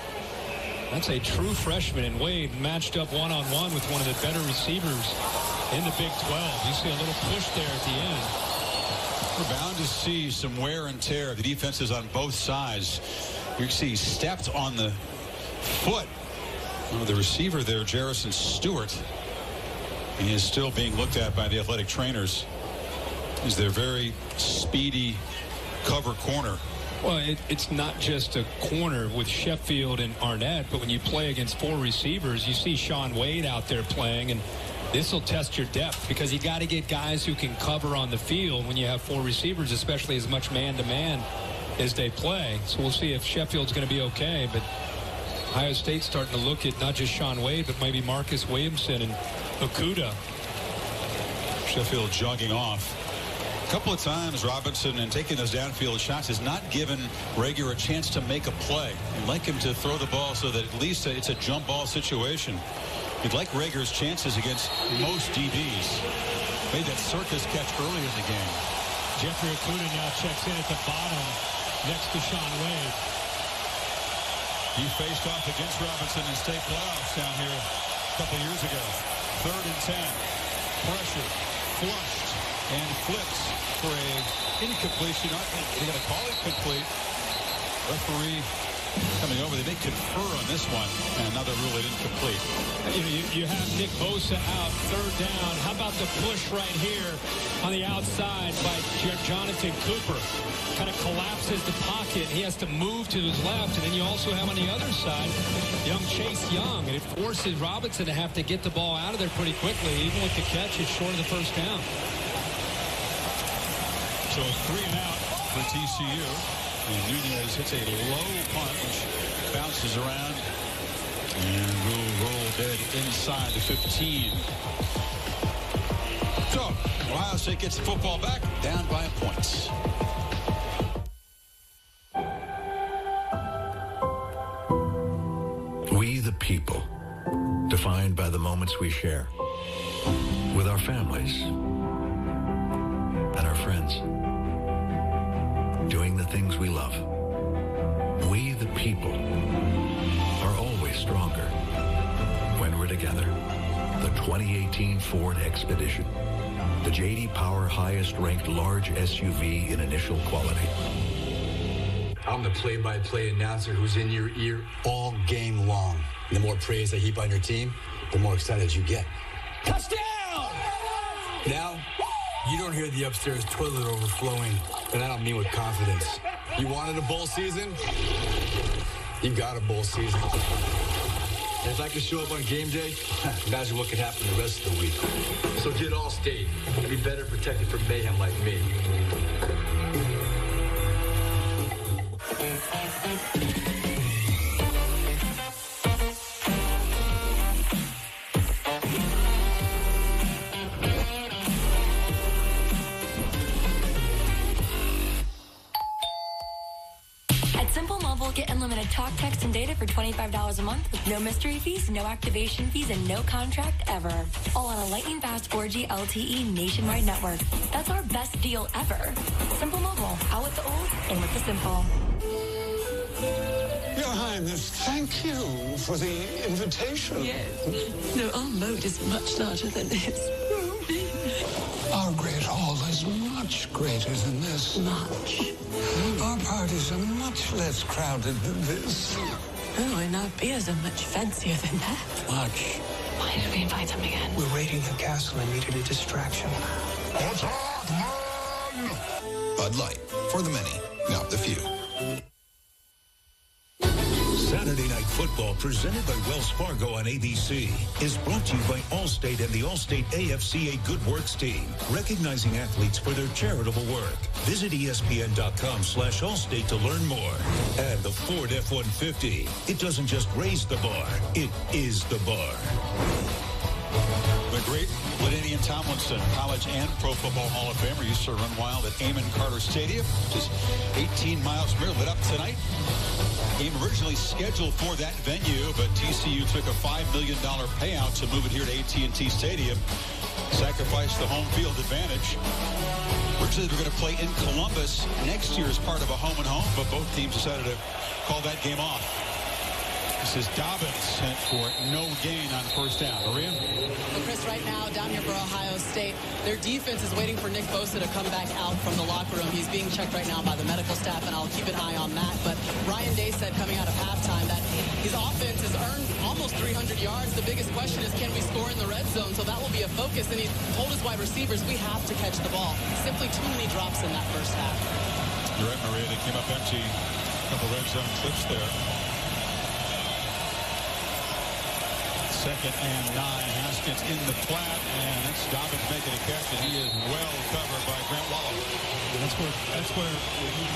That's a true freshman, and Wade matched up one-on-one with one of the better receivers in the Big 12. You see a little push there at the end. We're bound to see some wear and tear of the defenses on both sides. You see he stepped on the foot. Oh, the receiver there, Jarrison Stewart, he is still being looked at by the athletic trainers as their very speedy cover corner. Well, it's not just a corner with Sheffield and Arnett, but when you play against four receivers, you see Sean Wade out there playing, and this will test your depth because you got to get guys who can cover on the field when you have four receivers, especially as much man-to-man as they play. So we'll see if Sheffield's going to be okay, but Ohio State's starting to look at not just Sean Wade, but maybe Marcus Williamson and Okuda. Sheffield jogging off. A couple of times, Robinson, in taking those downfield shots, has not given Rager a chance to make a play. You'd like him to throw the ball so that at least it's a jump ball situation. You'd like Rager's chances against most DBs. Made that circus catch early in the game. Jeffrey Okuda now checks in at the bottom next to Sean Wade. He faced off against Robinson in state playoffs down here a couple years ago. 3rd and 10. Pressure. Flushed. And flips for a incompletion. They're going to call it complete. Referee coming over. They may confer on this one, and another rule they didn't complete. You have Nick Bosa out, third down. How about the push right here on the outside by Jonathan Cooper? Kind of collapses the pocket. He has to move to his left, and then you also have on the other side young Chase Young, and it forces Robinson to have to get the ball out of there pretty quickly. Even with the catch, it's short of the first down. So 3 and out for TCU. And Nunez hits a low punt, which bounces around and will roll dead inside the 15. So Ohio State gets the football back, down by a point. We the people, defined by the moments we share with our families and our friends, doing the things we love. We the people are always stronger when we're together. The 2018 Ford Expedition, the J.D. Power highest ranked large SUV in initial quality. I'm the play-by-play announcer who's in your ear all game long. And the more praise I heap on your team, the more excited you get. Touchdown! Now, you don't hear the upstairs toilet overflowing, and I don't mean with confidence. You wanted a bowl season? You got a bowl season. And if I could show up on game day, imagine what could happen the rest of the week. So get Allstate and be better protected from mayhem like me. Get unlimited talk, text, and data for $25 a month with no mystery fees, no activation fees, and no contract ever. All on a lightning-fast 4G LTE nationwide network. That's our best deal ever. Simple Mobile. Out with the old, in with the simple. Your Highness, thank you for the invitation. Yes. No, our moat is much larger than this. Our great hall is much greater than this. Much. Our parties are much less crowded than this. Oh, and our beers are much fancier than that. Much. Why did we invite them again? We're raiding the castle and needed a distraction. Bud Light. For the many, not the few. Saturday Night Football, presented by Wells Fargo on ABC, is brought to you by Allstate and the Allstate AFCA Good Works team, recognizing athletes for their charitable work. Visit ESPN.com/Allstate to learn more. And the Ford F-150. It doesn't just raise the bar, it is the bar. The great LaDainian Tomlinson, college and Pro Football Hall of Famer, used to run wild at Amon Carter Stadium, which is 18 miles from here, lit up tonight. Game originally scheduled for that venue, but TCU took a $5 million payout to move it here to AT&T Stadium, sacrificed the home field advantage. Originally, they were going to play in Columbus next year as part of a home and home, but both teams decided to call that game off. This is Dobbins sent for no gain on first down. Maria? Well, Chris, right now, down here for Ohio State, their defense is waiting for Nick Bosa to come back out from the locker room. He's being checked right now by the medical staff, and I'll keep an eye on that. But Ryan Day said coming out of halftime that his offense has earned almost 300 yards. The biggest question is, can we score in the red zone? So that will be a focus. And he told his wide receivers, we have to catch the ball. Simply too many drops in that first half. You're right, Maria. They came up empty. A couple red zone trips there. 2nd and 9. Haskins in the flat, and that's Dobbins making a catch, and he is well covered by Grant Wallow. That's where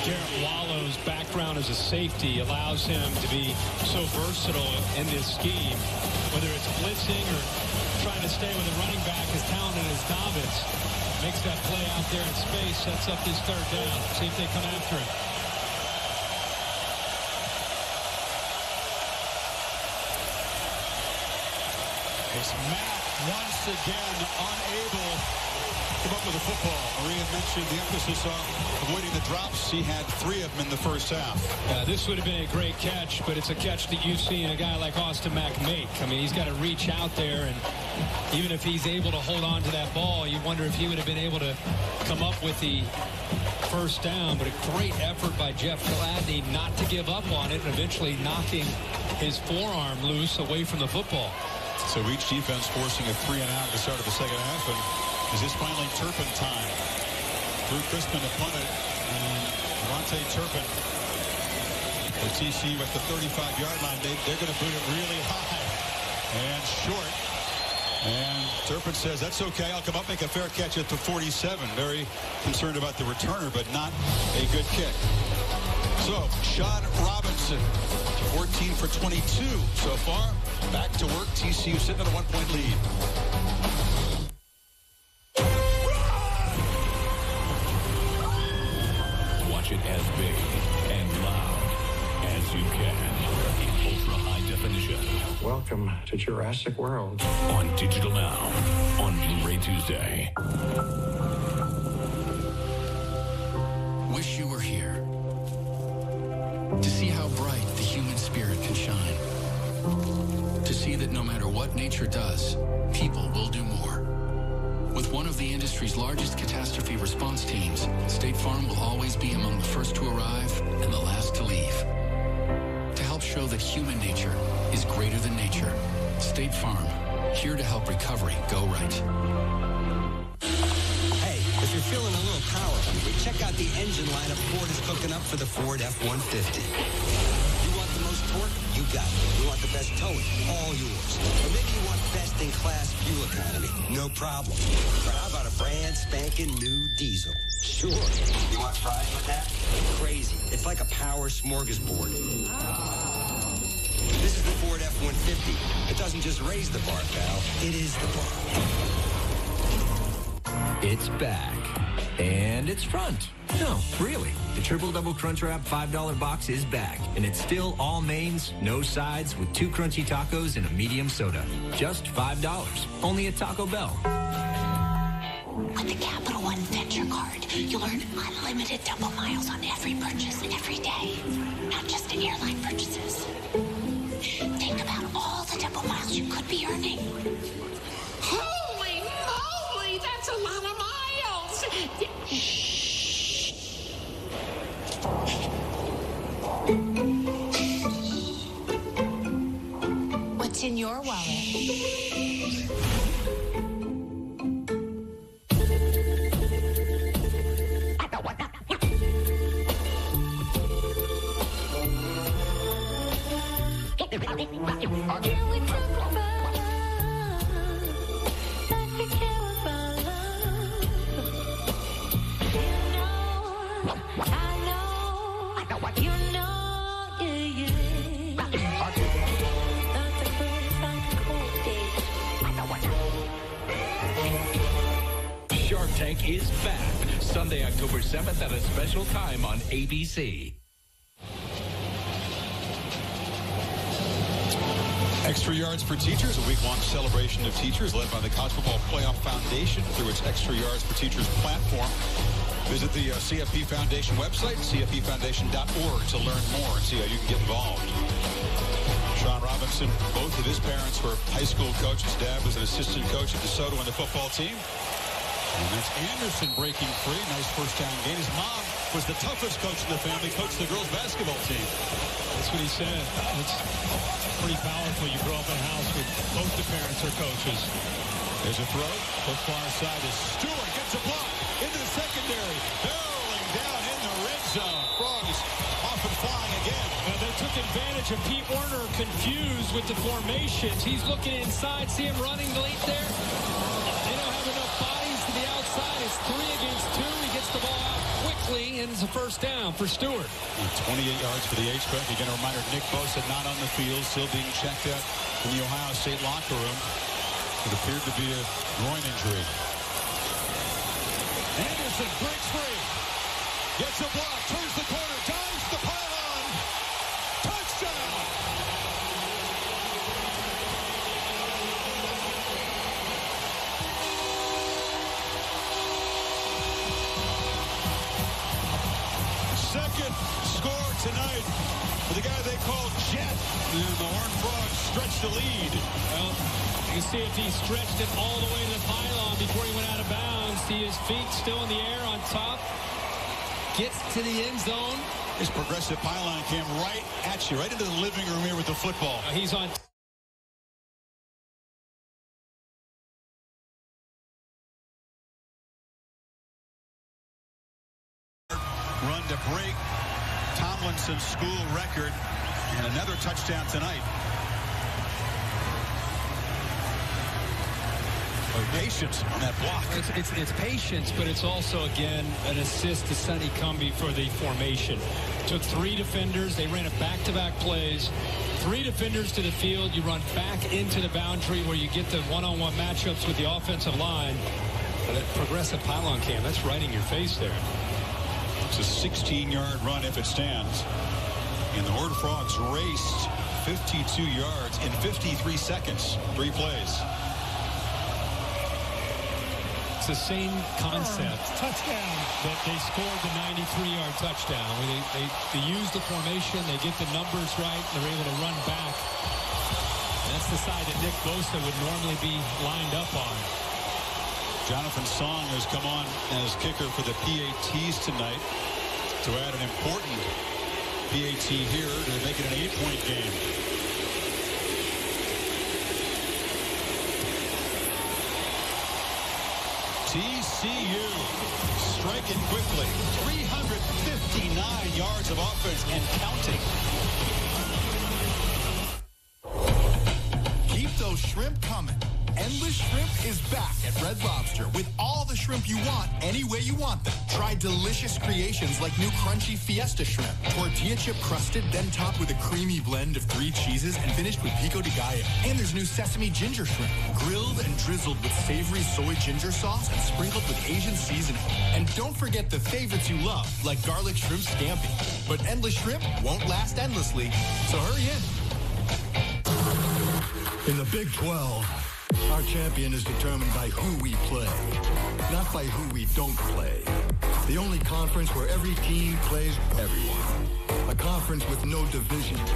Garrett Wallow's background as a safety allows him to be so versatile in this scheme. Whether it's blitzing or trying to stay with a running back as talented as Dobbins, makes that play out there in space, sets up this third down. See if they come after him. It's Matt once again unable to come up with a football. Maria mentioned the emphasis on avoiding the drops. He had 3 of them in the first half. This would have been a great catch, but it's a catch that you've seen a guy like Austin Mack make. I mean, he's got to reach out there, and even if he's able to hold on to that ball, you wonder if he would have been able to come up with the first down, but a great effort by Jeff Gladney not to give up on it and eventually knocking his forearm loose away from the football. So each defense forcing a 3-and-out at the start of the second half. And is this finally Turpin time? Drew Crispin to punt it. And Devontae Turpin for TCU at the 35-yard line. They're going to boot it really high and short. And Turpin says, that's okay. I'll come up, make a fair catch at the 47. Very concerned about the returner, but not a good kick. So, Sean Robinson, 14 for 22 so far. Back to work. TCU sitting at a 1-point lead. Watch it as big and loud as you can in ultra-high definition. Welcome to Jurassic World. On Digital Now, on Blu-ray Tuesday. Wish you were here to see how bright the human spirit can shine. To see that no matter what nature does, people will do more. With one of the industry's largest catastrophe response teams, State Farm will always be among the first to arrive and the last to leave. To help show that human nature is greater than nature, State Farm, here to help recovery go right. Hey, if you're feeling a little power hungry, check out the engine lineup Ford is cooking up for the Ford F-150. You want the most torque? You got it. You want the best towing? All yours. Or maybe you want best-in-class fuel economy? No problem. But how about a brand spanking new diesel? Sure. You want fries with that? Crazy. It's like a power smorgasbord. This is the Ford F-150. It doesn't just raise the bar, pal. It is the bar. It's back. And it's front. No, really. The Triple Double Crunch Wrap $5 box is back. And it's still all mains, no sides, with 2 crunchy tacos and a medium soda. Just $5. Only at Taco Bell. With the Capital One Venture Card, you'll earn unlimited double miles on every purchase every day. Not just in airline purchases. Think about all the double miles you could be earning. Holy moly, that's a lot of miles! What's in your wallet? Shark Tank is back Sunday, October 7th at a special time on ABC. Extra Yards for Teachers, a week-long celebration of teachers led by the College Football Playoff Foundation through its Extra Yards for Teachers platform. Visit the CFP Foundation website, cfpfoundation.org, to learn more and see how you can get involved. Sean Robinson, both of his parents were high school coaches. Dad was an assistant coach at DeSoto on the football team. And that's Anderson breaking free. Nice first down gain. His mom was the toughest coach in the family, coached the girls basketball team. That's what he said. It's pretty powerful. You grow up in a house with both the parents are coaches. There's a throw. The far side is Stewart. Gets a block into the secondary. Barreling down in the red zone. Frogs off and flying again. Now they took advantage of Pete Werner confused with the formations. He's looking inside. See him running late there? They don't have enough bodies to the outside. It's 3 against 2. He gets the ball out quickly, and it's a first down for Stewart. 28 yards for the H-back. Again, a reminder, Nick Bosa not on the field, still being checked out in the Ohio State locker room. It appeared to be a groin injury. Anderson breaks free. Gets a block, turns the corner, dives the pylon. Touchdown! Second score tonight for the guy they call Jet. And the Horned Frogs stretch the lead. Well, you can see if he stretched it all the way to the pylon before he went out of bounds. See his feet still in the air on top. gets to the end zone. His progressive pylon came right at you, right into the living room here with the football. He's on. Run to break Tomlinson's school record, and another touchdown tonight. Patience on that block. It's patience, but it's also, again, an assist to Sonny Cumbie for the formation. Took 3 defenders. They ran a back-to-back plays. 3 defenders to the field. You run back into the boundary where you get the one-on-one matchups with the offensive line. But that progressive pylon cam, that's right in your face there. It's a 16-yard run if it stands. And the Horned Frogs raced 52 yards in 53 seconds. 3 plays. It's the same concept. Touchdown. That they scored the 93-yard touchdown. They use the formation, they get the numbers right, they're able to run back. That's the side that Nick Bosa would normally be lined up on. Jonathan Song has come on as kicker for the PATs tonight to add an important PAT here to make it an 8-point game. TCU striking quickly. 359 yards of offense and counting. Keep those shrimp coming. Endless Shrimp is back at Red Lobster with all the shrimp you want, any way you want them. Try delicious creations like new crunchy Fiesta Shrimp, tortilla chip crusted, then topped with a creamy blend of 3 cheeses and finished with pico de gallo. And there's new sesame ginger shrimp, grilled and drizzled with savory soy ginger sauce and sprinkled with Asian seasoning. And don't forget the favorites you love, like garlic shrimp scampi. But Endless Shrimp won't last endlessly, so hurry in. In the Big 12, our champion is determined by who we play, not by who we don't play. The only conference where every team plays everyone. A conference with no divisions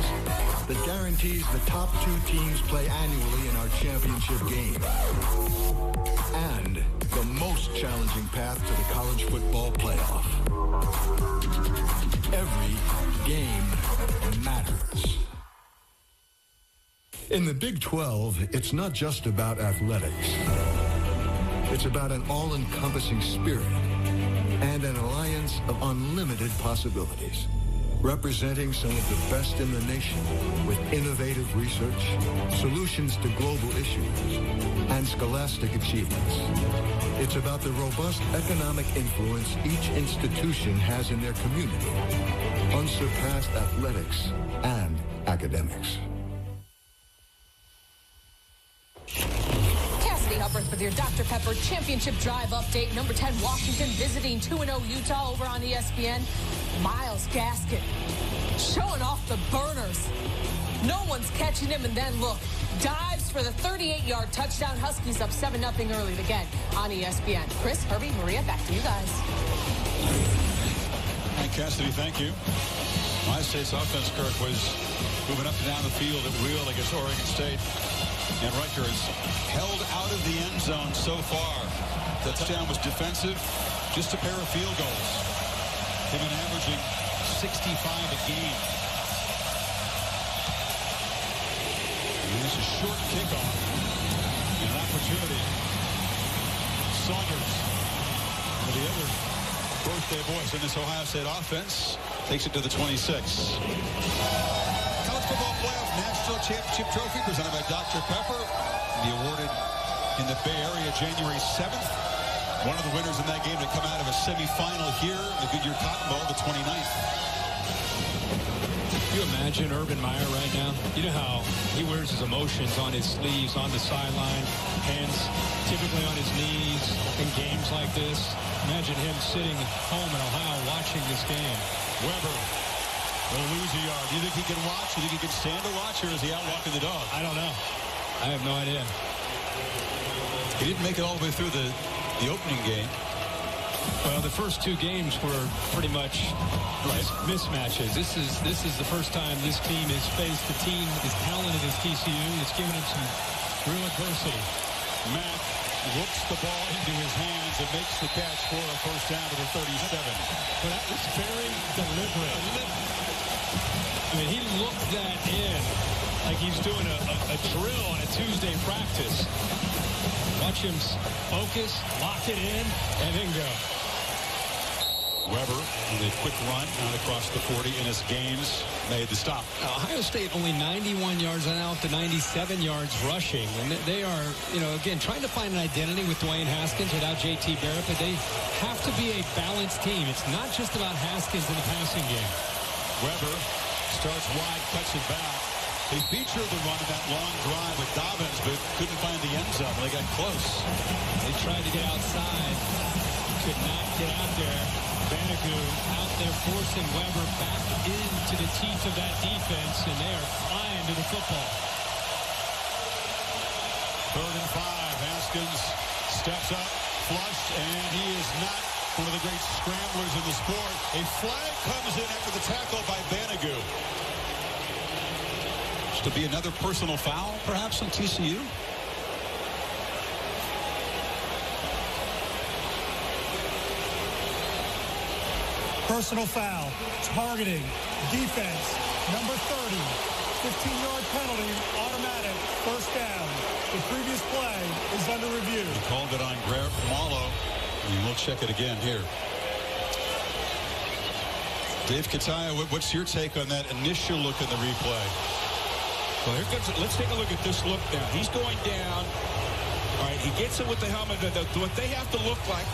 that guarantees the top 2 teams play annually in our championship game. And the most challenging path to the college football playoff. Every game matters. In the Big 12, it's not just about athletics. It's about an all-encompassing spirit and an alliance of unlimited possibilities, representing some of the best in the nation with innovative research, solutions to global issues, and scholastic achievements. It's about the robust economic influence each institution has in their community, unsurpassed athletics and academics. With your Dr. Pepper Championship Drive update. Number 10, Washington visiting 2-0 Utah over on ESPN. Myles Gaskin showing off the burners. No one's catching him, and then look, dives for the 38-yard touchdown. Huskies up 7-0 early again on ESPN. Chris, Herbie, Maria, back to you guys. Mike Cassidy, thank you. My State's offense, Kirk, was moving up and down the field at will against Oregon State. And Rutgers held out of the end zone so far. The touchdown was defensive, just a pair of field goals. They've been averaging 65 a game. And this is a short kickoff. And an opportunity. Saunders, one of the other birthday boys in this Ohio State offense, takes it to the 26. College football playoff national championship trophy presented by Dr. Pepper. Be awarded in the Bay Area January 7th. One of the winners in that game to come out of a semifinal here in the Goodyear Cotton Bowl the 29th. Can you imagine Urban Meyer right now? You know how he wears his emotions on his sleeves, on the sideline, hands typically on his knees in games like this. Imagine him sitting home in Ohio watching this game. Weber will lose a yard. Do you think he can watch? Do you think he can stand to watch, or is he out walking the dog? I don't know. I have no idea. He didn't make it all the way through the opening game. Well, the first 2 games were pretty much mismatches. This is the first time this team has faced a team as talented as TCU. It's given him some real adversity. Matt looks the ball into his hands and makes the catch for a first down to the 37. But that was very deliberate. I mean, he looked that in like he's doing a drill on a Tuesday practice. Watch him focus, lock it in, and then go. Weber in a quick run out across the 40, and his gains made the stop. Ohio State only 91 yards now to 97 yards rushing. And they are, again, trying to find an identity with Dwayne Haskins without J.T. Barrett, but they have to be a balanced team. It's not just about Haskins in the passing game. Weber starts wide, cuts it back. They featured the run in that long drive with Dobbins, but couldn't find the end zone. They got close. They tried to get outside. Could not get out there. Banagu out there forcing Weber back into the teeth of that defense, and they are flying to the football. 3rd and 5. Haskins steps up, flushed, and he is not one of the great scramblers in the sport. A flag comes in after the tackle by Banagu. To be another personal foul, perhaps, on TCU? Personal foul, targeting, defense, number 30, 15-yard penalty, automatic, first down. The previous play is under review. He called it on Malo, and we'll check it again here. Dave Kataya, what's your take on that initial look in the replay? Well, here comes it. Let's take a look at this look now. He's going down. All right, he gets it with the helmet. What they have to look like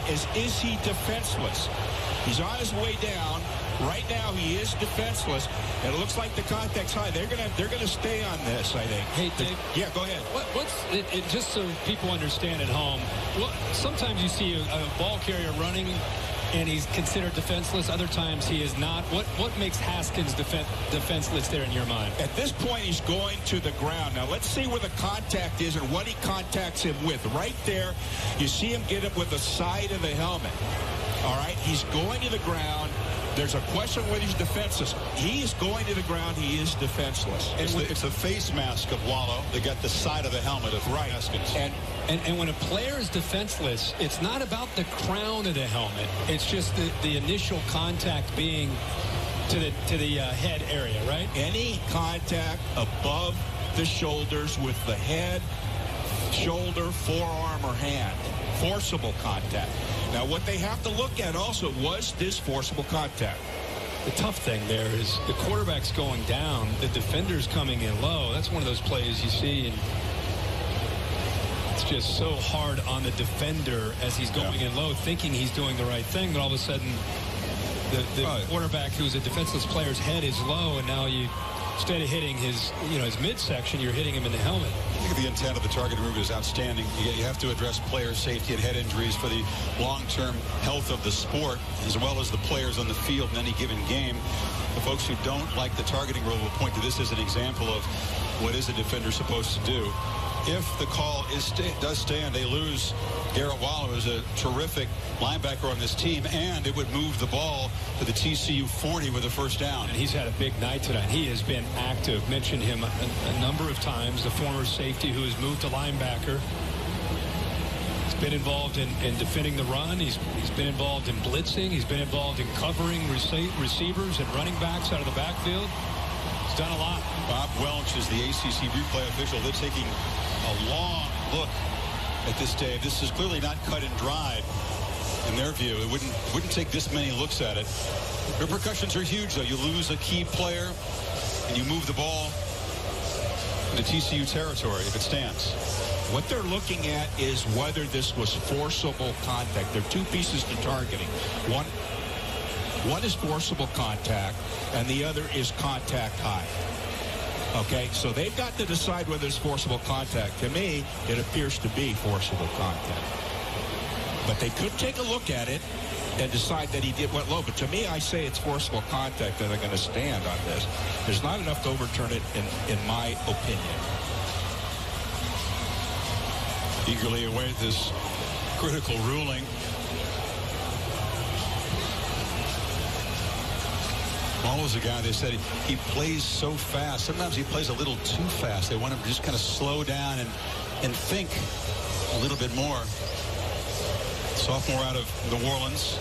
is he defenseless? He's on his way down. Right now, he is defenseless, and it looks like the contact's high. They're gonna stay on this, I think. Hey, Dave. Yeah, go ahead. What's it? Just so people understand at home. Sometimes you see a ball carrier running, and he's considered defenseless. Other times he is not. What makes Haskins defenseless there in your mind? At this point, he's going to the ground. Now, let's see where the contact is and what he contacts him with. Right there, you see him get it with the side of the helmet. All right, he's going to the ground. There's a question whether he's defenseless. He is going to the ground. He is defenseless. It's a face mask of Wallow. They got the side of the helmet of Haskins. And when a player is defenseless, it's not about the crown of the helmet. It's just the initial contact being to the head area, right? Any contact above the shoulders with the head, shoulder, forearm, or hand. Forcible contact. Now, what they have to look at also, was this forcible contact? The tough thing there is the quarterback's going down, the defender's coming in low. That's one of those plays you see, and it's just so hard on the defender as he's going in low, thinking he's doing the right thing, but all of a sudden the quarterback, who's a defenseless player's head, is low, and now you, instead of hitting his midsection, you're hitting him in the helmet. I think the intent of the target move is outstanding. You have to address player safety and head injuries for the long-term health of the sport, as well as the players on the field in any given game. The folks who don't like the targeting rule will point to this as an example of what is a defender supposed to do. If the call does stand, they lose Garrett Waller, who's a terrific linebacker on this team, and it would move the ball to the TCU 40 with a first down. And he's had a big night tonight. He has been active. Mentioned him a number of times, the former safety who has moved to linebacker. He's been involved in defending the run. He's been involved in blitzing. He's been involved in covering receivers and running backs out of the backfield. He's done a lot. Bob Welch is the ACC replay official. They're taking a long look at this, Dave. This is clearly not cut and dried in their view. It wouldn't take this many looks at it. Repercussions are huge, though. You lose a key player and you move the ball into TCU territory if it stands. What they're looking at is whether this was forcible contact. There are two pieces to targeting. One is forcible contact, and the other is contact high. Okay, so they've got to decide whether it's forcible contact. To me, it appears to be forcible contact. But they could take a look at it and decide that he went low. But to me, I say it's forcible contact, and they're going to stand on this. There's not enough to overturn it, in my opinion. Eagerly await this critical ruling. Wallo's a guy, they said he plays so fast. Sometimes he plays a little too fast. They want him to just kind of slow down and think a little bit more. Sophomore out of New Orleans.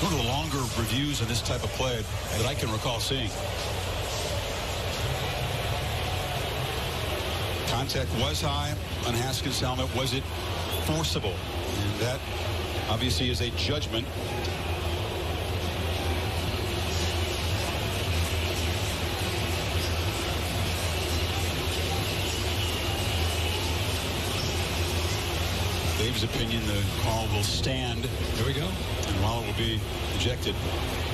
One of the longer reviews of this type of play that I can recall seeing. Contact was high on Haskins' helmet. Was it forcible? And that obviously is a judgment. Dave's opinion, the call will stand. There we go. And Waller will be ejected.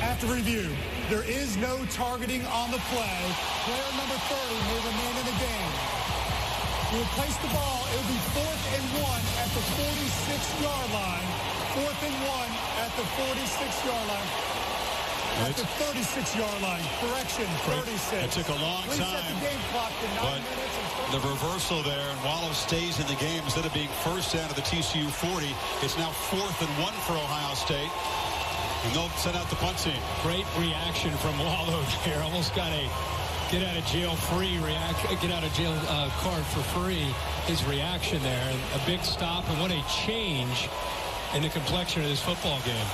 After review, there is no targeting on the play. Player number 30 may remain in the game. He will place the ball. It will be 4th and 1 at the 46-yard line. 4th and 1 at the 46-yard line. At the 36-yard line. Correction, 36. It took a long time. The game clock to 9 minutes and the reversal there, and Waller stays in the game. Instead of being first down to the TCU 40, it's now 4th and 1 for Ohio State. And they'll send out the punt team. Great reaction from Waller there. Almost got a get out of jail card for free. His reaction there, and a big stop, and what a change in the complexion of this football game.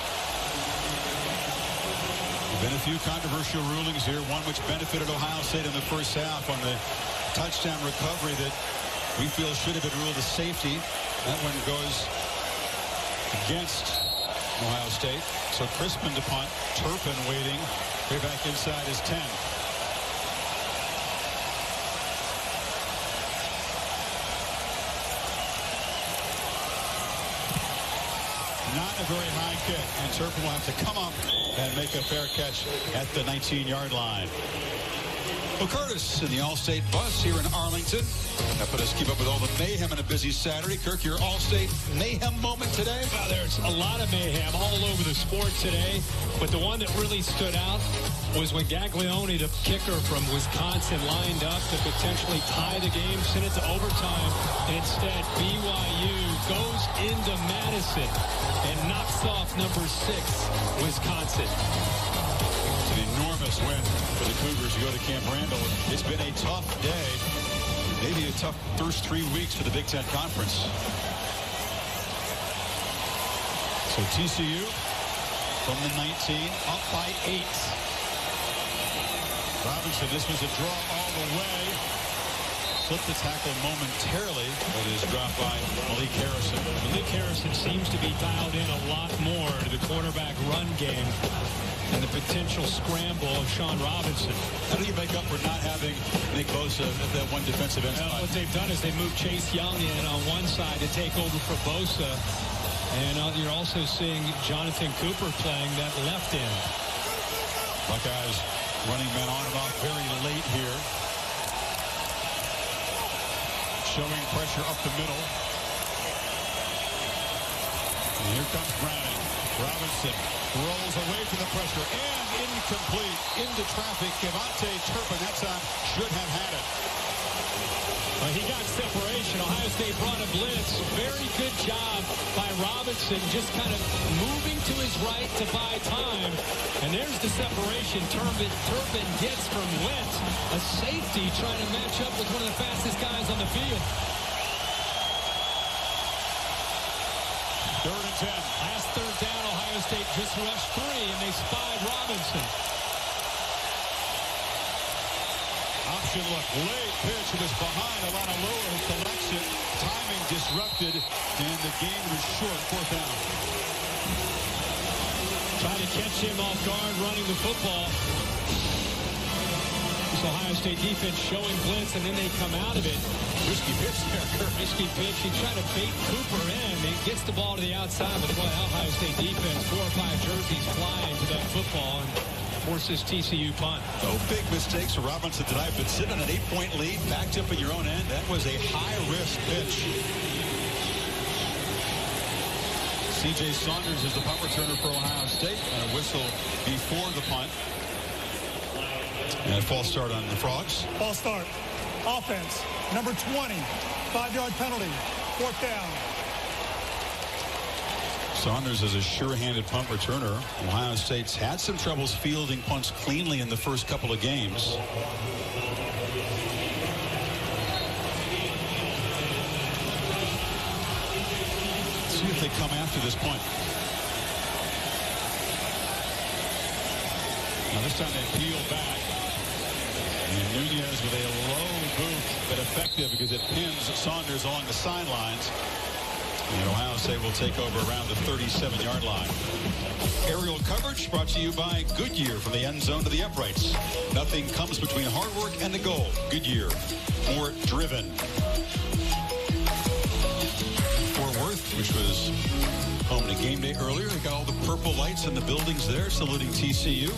Been a few controversial rulings here, one which benefited Ohio State in the first half on the touchdown recovery that we feel should have been ruled a safety. That one goes against Ohio State. So Crispin to punt, Turpin waiting, way back inside his 10. Not a very high kick, and Turpin will have to come up and make a fair catch at the 19-yard line. Well, Curtis in the All-State bus here in Arlington. Helping us keep up with all the mayhem on a busy Saturday. Kirk, your All-State mayhem moment today? Well, there's a lot of mayhem all over the sport today, but the one that really stood out was when Gaglione, the kicker from Wisconsin, lined up to potentially tie the game, send it to overtime, and instead BYU goes into Madison and knocks off number 6, Wisconsin. It's an enormous win for the Cougars to go to Camp Randall. It's been a tough day, maybe a tough first 3 weeks for the Big Ten Conference. So TCU from the 19, up by 8. Robinson, this was a draw all the way. Slipped the tackle momentarily, but is dropped by Malik Harrison. Malik Harrison seems to be dialed in a lot more to the quarterback run game and the potential scramble of Sean Robinson. How do you make up for not having Nick Bosa at that one defensive end spot? What they've done is they moved Chase Young in on one side to take over for Bosa. And you're also seeing Jonathan Cooper playing that left end. Buckeyes running men on and off very late here. Showing pressure up the middle. And here comes Browning. Robinson rolls away from the pressure and incomplete into traffic. Devontae Turpin that time should have had it. He got separation. Ohio State brought a blitz. Very good job by Robinson, just kind of moving to his right to buy time. And there's the separation Turpin gets from Wentz. A safety trying to match up with one of the fastest guys on the field. 3rd and 10. Last third down, Ohio State just rushed 3, and they spied Robinson. Option look, late pitch. It was behind. Alana Lower collects it. Timing disrupted, and the game was short. 4th down. Trying to catch him off guard running the football. This Ohio State defense showing blitz, and then they come out of it. Risky pitch there. Risky pitch. He tried to bait Cooper in. He gets the ball to the outside, but boy, Ohio State defense, 4 or 5 jerseys flying to that football and forces TCU punt. No big mistakes for Robinson tonight, but sitting on an 8-point lead, backed up at your own end, that was a high-risk pitch. C.J. Saunders is the punt returner for Ohio State, and a whistle before the punt. And a false start on the Frogs. False start. Offense, number 20, 5-yard penalty, 4th down. Saunders is a sure-handed punt returner. Ohio State's had some troubles fielding punts cleanly in the first couple of games. they come after this punt. Now this time they peel back. And Nunez with a low boot, but effective because it pins Saunders along the sidelines. And Ohio State will take over around the 37-yard line. Aerial coverage brought to you by Goodyear, from the end zone to the uprights. Nothing comes between hard work and the goal. Goodyear, more driven. Fort Worth, which was home to game day earlier, they got all the purple lights in the buildings there, saluting TCU.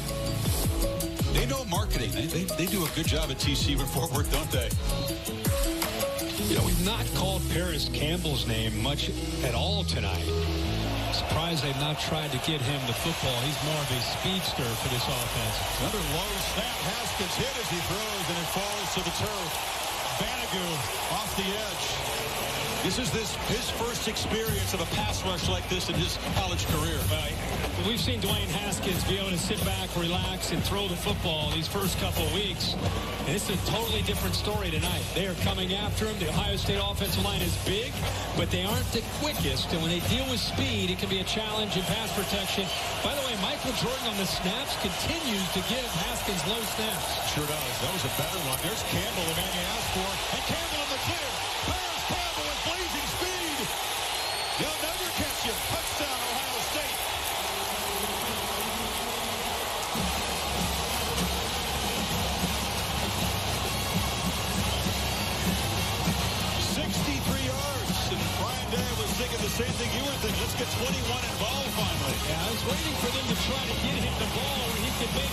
They know marketing. They do a good job at TCU in Fort Worth, don't they? You know, we've not called Paris Campbell's name much at all tonight. Surprised they've not tried to get him the football. He's more of a speedster for this offense. Another low snap. Haskins hit as he throws, and it falls to the turf. Banagoo off the edge. This is his first experience of a pass rush like this in his college career. We've seen Dwayne Haskins be able to sit back, relax, and throw the football these first couple of weeks. And it's a totally different story tonight. They are coming after him. The Ohio State offensive line is big, but they aren't the quickest. And when they deal with speed, it can be a challenge in pass protection. By the way, Michael Jordan on the snaps continues to give Haskins low snaps. Sure does. That was a better one. There's Campbell, the man he asked for. And Campbell in the clear. Paris Campbell with blazing speed. He'll never catch you. Touchdown, Ohio State. Thinking the same thing you were thinking. Let's get 21 involved finally. Yeah, I was waiting for them to try to get him the ball where he could make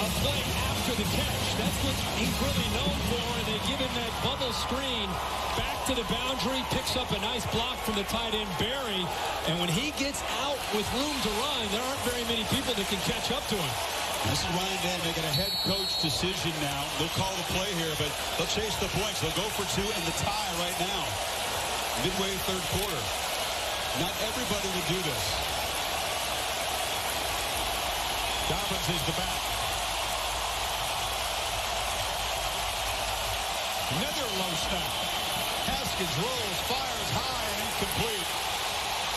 a play after the catch. That's what he's really known for, and they give him that bubble screen back to the boundary, picks up a nice block from the tight end, Barry, and when he gets out with room to run, there aren't very many people that can catch up to him. This is Ryan Day making a head coach decision now. They'll call the play here, but they'll chase the points. They'll go for two and the tie right now. Midway third quarter. Not everybody would do this. Dobbins is the back. Another low snap. Haskins rolls, fires high, and incomplete.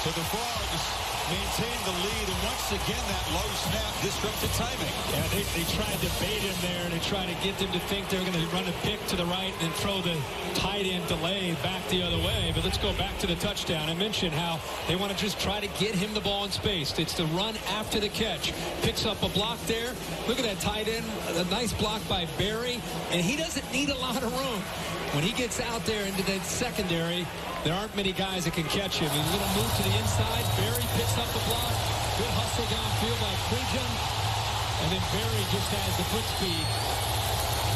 So the Frogs maintain the lead, and once again that low snap disrupted timing. Yeah, they tried to bait him there. They tried to get them to think they're going to run a pick to the right and throw the tight end delay back the other way. But let's go back to the touchdown. I mentioned how they want to just try to get him the ball in space. It's the run after the catch. Picks up a block there. Look at that tight end. A nice block by Barry. And he doesn't need a lot of room. When he gets out there into that secondary, there aren't many guys that can catch him. He's a little move to the inside. Barry picks up the block. Good hustle downfield by Quinton. And then Barry just has the foot speed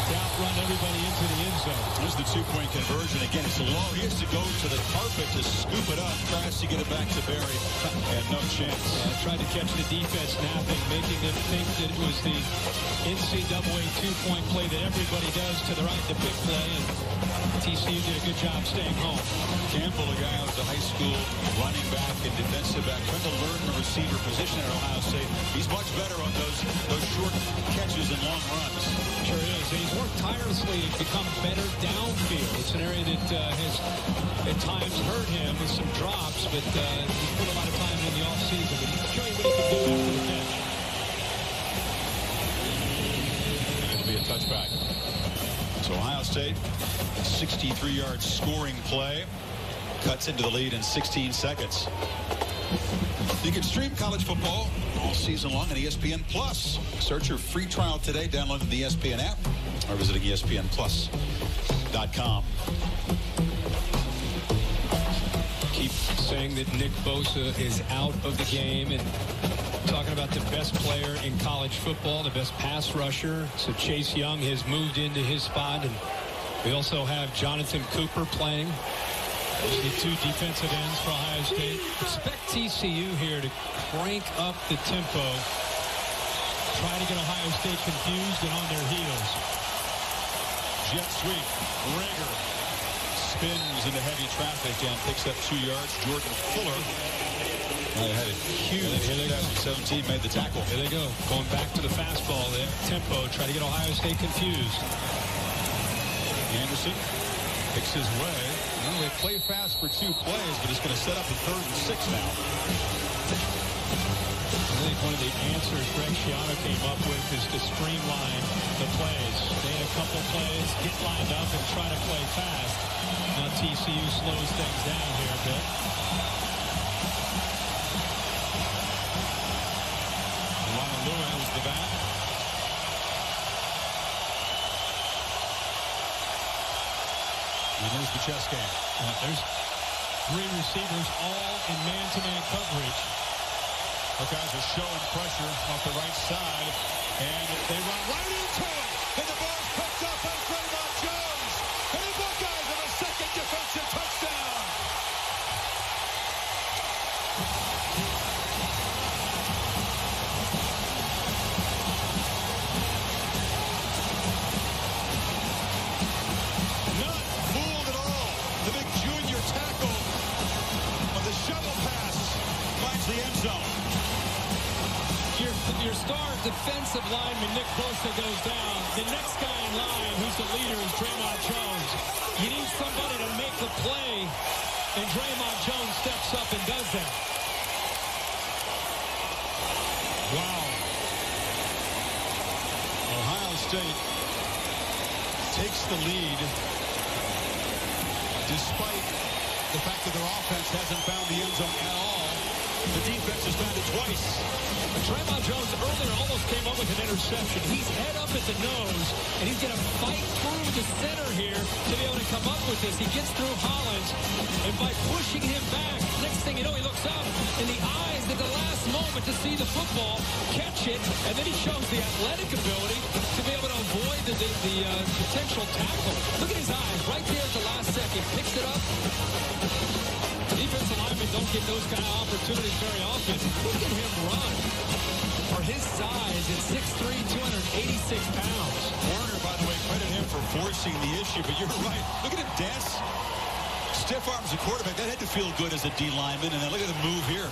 to outrun everybody into the end zone. There's the two-point conversion. Again, it's low. He has to go to the carpet to scoop it up. Tries to get it back to Barry. And no chance. Yeah, tried to catch the defense napping, making them think that it was the NCAA two-point play that everybody does to the right, the big play. And TCU did a good job staying home. Campbell, a guy who was a high school running back and defensive back, trying to learn the receiver position at Ohio State. He's much better on those short catches and long runs. Sure is. And he's worked tirelessly to become better downfield. It's an area that has at times hurt him with some drops, but he's put a lot of time in the offseason. But he can show you what he can do after the catch. It'll be a touchback. So Ohio State, 63-yard scoring play, cuts into the lead in 16 seconds. You can stream college football all season long on ESPN Plus. Search your free trial today, downloading the ESPN app, or visiting ESPNplus.com. Keep saying that Nick Bosa is out of the game, and talking about the best player in college football, the best pass rusher. So Chase Young has moved into his spot, and we also have Jonathan Cooper playing. Those are the two defensive ends for Ohio State. Expect TCU here to crank up the tempo, try to get Ohio State confused and on their heels. Jet sweep. Rager spins into heavy traffic and picks up 2 yards. Jordan Fuller had a huge 2017, made the tackle. Here they go. Going back to the fastball there. Tempo, try to get Ohio State confused. Anderson picks his way. Well, they play fast for 2 plays, but it's going to set up a 3rd and 6 now. I think one of the answers Greg Schiano came up with is to streamline the plays. They had a couple plays, get lined up and try to play fast. Now TCU slows things down here a bit. Ryan Lewis, the back. And there's the chess game. There's 3 receivers all in man-to-man coverage. Buckeyes are showing pressure off the right side, and they run right into it. And the ball's picked up by Draymond Jones. And the Buckeyes have a second defensive touchdown. Not fooled at all. The big junior tackle on the shovel pass finds the end zone. Your star defensive lineman, Nick Bosa, goes down. The next guy in line, who's the leader, is Draymond Jones. You need somebody to make the play, and Draymond Jones steps up and does that. Wow. Ohio State takes the lead despite the fact that their offense hasn't found the end zone at all. The defense has found it twice. Draymond Jones earlier almost came up with an interception. He's head up at the nose, and he's going to fight through the center here to be able to come up with this. He gets through Hollins, and by pushing him back, next thing you know, he looks up, and the eyes at the last moment to see the football, catch it, and then he shows the athletic ability to be able to avoid the potential tackle. Look at his eyes right there at the last second. Picks it up. Defensive linemen don't get those kind of opportunities very often. Look at him run. For his size at 6'3", 286 pounds. Warner, by the way, credit him for forcing the issue, but you're right. Look at him dance. Stiff arms the quarterback. That had to feel good as a D lineman, and then look at the move here.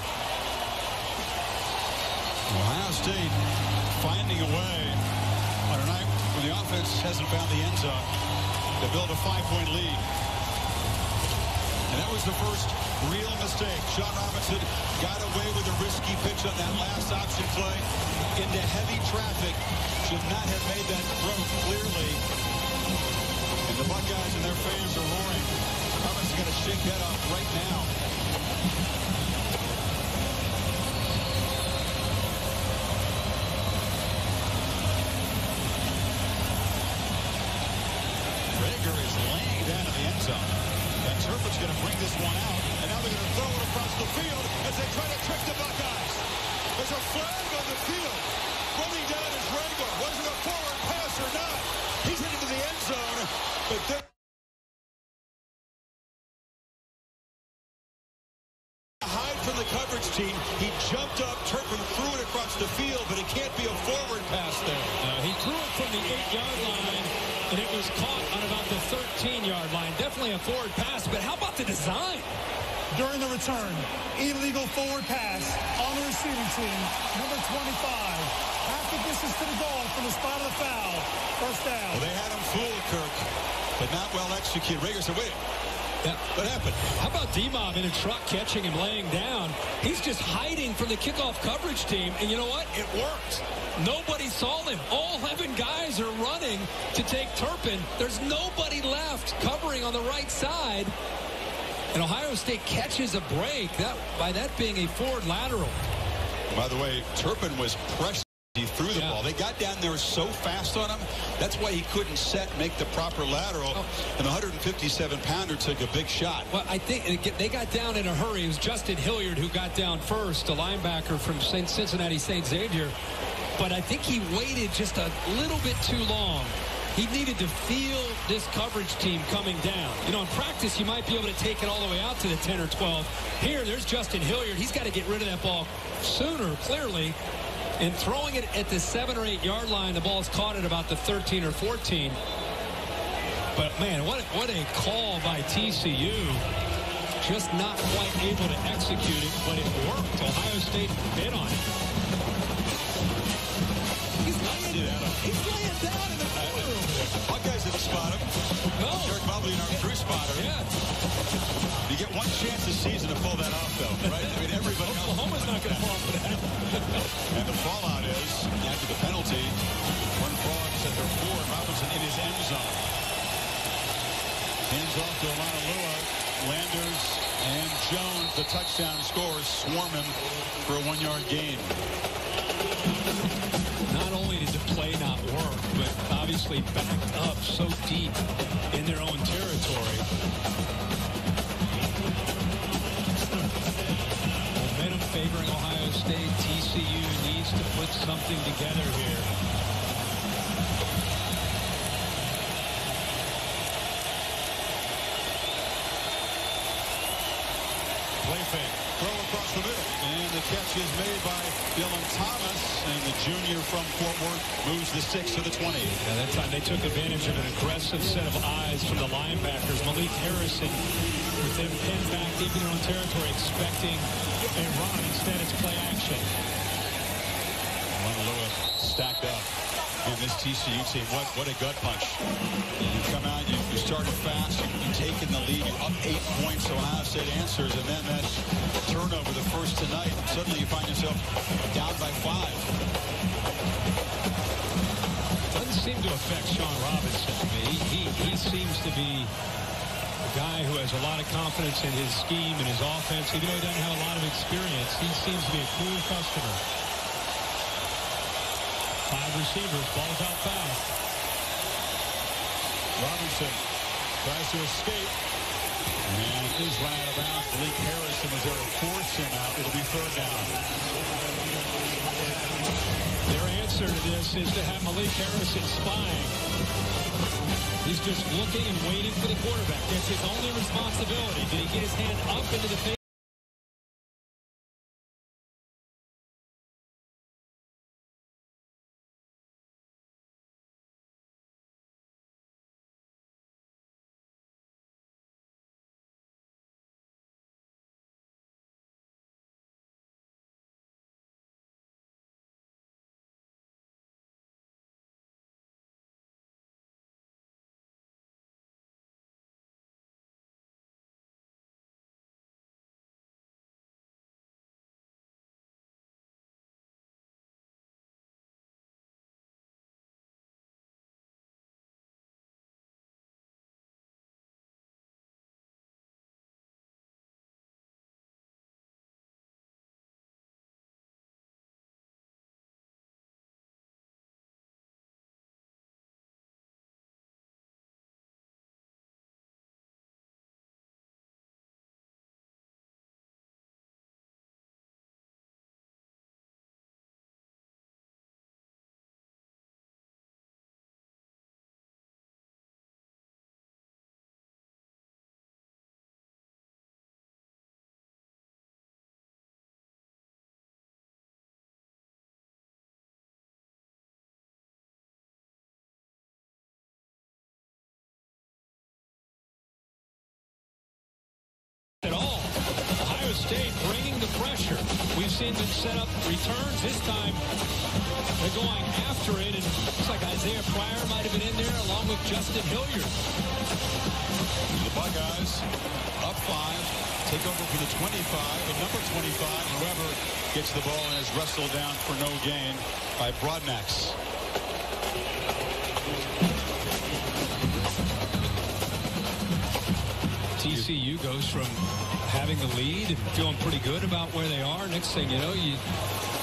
Ohio State finding a way on a night when the offense hasn't found the end zone to build a 5-point lead. And that was the first real mistake. Sean Robinson got away with a risky pitch on that last option play into heavy traffic. Should not have made that throw clearly. And the Buckeyes and their fans are roaring. Robinson's got to shake that off right now. Rager is laying down in the end zone. And Turpin's going to bring this one out. And now they're going to throw it across the field as they try to trick the Buckeyes. There's a flag on the field. Running down is Rager. Was it a forward pass or not? He's heading to the end zone. But there... hide from the coverage team. He jumped up. Turpin threw it across the field, but it can't be a forward pass there. He threw it from the 8-yard line. And it was caught on about the 13-yard line. Definitely a forward pass, but how about the design? During the return, illegal forward pass on the receiving team, number 25. Half the distance to the goal from the spot of the foul. First down. Well, they had him fooled, Kirk, but not well executed. Rager said, wait. Yeah. What happened? How about D-Mob in a truck catching him laying down? He's just hiding from the kickoff coverage team, and you know what? It worked. Nobody saw him. All 11 guys are running to take Turpin. There's nobody left covering on the right side. And Ohio State catches a break, by that being a forward lateral. By the way, Turpin was pressed. He threw the ball. They got down there so fast on him. That's why he couldn't make the proper lateral. And the 157-pounder took a big shot. Well, I think they got down in a hurry. It was Justin Hilliard who got down first, a linebacker from Cincinnati St. Xavier. But I think he waited just a little bit too long. He needed to feel this coverage team coming down. You know, in practice, you might be able to take it all the way out to the 10 or 12. Here, there's Justin Hilliard. He's got to get rid of that ball sooner, clearly. And throwing it at the 7 or 8 yard line, the ball's caught at about the 13 or 14. But, man, what a call by TCU. Just not quite able to execute it, but it worked. Ohio State bid on it. He's laying down in the corner. Buckeyes didn't spot him. No. Derek Mobley, our true spotter. Yeah. chance this season to pull that off, though, right? I mean, everybody else. Oklahoma's not going to fall for that. And the fallout is, after the penalty, one Frogs at their 4, Robinson in his end zone. Hands off to Alana. Landers and Jones, the touchdown scores, swarm him for a 1-yard gain. Not only did the play not work, but obviously backed up so deep in their own territory. Momentum favoring Ohio State. TCU needs to put something together here. Play fake. Throw across the middle. And the catch is made by Dylan Thomas. And the junior from Fort Worth moves the 6 to the 20. Yeah, that time they took advantage of an aggressive set of eyes from the linebackers. Malik Harrison with them pinned back deep in their own territory, expecting a run. Instead, it's play action. Lewis stacked up. And this TCU team, what a gut punch. You come out, you started fast, you take in the lead, you're up 8 points, so Ohio State answers, and then that turnover, the first tonight, suddenly you find yourself down by 5. Doesn't seem to affect Sean Robinson. I mean, he seems to be a guy who has a lot of confidence in his scheme and his offense. Even though he doesn't have a lot of experience, he seems to be a cool customer. 5 receivers, ball's out fast. Robinson tries to escape. And is run out of bounds. Malik Harrison is there to force him out. It'll be 3rd down. Their answer to this is to have Malik Harrison spying. He's just looking and waiting for the quarterback. That's his only responsibility. Did he get his hand up into the face? At all. Ohio State bringing the pressure. We've seen them set up returns. This time they're going after it, and it looks like Isaiah Pryor might have been in there along with Justin Hilliard. The Buckeyes up 5, take over for the 25, and number 25, whoever gets the ball and is wrestled down for no gain by Broadnax. TCU goes from having the lead and feeling pretty good about where they are. Next thing you know, you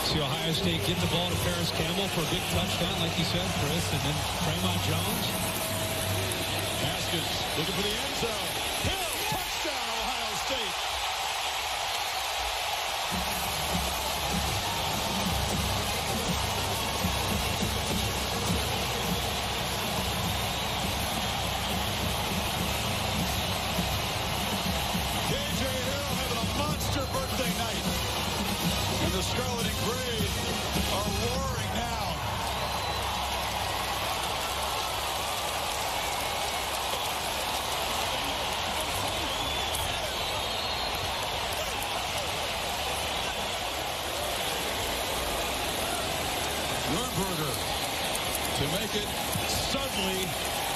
see Ohio State get the ball to Paris Campbell for a big touchdown, like you said, Chris, and then Draymond Jones. Haskins looking for the end zone. Hill, touchdown, Ohio State. Birthday night. And the Scarlet and Gray are roaring now. Nürnberger to make it suddenly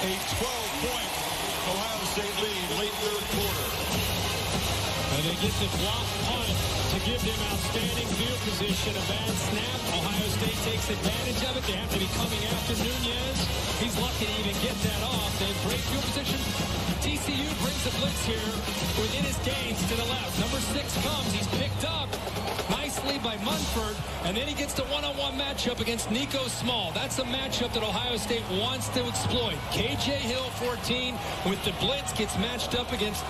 a 12-point Ohio State lead late 3rd quarter. they get the block punt to give them outstanding field position. A bad snap. Ohio State takes advantage of it. They have to be coming after Nunez. He's lucky to even get that off. They break field position. TCU brings the blitz here within his gains to the left. Number 6 comes. He's picked up nicely by Munford, and then he gets the one-on-one matchup against Nico Small. That's a matchup that Ohio State wants to exploit. KJ Hill, 14, with the blitz, gets matched up against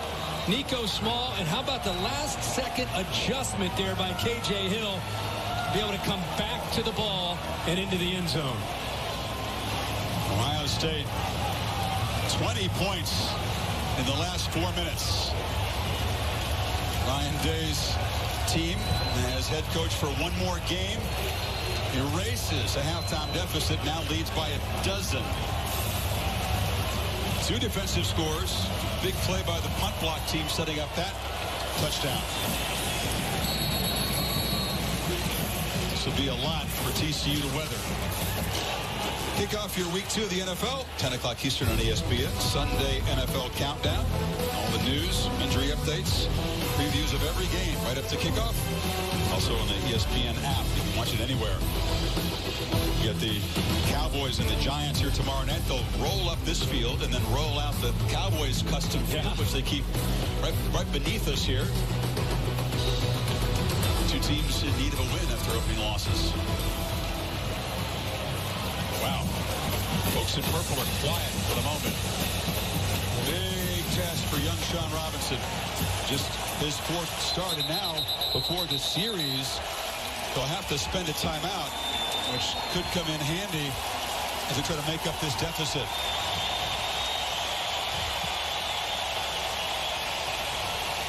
Nico Small. And how about the last-second adjustment there by KJ Hill to be able to come back to the ball and into the end zone? Ohio State, 20 points in the last 4 minutes. Ryan Day's team, as head coach for one more game, erases a halftime deficit, now leads by a dozen. 2 defensive scores. Big play by the punt block team setting up that touchdown. This will be a lot for TCU to weather. Kick off your week 2 of the NFL, 10 o'clock Eastern on ESPN. Sunday NFL countdown. All the news, injury updates, previews of every game right up to kickoff. Also on the ESPN app. You can watch it anywhere. You get the Cowboys and the Giants here tomorrow night. They'll roll up this field and then roll out the Cowboys custom field, which they keep right beneath us here. 2 teams in need of a win after opening losses. Wow. Folks in purple are quiet for the moment. Big test for young Sean Robinson. Just his 4th start, and now before the series, they'll have to spend a timeout, which could come in handy as they try to make up this deficit.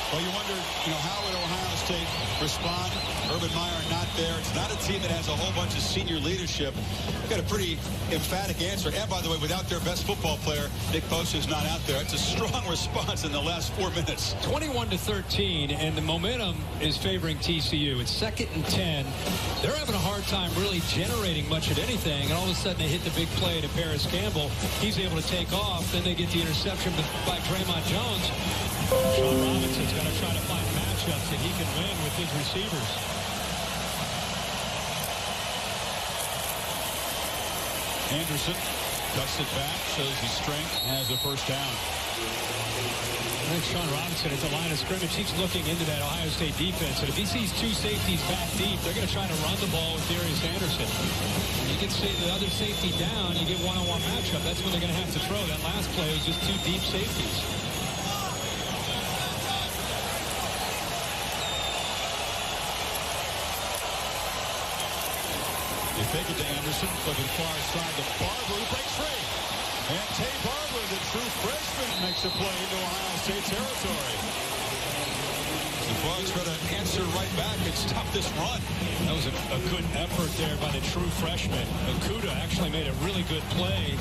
Well, you wonder, how would Ohio State respond? Urban Meyer not there. It's not a team that has a whole bunch of senior leadership. They've got a pretty emphatic answer. And by the way, without their best football player, Nick Bosa is not out there. It's a strong response in the last 4 minutes. 21-13, and the momentum is favoring TCU. It's 2nd and 10. They're having a hard time really generating much of anything, and all of a sudden they hit the big play to Paris Campbell. He's able to take off. Then they get the interception by Draymond Jones. Sean Robinson's going to try to find matchups that he can win with his receivers. Anderson ducks it back, shows his strength, has the first down. I think Sean Robinson at the line of scrimmage, he's looking into that Ohio State defense. And if he sees 2 safeties back deep, they're going to try to run the ball with Darius Anderson. When you get the other safety down, you get one-on-one matchup. That's when they're going to have to throw. That last play was just 2 deep safeties. They fake it to Anderson, looking far side to Barber, who breaks free. And Tay Barber, the true freshman, makes a play into Ohio State territory. The Bugs try to answer right back and stop this run. That was a good effort there by the true freshman. Okuda actually made a really good play.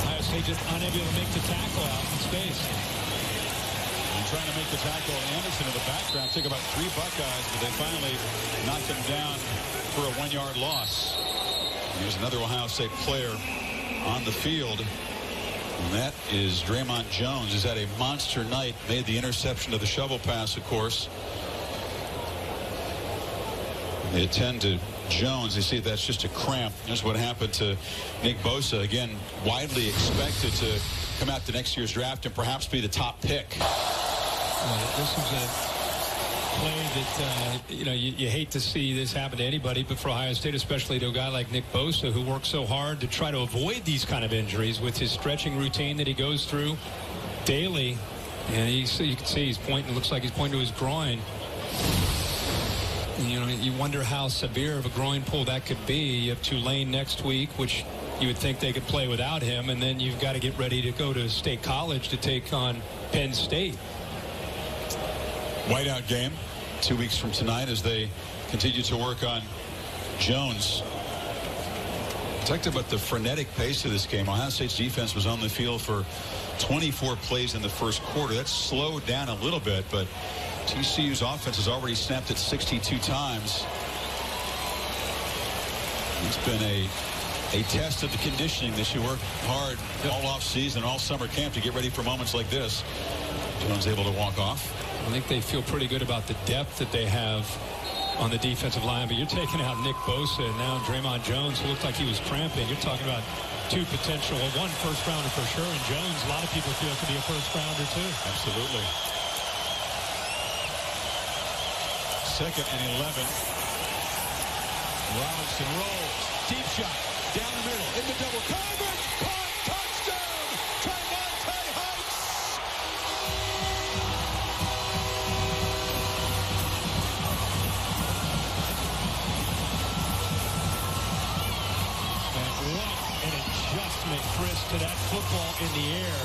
Ohio State just unable to make the tackle out in space. And trying to make the tackle, Anderson in the background took about 3 Buckeyes, but they finally knocked him down for a 1-yard loss. Here's another Ohio State player on the field. And that is Draymond Jones. He's had a monster night. Made the interception to the shovel pass, of course. They attend to Jones. They see that's just a cramp. Here's what happened to Nick Bosa. Again, widely expected to come out to next year's draft and perhaps be the top pick. This was a play that, you hate to see this happen to anybody, but for Ohio State, especially to a guy like Nick Bosa, who works so hard to try to avoid these kind of injuries with his stretching routine that he goes through daily. And you can see he's pointing, it looks like he's pointing to his groin. You wonder how severe of a groin pull that could be. You have Tulane next week, which you would think they could play without him, and then you've got to get ready to go to State College to take on Penn State. Whiteout game 2 weeks from tonight as they continue to work on Jones. Talked about the frenetic pace of this game. Ohio State's defense was on the field for 24 plays in the first quarter. That's slowed down a little bit, but TCU's offense has already snapped it 62 times. It's been a test of the conditioning this year. Worked hard all off season, all summer camp to get ready for moments like this. Jones able to walk off. I think they feel pretty good about the depth that they have on the defensive line, but you're taking out Nick Bosa and now Draymond Jones, who looked like he was cramping. You're talking about two potential, one first rounder for sure, and Jones, a lot of people feel could be a first rounder too. Absolutely. 2nd and 11. Robinson rolls. Deep shot. Down the middle. In the double coverage. Caught. Touchdown. Trevante Heights. And what an adjustment, Chris, to that football in the air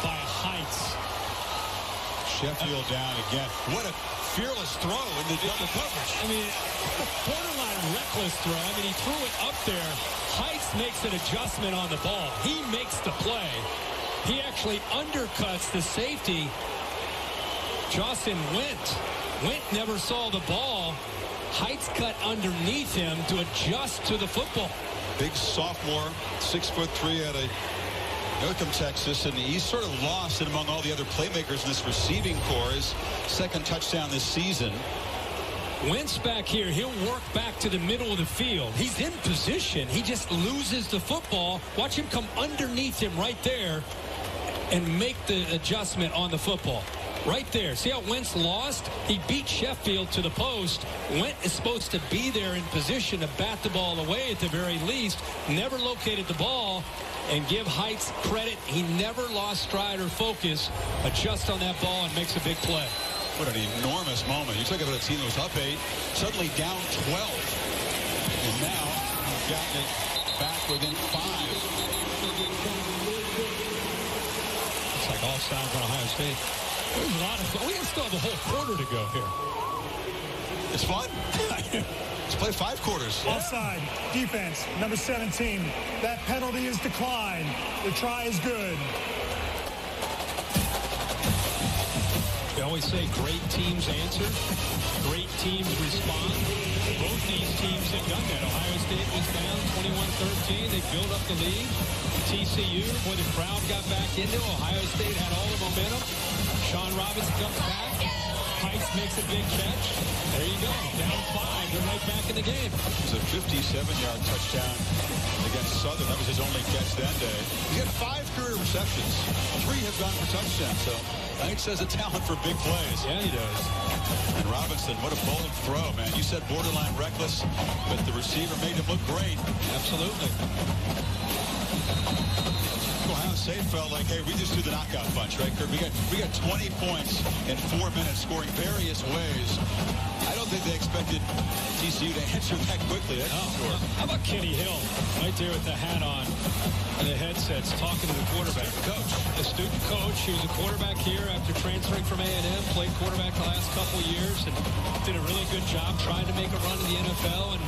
by Heights. Sheffield down again. What a fearless throw in the double coverage. I mean, borderline reckless throw. I mean, he threw it up there. Heights makes an adjustment on the ball. He makes the play. He actually undercuts the safety. Justin Went never saw the ball. Heights cut underneath him to adjust to the football. Big sophomore, 6'3" out of Northam, Texas, and he's sort of lost among all the other playmakers in this receiving corps. His 2nd touchdown this season. Wentz back here, he'll work back to the middle of the field. He's in position. He just loses the football. Watch him come underneath him right there and make the adjustment on the football. Right there. See how Wentz lost? He beat Sheffield to the post. Wentz is supposed to be there in position to bat the ball away at the very least. Never located the ball. And give Heights credit. He never lost stride or focus. Adjust on that ball and makes a big play. What an enormous moment. You talk about a team that was up 8, suddenly down 12. And now he's gotten it back within 5. It's like all signs on Ohio State. There's a lot of fun. We still have a whole quarter to go here. It's fun. Let's play 5 quarters. Offside. Defense. Number 17. That penalty is declined. The try is good. They always say great teams answer. Great teams respond. Both these teams have done that. Ohio State was down 21-13. They built up the lead. TCU, boy, the crowd got back into. Ohio State had all the momentum. Sean Robinson comes back. Heights makes a big catch. There you go. Down 5. They're right back in the game. It was a 57-yard touchdown against Southern. That was his only catch that day. He had 5 career receptions. 3 have gone for touchdowns. So Heights has a talent for big plays. Yeah, he does. And Robinson, what a bold throw, man. You said borderline reckless, but the receiver made him look great. Absolutely. Ohio State felt like, hey, we just threw the knockout punch, right, Kurt? We got 20 points in 4 minutes, scoring various ways. I don't think they expected TCU to answer that quickly. That's sure. How about Kenny Hill, right there with the hat on and the headsets, talking to the quarterback. A student coach. He was a quarterback here after transferring from A&M, played quarterback the last couple years, and did a really good job trying to make a run in the NFL, and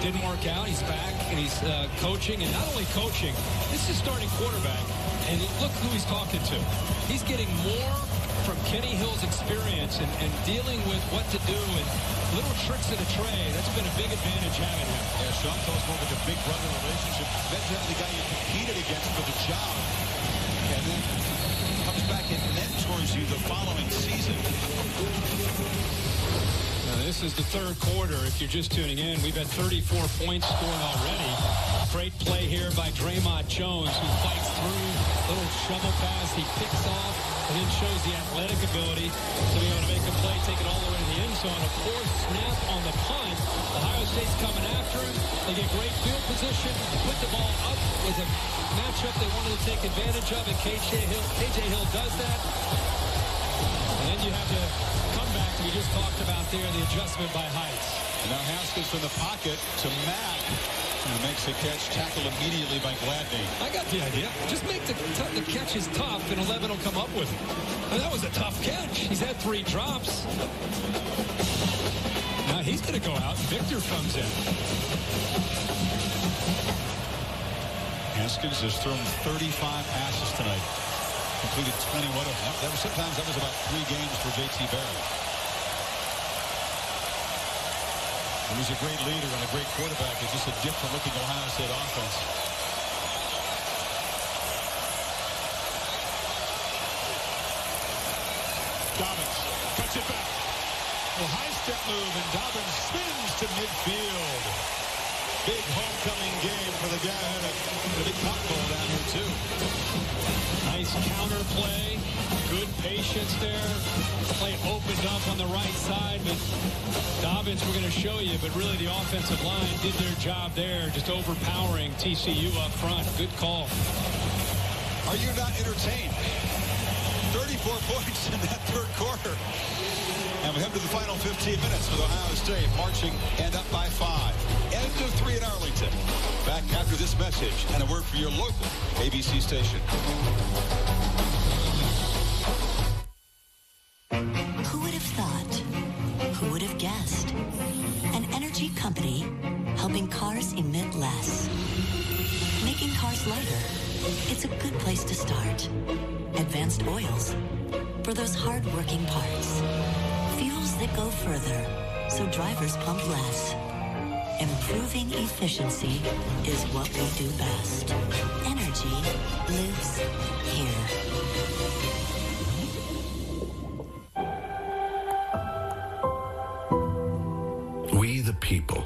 didn't work out. He's back, and he's coaching, and not only coaching, this is starting quarterback, and look who he's talking to. He's getting more from Kenny Hill's experience and dealing with what to do and little tricks of the trade. That's been a big advantage having him. Yeah, Sean told us more like a big brother relationship. Then you have the guy you competed against for the job, and then comes back and mentors you the following season. This is the 3rd quarter. If you're just tuning in, we've had 34 points scored already. Great play here by Draymond Jones, who fights through. Little shovel pass. He picks off and then shows the athletic ability to be able to make a play, take it all the way to the end zone. A poor snap on the punt. Ohio State's coming after him. They get great field position, put the ball up with a matchup they wanted to take advantage of, and KJ Hill does that. And then you have to come back. We just talked about there the adjustment by Heights. And now Haskins from the pocket to Mack, who makes a catch, tackled immediately by Gladney. I got the idea. Just make the catch is tough, and 11 will come up with it. And that was a tough catch. He's had 3 drops. Now he's going to go out, and Victor comes in. Haskins has thrown 35 passes tonight. Completed 21 of them. Sometimes that was about 3 games for J.T. Barrett. And he's a great leader and a great quarterback. It's just a different looking Ohio State offense. Dobbins cuts Gets it back. Well, high step move, and Dobbins spins to midfield. Big homecoming game for the guy who had a big cotton bowl down here, too. Nice counter play. Good patience there. Play opened up on the right side, but Dobbins, we're going to show you, but really the offensive line did their job there, just overpowering TCU up front. Good call. Are you not entertained? 34 points in that third quarter. And we head to the final 15 minutes with Ohio State marching and up by 5. End of 3 in Arlington. Back after this message and a word for your local ABC station. Who would have thought? Who would have guessed? An energy company helping cars emit less. Making cars lighter. It's a good place to start. Advanced oils for those hard-working parts. Fuels that go further so drivers pump less. Improving efficiency is what we do best. Energy lives here. We the people,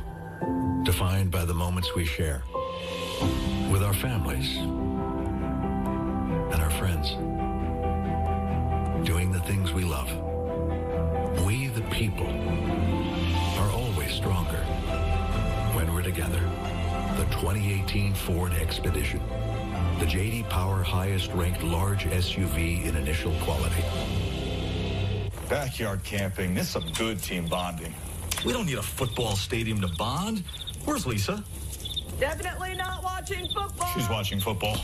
defined by the moments we share with our families and our friends, doing the things we love. We the people are always stronger when we're together. The 2018 Ford Expedition, the J.D. Power highest-ranked large SUV in initial quality. Backyard camping, this is some good team bonding. We don't need a football stadium to bond. Where's Lisa? Definitely not watching football. She's watching football.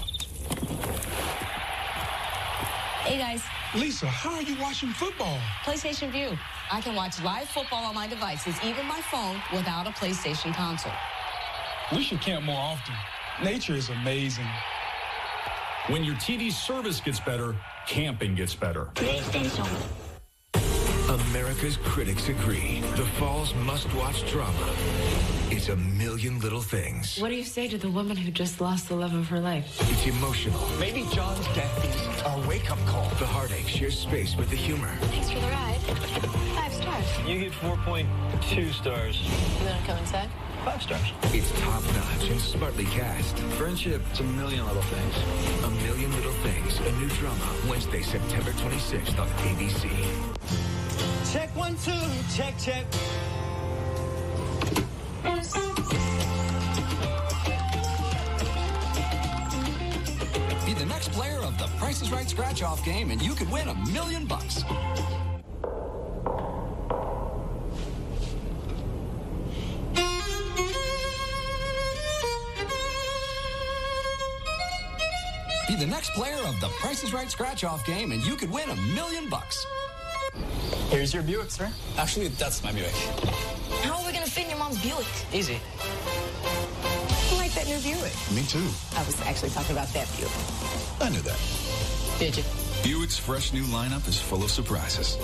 Hey, guys. Lisa, how are you watching football? PlayStation View. I can watch live football on my devices, even my phone, without a PlayStation console. We should camp more often. Nature is amazing. When your TV service gets better, camping gets better. PlayStation. America's critics agree. The fall's must-watch drama. It's A Million Little Things. What do you say to the woman who just lost the love of her life? It's emotional. Maybe John's death is our wake-up call. The heartache shares space with the humor. Thanks for the ride. 5 stars. You get 4.2 stars. You want to come inside? 5 stars. It's top-notch and smartly cast. Friendship, it's a million little things. A Million Little Things, a new drama, Wednesday, September 26th on ABC. Check 1, 2, check, check. Be the next player of the Price is Right scratch-off game, and you could win $1 million. Be the next player of the Price is Right scratch-off game, and you could win $1 million. Here's your Buick, sir. Actually, that's my Buick. How are we going to fit in your mom's Buick? Easy. I like that new Buick. Me too. I was actually talking about that Buick. I knew that. Did you? Buick's fresh new lineup is full of surprises.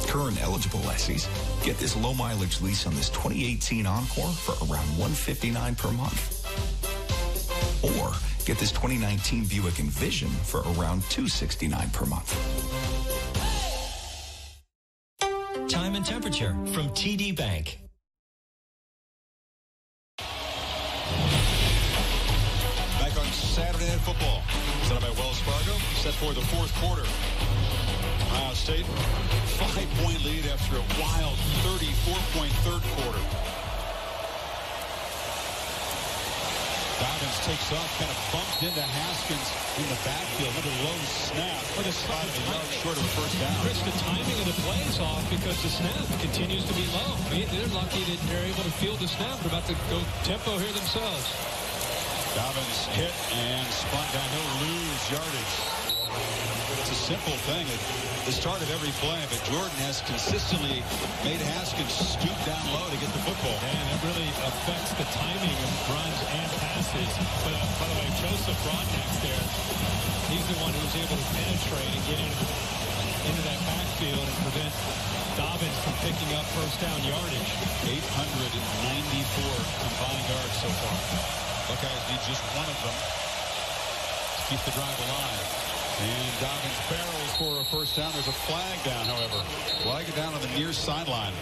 Current eligible lessees get this low mileage lease on this 2018 Encore for around $159 per month. Or get this 2019 Buick Envision for around $269 per month. Time and temperature from TD Bank. Back on Saturday Night Football, presented by Wells Fargo, set for the fourth quarter. Ohio State, 5-point lead after a wild 34-point third quarter. Dobbins takes off, kind of bumped into Haskins in the backfield. Another low snap. But it's 5 yards short of a first down. Chris, the timing of the play is off because the snap continues to be low. They're lucky that they're able to field the snap. They're about to go tempo here themselves. Dobbins hit and spun down. He'll lose yardage. It's a simple thing at the start of every play, but Jordan has consistently made Haskins stoop down low to get the football. And it really affects the timing of runs and passes. But by the way, Joseph Broadnax there, he's the one who's able to penetrate and get into that backfield and prevent Dobbins from picking up first down yardage. 894 combined yards so far. Buckeyes need just one of them to keep the drive alive. And Dobbins barrels for a first down. There's a flag down, however. Flag down on the near sideline.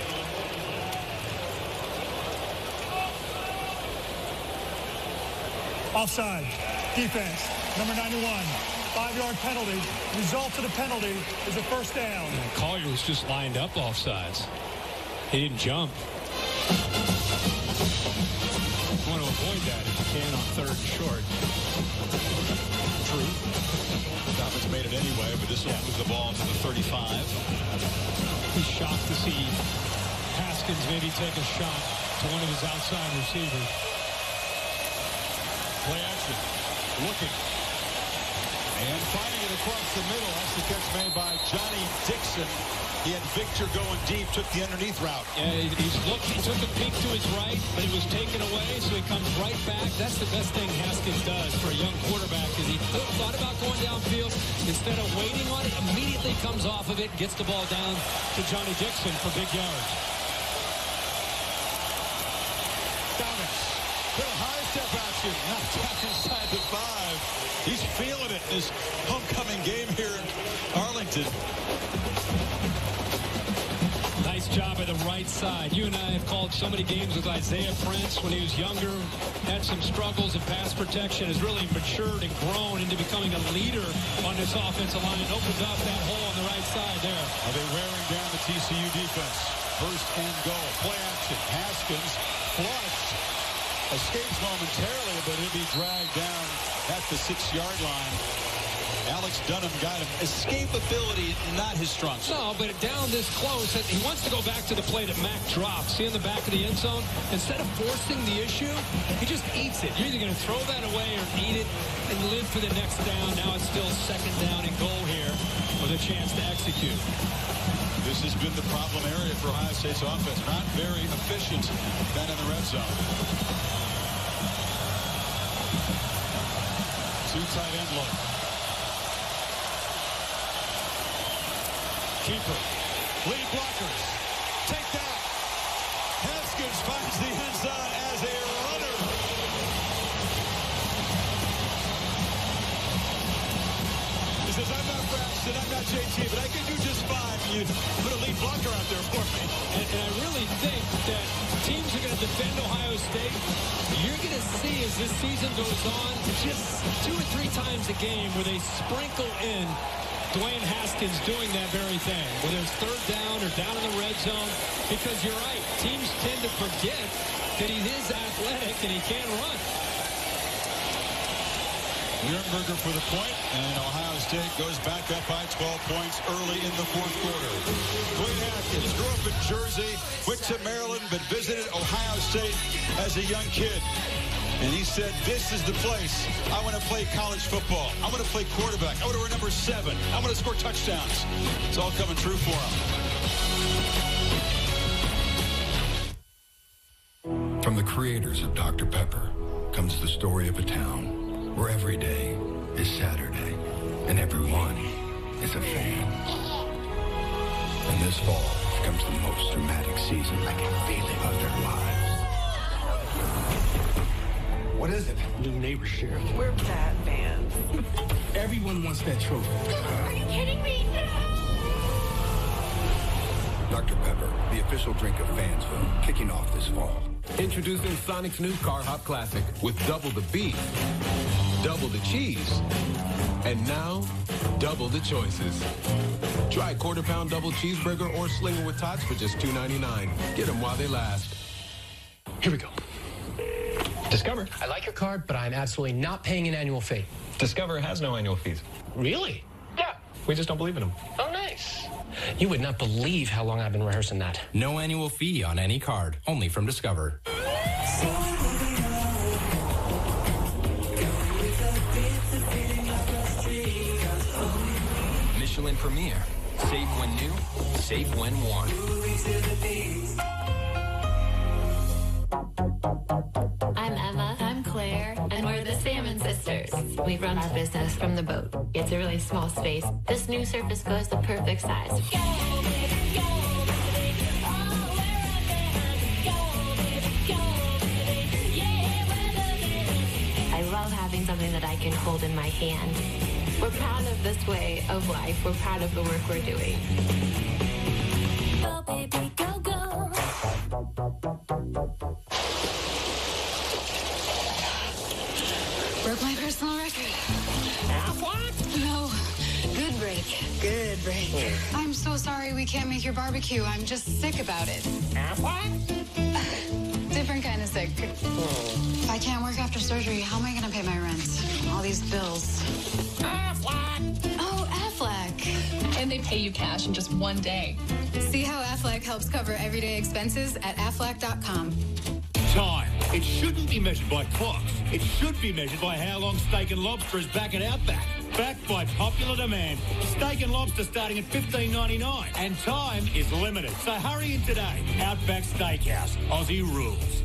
Offside. Defense. Number 91. 5-yard penalty. Result of the penalty is a first down. And Collier was just lined up offsides. He didn't jump. You want to avoid that if you can on 3rd and short. True. Dobbins made it anyway, but this will move the ball to the 35. He's shocked to see Haskins maybe take a shot to one of his outside receivers. Play action. Looking. And finding it across the middle. That's the catch made by Johnny Dixon. He had Victor going deep, took the underneath route. Yeah, he's looked. He took a peek to his right, but he was taken away, so he comes right back. That's the best thing Haskins does for a young quarterback, is he thought about going downfield. Instead of waiting on it, immediately comes off of it, gets the ball down to Johnny Dixon for big yards. Dobbins. Little high step action. Knocked down inside the 5. He's feeling it in his homecoming game here in Arlington. Nice job at the right side. You and I have called so many games with Isaiah Prince when he was younger, had some struggles in pass protection, has really matured and grown into becoming a leader on this offensive line and opens up that hole on the right side there. Are they wearing down the TCU defense? First and goal. Play action. Haskins flushed. Escapes momentarily, but he'll be dragged down at the 6-yard line. Alex Dunham got him. Escapability, not his strong suit. No, but down this close, he wants to go back to the play that Mack dropped. See in the back of the end zone? Instead of forcing the issue, he just eats it. You're either going to throw that away or eat it and live for the next down. Now it's still 2nd down and goal here with a chance to execute. This has been the problem area for Ohio State's offense. Not very efficient then in the red zone. 2 tight end look. Keeper. Lead blockers. Take that. Haskins finds the end zone as a runner. He says, I'm not Braxton, I'm not JT, but I can do just fine. You put a lead blocker out there for me. And I really think that teams are going to defend Ohio State. You're going to see as this season goes on, just 2 or 3 times a game where they sprinkle in Dwayne Haskins doing that very thing, whether it's 3rd down or down in the red zone, because you're right, teams tend to forget that he is athletic and he can run. Nürnberger for the point, and Ohio State goes back up by 12 points early in the 4th quarter. Dwayne Haskins grew up in Jersey, went to Maryland, but visited Ohio State as a young kid. And he said, this is the place. I want to play college football. I want to play quarterback. I want to wear number 7. I want to score touchdowns. It's all coming true for him. From the creators of Dr. Pepper comes the story of a town where every day is Saturday and everyone is a fan. And this fall comes the most dramatic season I can feel it of their lives. What is it? New neighbor sheriff. We're Batman. Everyone wants that trophy. Are you kidding me? Dr. Pepper, the official drink of Fansville, kicking off this fall. Introducing Sonic's new Car Hop Classic with double the beef, double the cheese, and now double the choices. Try quarter-pound double cheeseburger or slinger with tots for just $2.99. Get them while they last. Here we go. Discover, I like your card, but I'm absolutely not paying an annual fee. Discover has no annual fees. Really? Yeah. We just don't believe in them. Oh, nice. You would not believe how long I've been rehearsing that. No annual fee on any card, only from Discover. Michelin Premier. Safe when new, safe when worn. I'm Emma. I'm Claire. And we're the Salmon Sisters. We run our business from the boat. It's a really small space. This new surface goes the perfect size. I love having something that I can hold in my hand. We're proud of this way of life. We're proud of the work we're doing. Go, baby, go, go. Broke my personal record. What? No. Good break. Good break. I'm so sorry we can't make your barbecue. I'm just sick about it. What? Different kind of sick. If I can't work after surgery, how am I going to pay my rent? All these bills. Aflac. Oh, Aflac. And they pay you cash in just one day. See how Aflac helps cover everyday expenses at Aflac.com. Time. It shouldn't be measured by clocks. It should be measured by how long steak and lobster is back at Outback. Backed by popular demand. Steak and lobster starting at $15.99. And time is limited. So hurry in today. Outback Steakhouse. Aussie rules.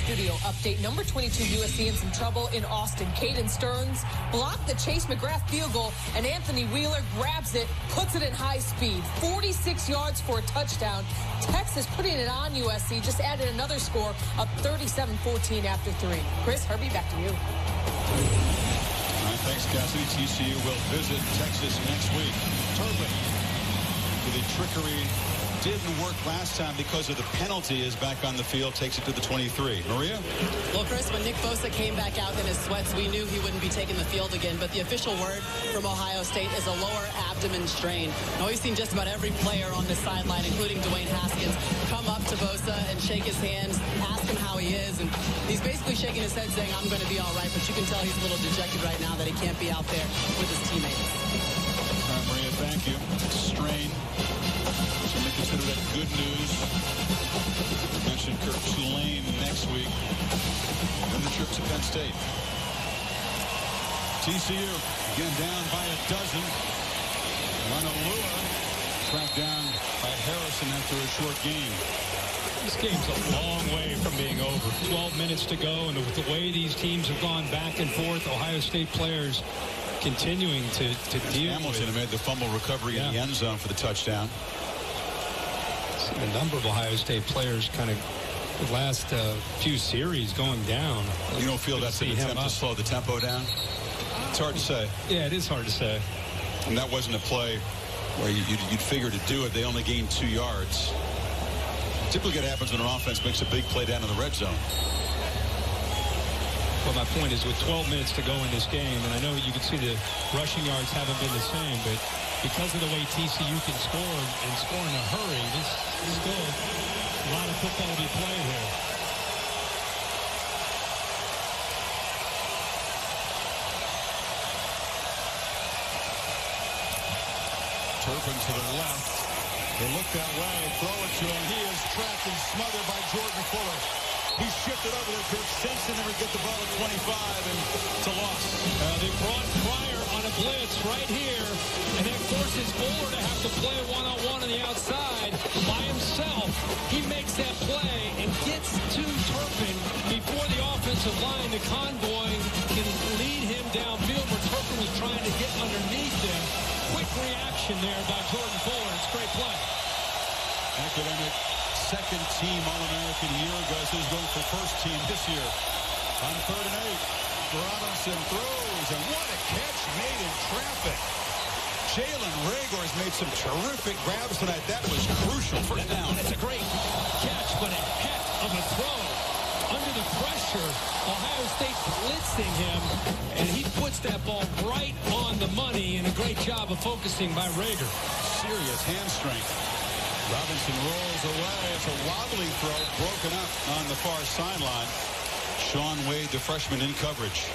Studio update. Number 22 USC in some trouble in Austin. Caden Stearns blocked the Chase McGrath field goal, and Anthony Wheeler grabs it, puts it in high speed. 46 yards for a touchdown. Texas putting it on USC, just added another score of 37-14 after 3. Chris, Herbie, back to you. All right, thanks, Cassidy. TCU will visit Texas next week. Turpin with the trickery. Didn't work last time because of the penalty, is back on the field, takes it to the 23. Maria? Well, Chris, when Nick Bosa came back out in his sweats, we knew he wouldn't be taking the field again, but the official word from Ohio State is a lower abdomen strain. Now, we've seen just about every player on this sideline, including Dwayne Haskins, come up to Bosa and shake his hands, ask him how he is, and he's basically shaking his head saying, I'm going to be all right, but you can tell he's a little dejected right now that he can't be out there with his teammates. All right, Maria, thank you. Strain. Certainly consider that good news. I mentioned Kirk Tulane next week. Then the trip to Penn State. TCU again down by a dozen. Manalua tracked down by Harrison after a short game. This game's a long way from being over. 12 minutes to go, and with the way these teams have gone back and forth, Ohio State players continuing to deal Hamilton with. made the fumble recovery in the end zone for the touchdown. A number of Ohio State players kind of the last few series going down. You don't feel that's an attempt to slow the tempo down? It's hard to say. Yeah, it is hard to say. And that wasn't a play where you'd figure to do it. They only gained 2 yards. Typically it happens when an offense makes a big play down in the red zone. Well, my point is with 12 minutes to go in this game, and I know you can see the rushing yards haven't been the same, but because of the way TCU can score and score in a hurry, this is still a lot of football to be played here. Turpin to the left. They look that way, throw it to him. He is trapped and smothered by Jordan Fuller. He shifted over there to Simpson and would get the ball at 25, and it's a loss. They brought Pryor on a blitz right here, and that forces Fuller to have to play one-on-one on the outside by himself. He makes that play and gets to Turpin before the offensive line. The convoy can lead him downfield where Turpin was trying to get underneath him. Quick reaction there by Jordan Fuller. It's a great play. Academic second-team All-American a year ago. So he's going for first team this year. On 3rd and 8, Robinson throws, and what a catch made in traffic. Jalen Reagor has made some terrific grabs tonight. That was crucial. First down. It's a great catch, but a heck of a throw. Under the pressure, Ohio State blitzing him, and he puts that ball right on the money, and a great job of focusing by Reagor. Serious hand strength. Robinson rolls away. It's a wobbly throw, broken up on the far sideline. Sean Wade, the freshman, in coverage.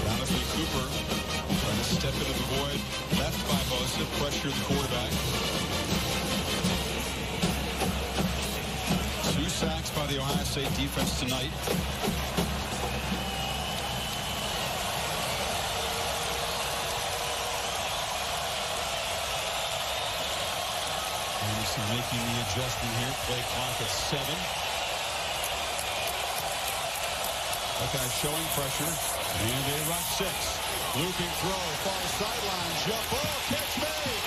Jonathan Cooper trying to step into the void. Left by Bosa, pressure the quarterback. 2 sacks by the Ohio State defense tonight. making the adjustment here. Play clock at 7. Buckeyes showing pressure. And they run 6. Looping throw. Far sideline. Jump ball. Catch made.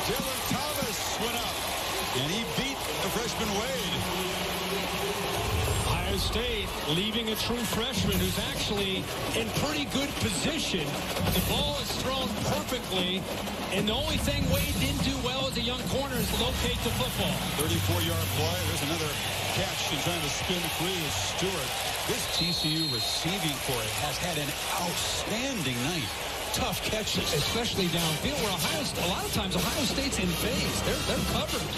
Dylan Thomas went up. And he beat the freshman Wade. Ohio State leaving a true freshman who's actually in pretty good position. The ball is thrown perfectly, and the only thing Wade didn't do well as a young corner is locate the football. 34-yard play. There's another catch and trying to spin free is Stewart. This TCU receiving core has had an outstanding night. Tough catches, especially downfield, where a lot of times Ohio State's in phase. They're covered,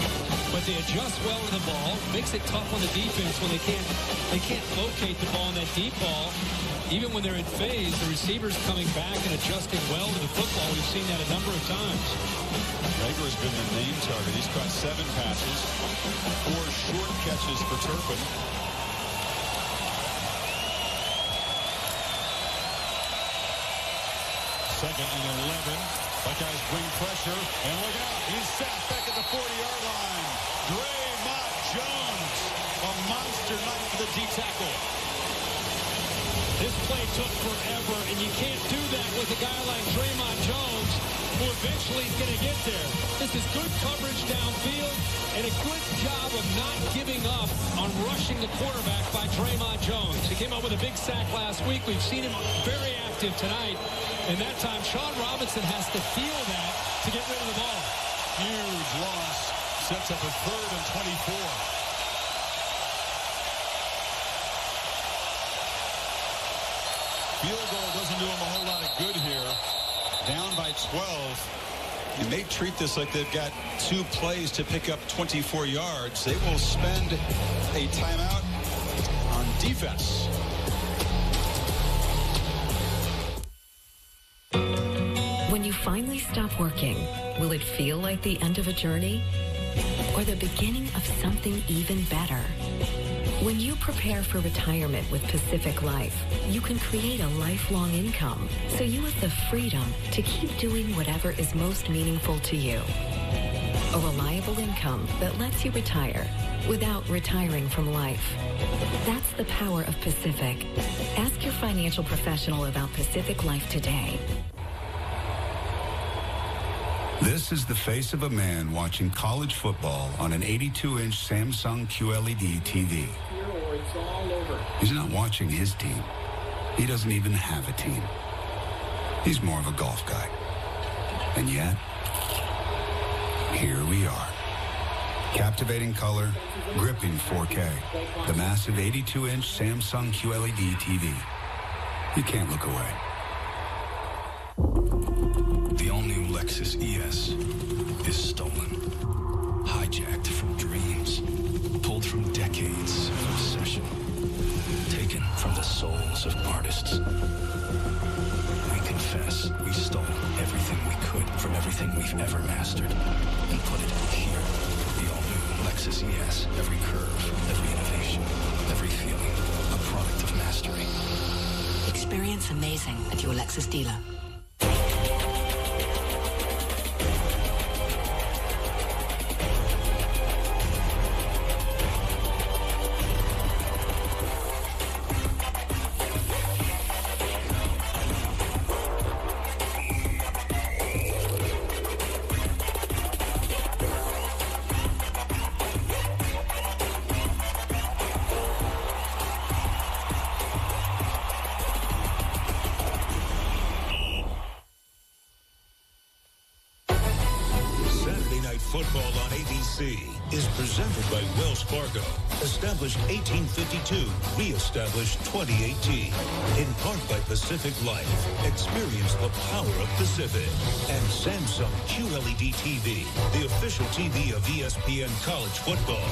but they adjust well to the ball. Makes it tough on the defense when they can't locate the ball in that deep ball. Even when they're in phase, the receivers coming back and adjusting well to the football. We've seen that a number of times. Rager has been the main target. He's caught 7 passes, 4 short catches for Turpin. Second and 11. Buckeyes bring pressure, and look out. He's sacked back at the 40-yard line. Draymond Jones, a monster night for the D-tackle. This play took forever, and you can't do that with a guy like Draymond Jones, who eventually is going to get there. This is good coverage downfield, and a good job of not giving up on rushing the quarterback by Draymond Jones. He came up with a big sack last week. We've seen him very active tonight. And that time, Sean Robinson has to feel that to get rid of the ball. Huge loss. Sets up a 3rd and 24. Field goal doesn't do him a whole lot of good here. Down by 12. And they treat this like they've got 2 plays to pick up 24 yards. They will spend a timeout on defense. When you finally stop working, will it feel like the end of a journey or the beginning of something even better? When you prepare for retirement with Pacific Life, you can create a lifelong income so you have the freedom to keep doing whatever is most meaningful to you. A reliable income that lets you retire without retiring from life. That's the power of Pacific. Ask your financial professional about Pacific Life today. This is the face of a man watching college football on an 82-inch Samsung QLED TV. He's not watching his team. He doesn't even have a team. He's more of a golf guy. And yet, here we are. Captivating color, gripping 4K. The massive 82-inch Samsung QLED TV. You can't look away. The all-new Lexus ES is stolen. Hijacked from dreams. Pulled from decades of obsession. Taken from the souls of artists. We confess we stole everything we could from everything we've ever mastered and put it here. The all-new Lexus ES. Every curve, every innovation, every feeling. A product of mastery. Experience amazing at your Lexus dealer. Football on ABC is presented by Wells Fargo. Established 1852, re-established 2018. In part by Pacific Life. Experience the power of Pacific. And Samsung QLED TV, the official TV of ESPN College Football.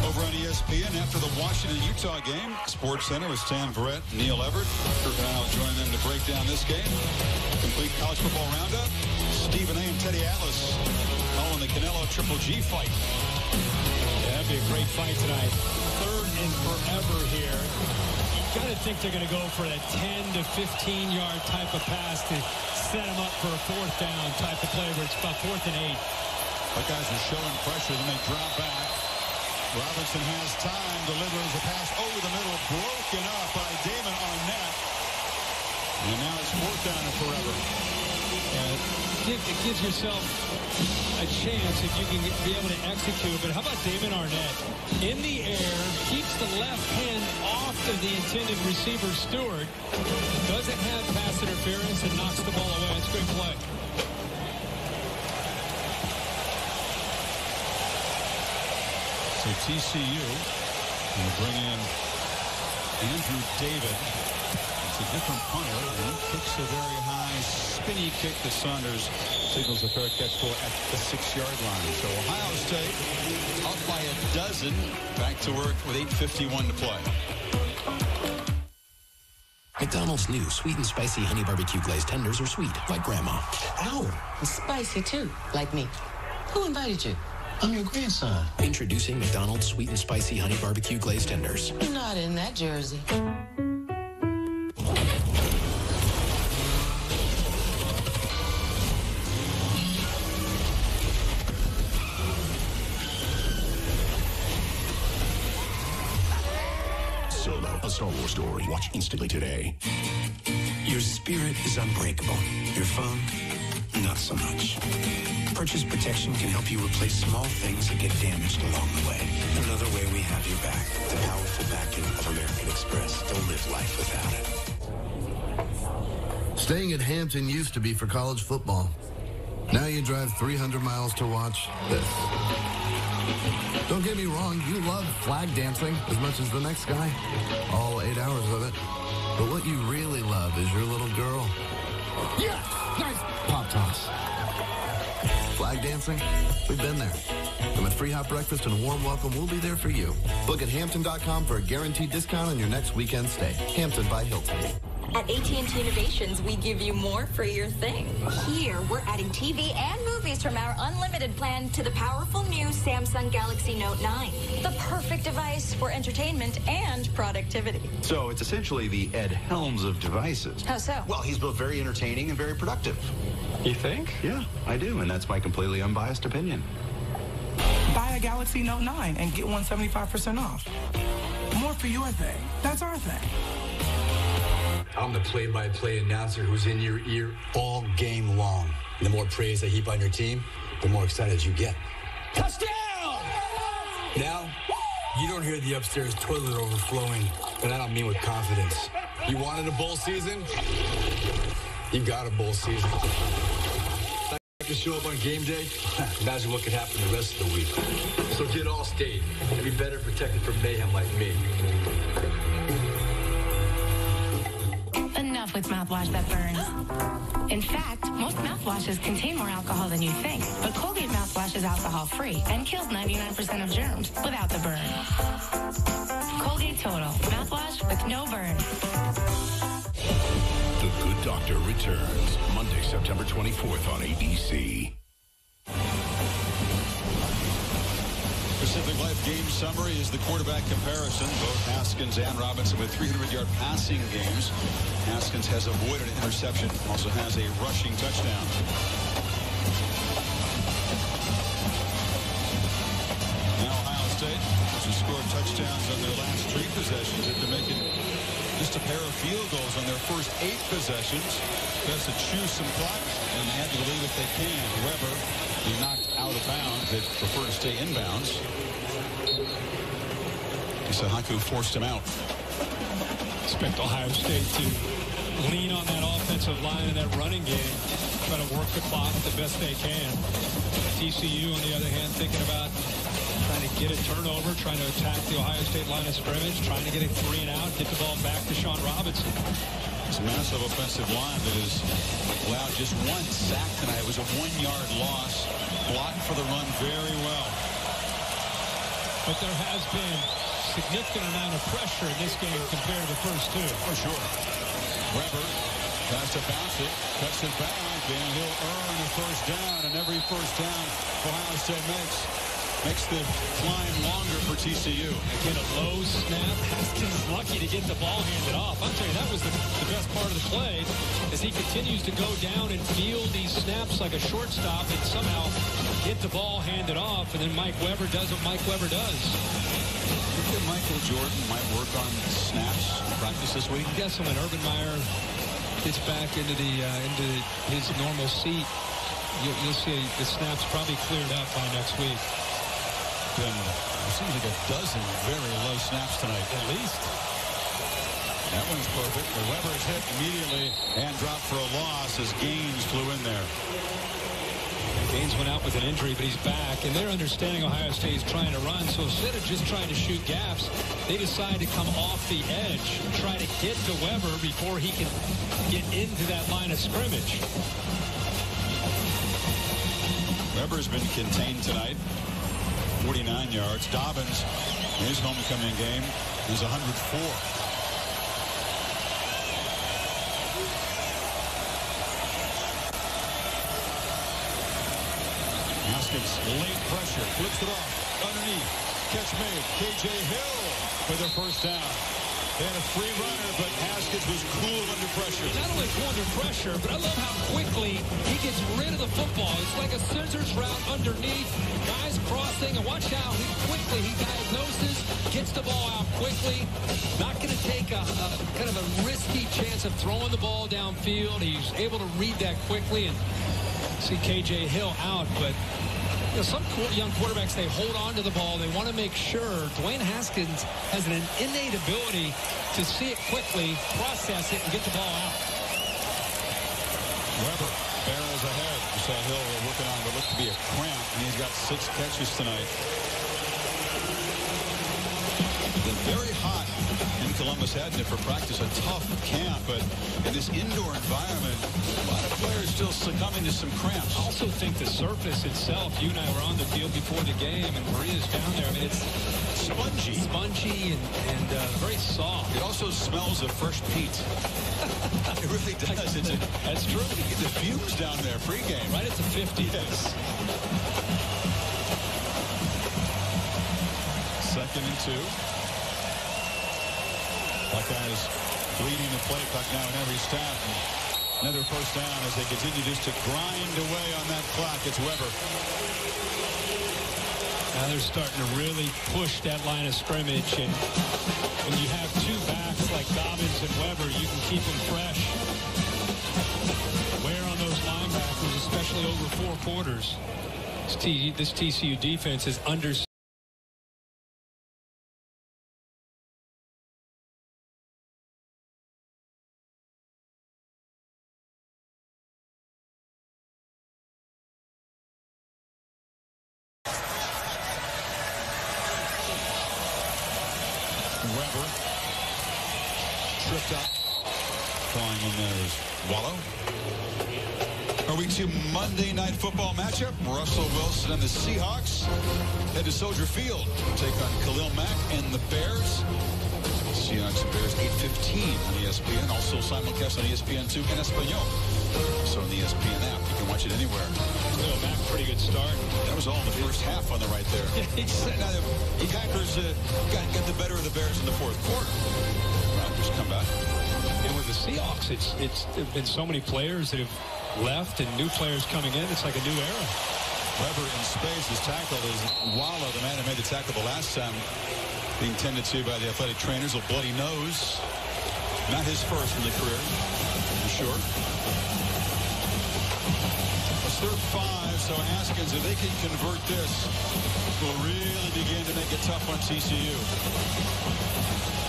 Over on ESPN after the Washington-Utah game, Sports Center with Stan Verrett, Neil Everett. Kirk and I will join them to break down this game. Complete college football roundup. Stephen A. and Teddy Atlas calling the Canelo Triple G fight. Yeah, that'd be a great fight tonight. 3rd and forever here. You got to think they're going to go for that 10 to 15 yard type of pass to set him up for a fourth down type of play where it's about 4th and 8. The guys are showing pressure, then they drop back. Robinson has time, delivers a pass over the middle, broken up by Damon Arnett. And now it's 4th down and forever. It gives yourself a chance if you can be able to execute. But how about Damon Arnett? In the air, keeps the left hand off of the intended receiver, Stewart. Doesn't have pass interference and knocks the ball away. It's a great play. So TCU will bring in Andrew David. It's a different punter, and he kicks a very high, spinny kick to Saunders. Signals a fair catch for at the 6-yard line. So Ohio State up by a dozen. Back to work with 8:51 to play. McDonald's new sweet and spicy honey barbecue glazed tenders are sweet, like Grandma. Ow, it's spicy too, like me. Who invited you? I'm your grandson. Introducing McDonald's sweet and spicy honey barbecue glazed tenders. Not in that jersey. Solo, a Star Wars story. Watch instantly today. Your spirit is unbreakable. Your phone, not so much. Purchase protection can help you replace small things that get damaged along the way. Another way we have your back. The powerful backing of American Express. Don't live life without it. Staying at Hampton used to be for college football. Now you drive 300 miles to watch this. Don't get me wrong, you love flag dancing as much as the next guy. All 8 hours of it. But what you really love is your little girl. Yeah! Nice! Pop toss. Flag dancing? We've been there. And with free hot breakfast and a warm welcome, we'll be there for you. Book at Hampton.com for a guaranteed discount on your next weekend stay. Hampton by Hilton. At AT&T Innovations, we give you more for your thing. Here, we're adding TV and movies from our unlimited plan to the powerful new Samsung Galaxy Note 9. The perfect device for entertainment and productivity. So it's essentially the Ed Helms of devices. How so? Well, he's both very entertaining and very productive. You think? Yeah, I do, and that's my completely unbiased opinion. Buy a Galaxy Note 9 and get one 75% off. More for your thing. That's our thing. I'm the play-by-play announcer who's in your ear all game long. And the more praise I heap on your team, the more excited you get. Touchdown! Now, you don't hear the upstairs toilet overflowing, and I don't mean with confidence. You wanted a bowl season? You got a bowl season. I can show up on game day. Imagine what could happen the rest of the week. So get Allstate and be better protected from mayhem like me. Enough with mouthwash that burns. In fact, most mouthwashes contain more alcohol than you think, but Colgate mouthwash is alcohol-free and kills 99% of germs without the burn. Colgate Total, mouthwash with no burn. The Good Doctor returns Monday, September 24th on ABC. Pacific Life game summary is the quarterback comparison. Both Haskins and Robinson with 300-yard passing games. Haskins has avoided an interception, also has a rushing touchdown. Now Ohio State, which has scored touchdowns on their last 3 possessions, after making just a pair of field goals on their first 8 possessions. Has to chew some clock and add to the lead if they can. However, he knocked out of bounds. They prefer to stay inbounds. Haku forced him out. Expect Ohio State to lean on that offensive line and that running game, try to work the clock the best they can. TCU, on the other hand, thinking about trying to get a turnover, trying to attack the Ohio State line of scrimmage, trying to get a 3 and out, get the ball back to Sean Robinson. It's a massive offensive line that has allowed just 1 sack tonight. It was a 1-yard loss. Blocked for the run very well. But there has been significant amount of pressure in this game compared to the first 2. For sure. Weber tries to bounce it, cuts it back, and he'll earn a first down. And every first down Ohio State makes makes the climb longer for TCU. Again, a low snap. Haskins lucky to get the ball handed off. I'll tell you, that was the best part of the play, as he continues to go down and field these snaps like a shortstop and somehow get the ball handed off, and then Mike Weber does what Mike Weber does. Think that Michael Jordan might work on snaps in practice this week? Yes, when Urban Meyer gets back into his normal seat, you'll see the snaps probably cleared up by next week. Then it seems like a dozen very low snaps tonight, at least. That one's perfect. The Weber's hit immediately and dropped for a loss as Gaines flew in there. Gaines went out with an injury, but he's back, and they're understanding Ohio State's trying to run, so instead of just trying to shoot gaps, they decide to come off the edge and try to get to Weber before he can get into that line of scrimmage. Weber's been contained tonight, 49 yards. Dobbins, his homecoming game, is 104. Haskins, late pressure, flips it off, underneath, catch made, KJ Hill for the first down. They had a free runner, but Haskins was cool under pressure. Not only cool under pressure, but I love how quickly he gets rid of the football. It's like a scissors route underneath, guys crossing, and watch how he diagnoses, gets the ball out quickly. Not going to take a kind of a risky chance of throwing the ball downfield. He's able to read that quickly and see KJ Hill out, but some young quarterbacks, they hold on to the ball. They want to make sure. Dwayne Haskins has an innate ability to see it quickly, process it, and get the ball out. Weber barrels ahead. You saw Hill working on what looked to be a cramp, and he's got 6 catches tonight. Been very hot in Columbus, hadn't it, for practice? A tough camp, but in this indoor environment, a lot of players still succumbing to some cramps. I also think the surface itself, you and I were on the field before the game, and Maria's down there. I mean, it's spongy and very soft. It also smells of fresh peat. It really does. That's true. You get the fumes down there pregame. Right at the 50. Yes. 2nd and 2. Buckeyes leading the play clock now in every stat. Another first down as they continue just to grind away on that clock. It's Weber. Now they're starting to really push that line of scrimmage, and when you have 2 backs like Dobbins and Weber, you can keep them fresh. Wear on those linebackers, especially over 4 quarters. This TCU defense is under. Weber tripped up. Flying in there is Wallow. Our Week 2 Monday Night Football matchup. Russell Wilson and the Seahawks head to Soldier Field. Take on Khalil Mack and the Bears. Seahawks and Bears 8:15 on ESPN. Also simulcast on ESPN2 in Espanol. So on the ESPN app, you can watch it anywhere. Khalil Mack, pretty good start. That was all in the first half on the right there. The Packers got the better of the Bears in the 4th quarter. Rodgers come back. And with the Seahawks, it's been so many players that have left and new players coming in. It's like a new era. Weber in space. His tackle is Wallow, the man who made the tackle the last time, being tended to by the athletic trainers. A bloody nose. Not his first in the career, for sure. It's 3rd 5, so Haskins, if they can convert this, will really begin to make it tough on TCU.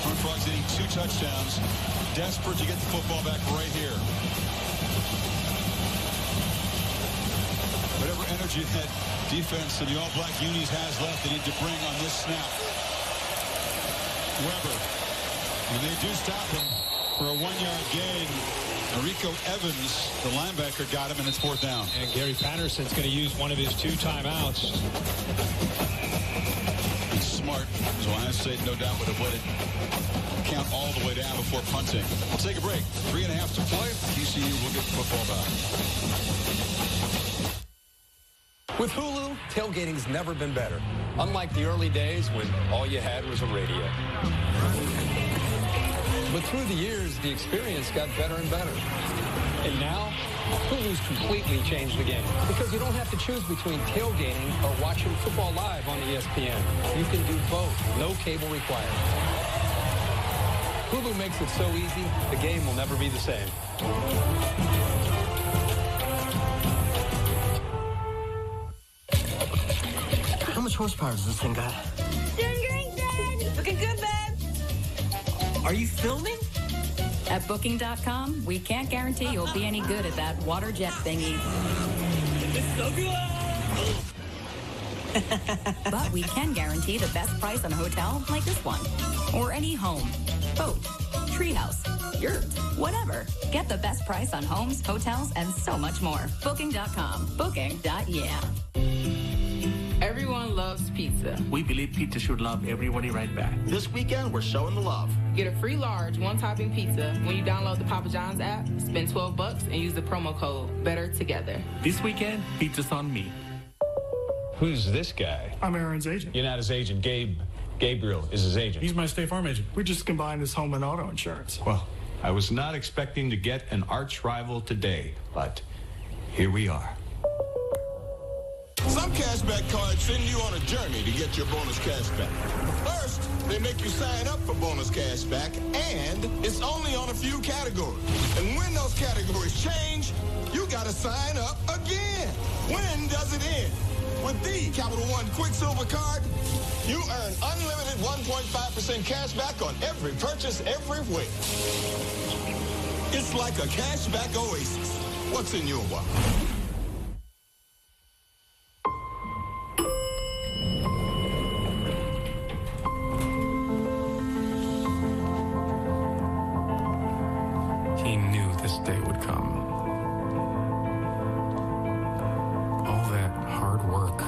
Horned Frogs getting 2 touchdowns. Desperate to get the football back right here. Whatever energy that defense and the all-black unis has left, they need to bring on this snap. Weber. And they do stop him for a 1-yard gain. Rico Evans, the linebacker, got him, and it's 4th down. And Gary Patterson's going to use one of his 2 timeouts. He's smart. So Ohio State, no doubt, would have let it count all the way down before punting. We'll take a break. 3.5 to play. TCU will get the football back. With Hulu, tailgating's never been better. Unlike the early days when all you had was a radio. But through the years, the experience got better and better. And now, Hulu's completely changed the game. Because you don't have to choose between tailgating or watching football live on ESPN. You can do both. No cable required. Hulu makes it so easy, the game will never be the same. How much horsepower does this thing got? Doing great, Dad. Looking good, babe. Are you filming? At Booking.com, we can't guarantee you'll be any good at that water jet thingy. It's so good! But we can guarantee the best price on a hotel like this one. Or any home, boat, treehouse, yurt, whatever. Get the best price on homes, hotels, and so much more. Booking.com. Booking.yeah. Everyone loves pizza. We believe pizza should love everybody right back. This weekend, we're showing the love. Get a free large one-topping pizza when you download the Papa John's app, spend $12 and use the promo code BETTER-TOGETHER. This weekend, pizza's on me. Who's this guy? I'm Aaron's agent. You're not his agent. Gabriel is his agent. He's my State Farm agent. We just combined his home and auto insurance. Well, I was not expecting to get an arch rival today, but here we are. Some cashback cards send you on a journey to get your bonus cashback. First, they make you sign up for bonus cashback, and it's only on a few categories. And when those categories change, you gotta sign up again. When does it end? With the Capital One Quicksilver card, you earn unlimited 1.5% cashback on every purchase everywhere. It's like a cashback oasis. What's in your wallet? He knew this day would come. All that hard work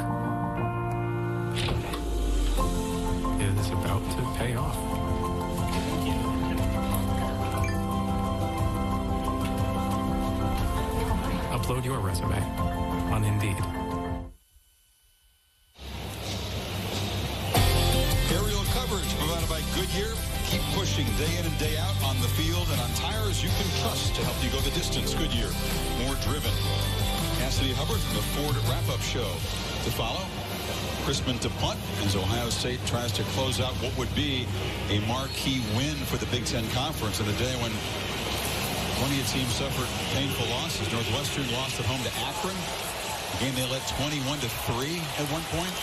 is about to pay off. Upload your resume on Indeed. Aerial coverage provided by Goodyear. Keep pushing day in and day out on the field and on tires you can trust to help you go the distance. Goodyear, more driven. Cassidy Hubbard from the Ford wrap-up show. To follow, Crispin to punt as Ohio State tries to close out what would be a marquee win for the Big Ten Conference in a day when plenty of teams suffered painful losses. Northwestern lost at home to Akron. A game they led 21-3 at one point.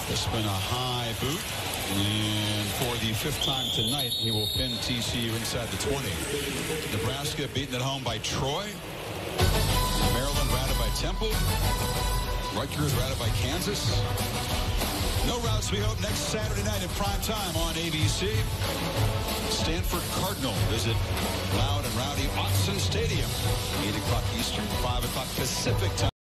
Crispin a high boot. And for the fifth time tonight, he will pin TCU inside the 20. Nebraska beaten at home by Troy. Maryland routed by Temple. Rutgers routed by Kansas. No routes, we hope, next Saturday night in prime time on ABC. Stanford Cardinal visit loud and rowdy Autzen Stadium. 8 o'clock Eastern, 5 o'clock Pacific time.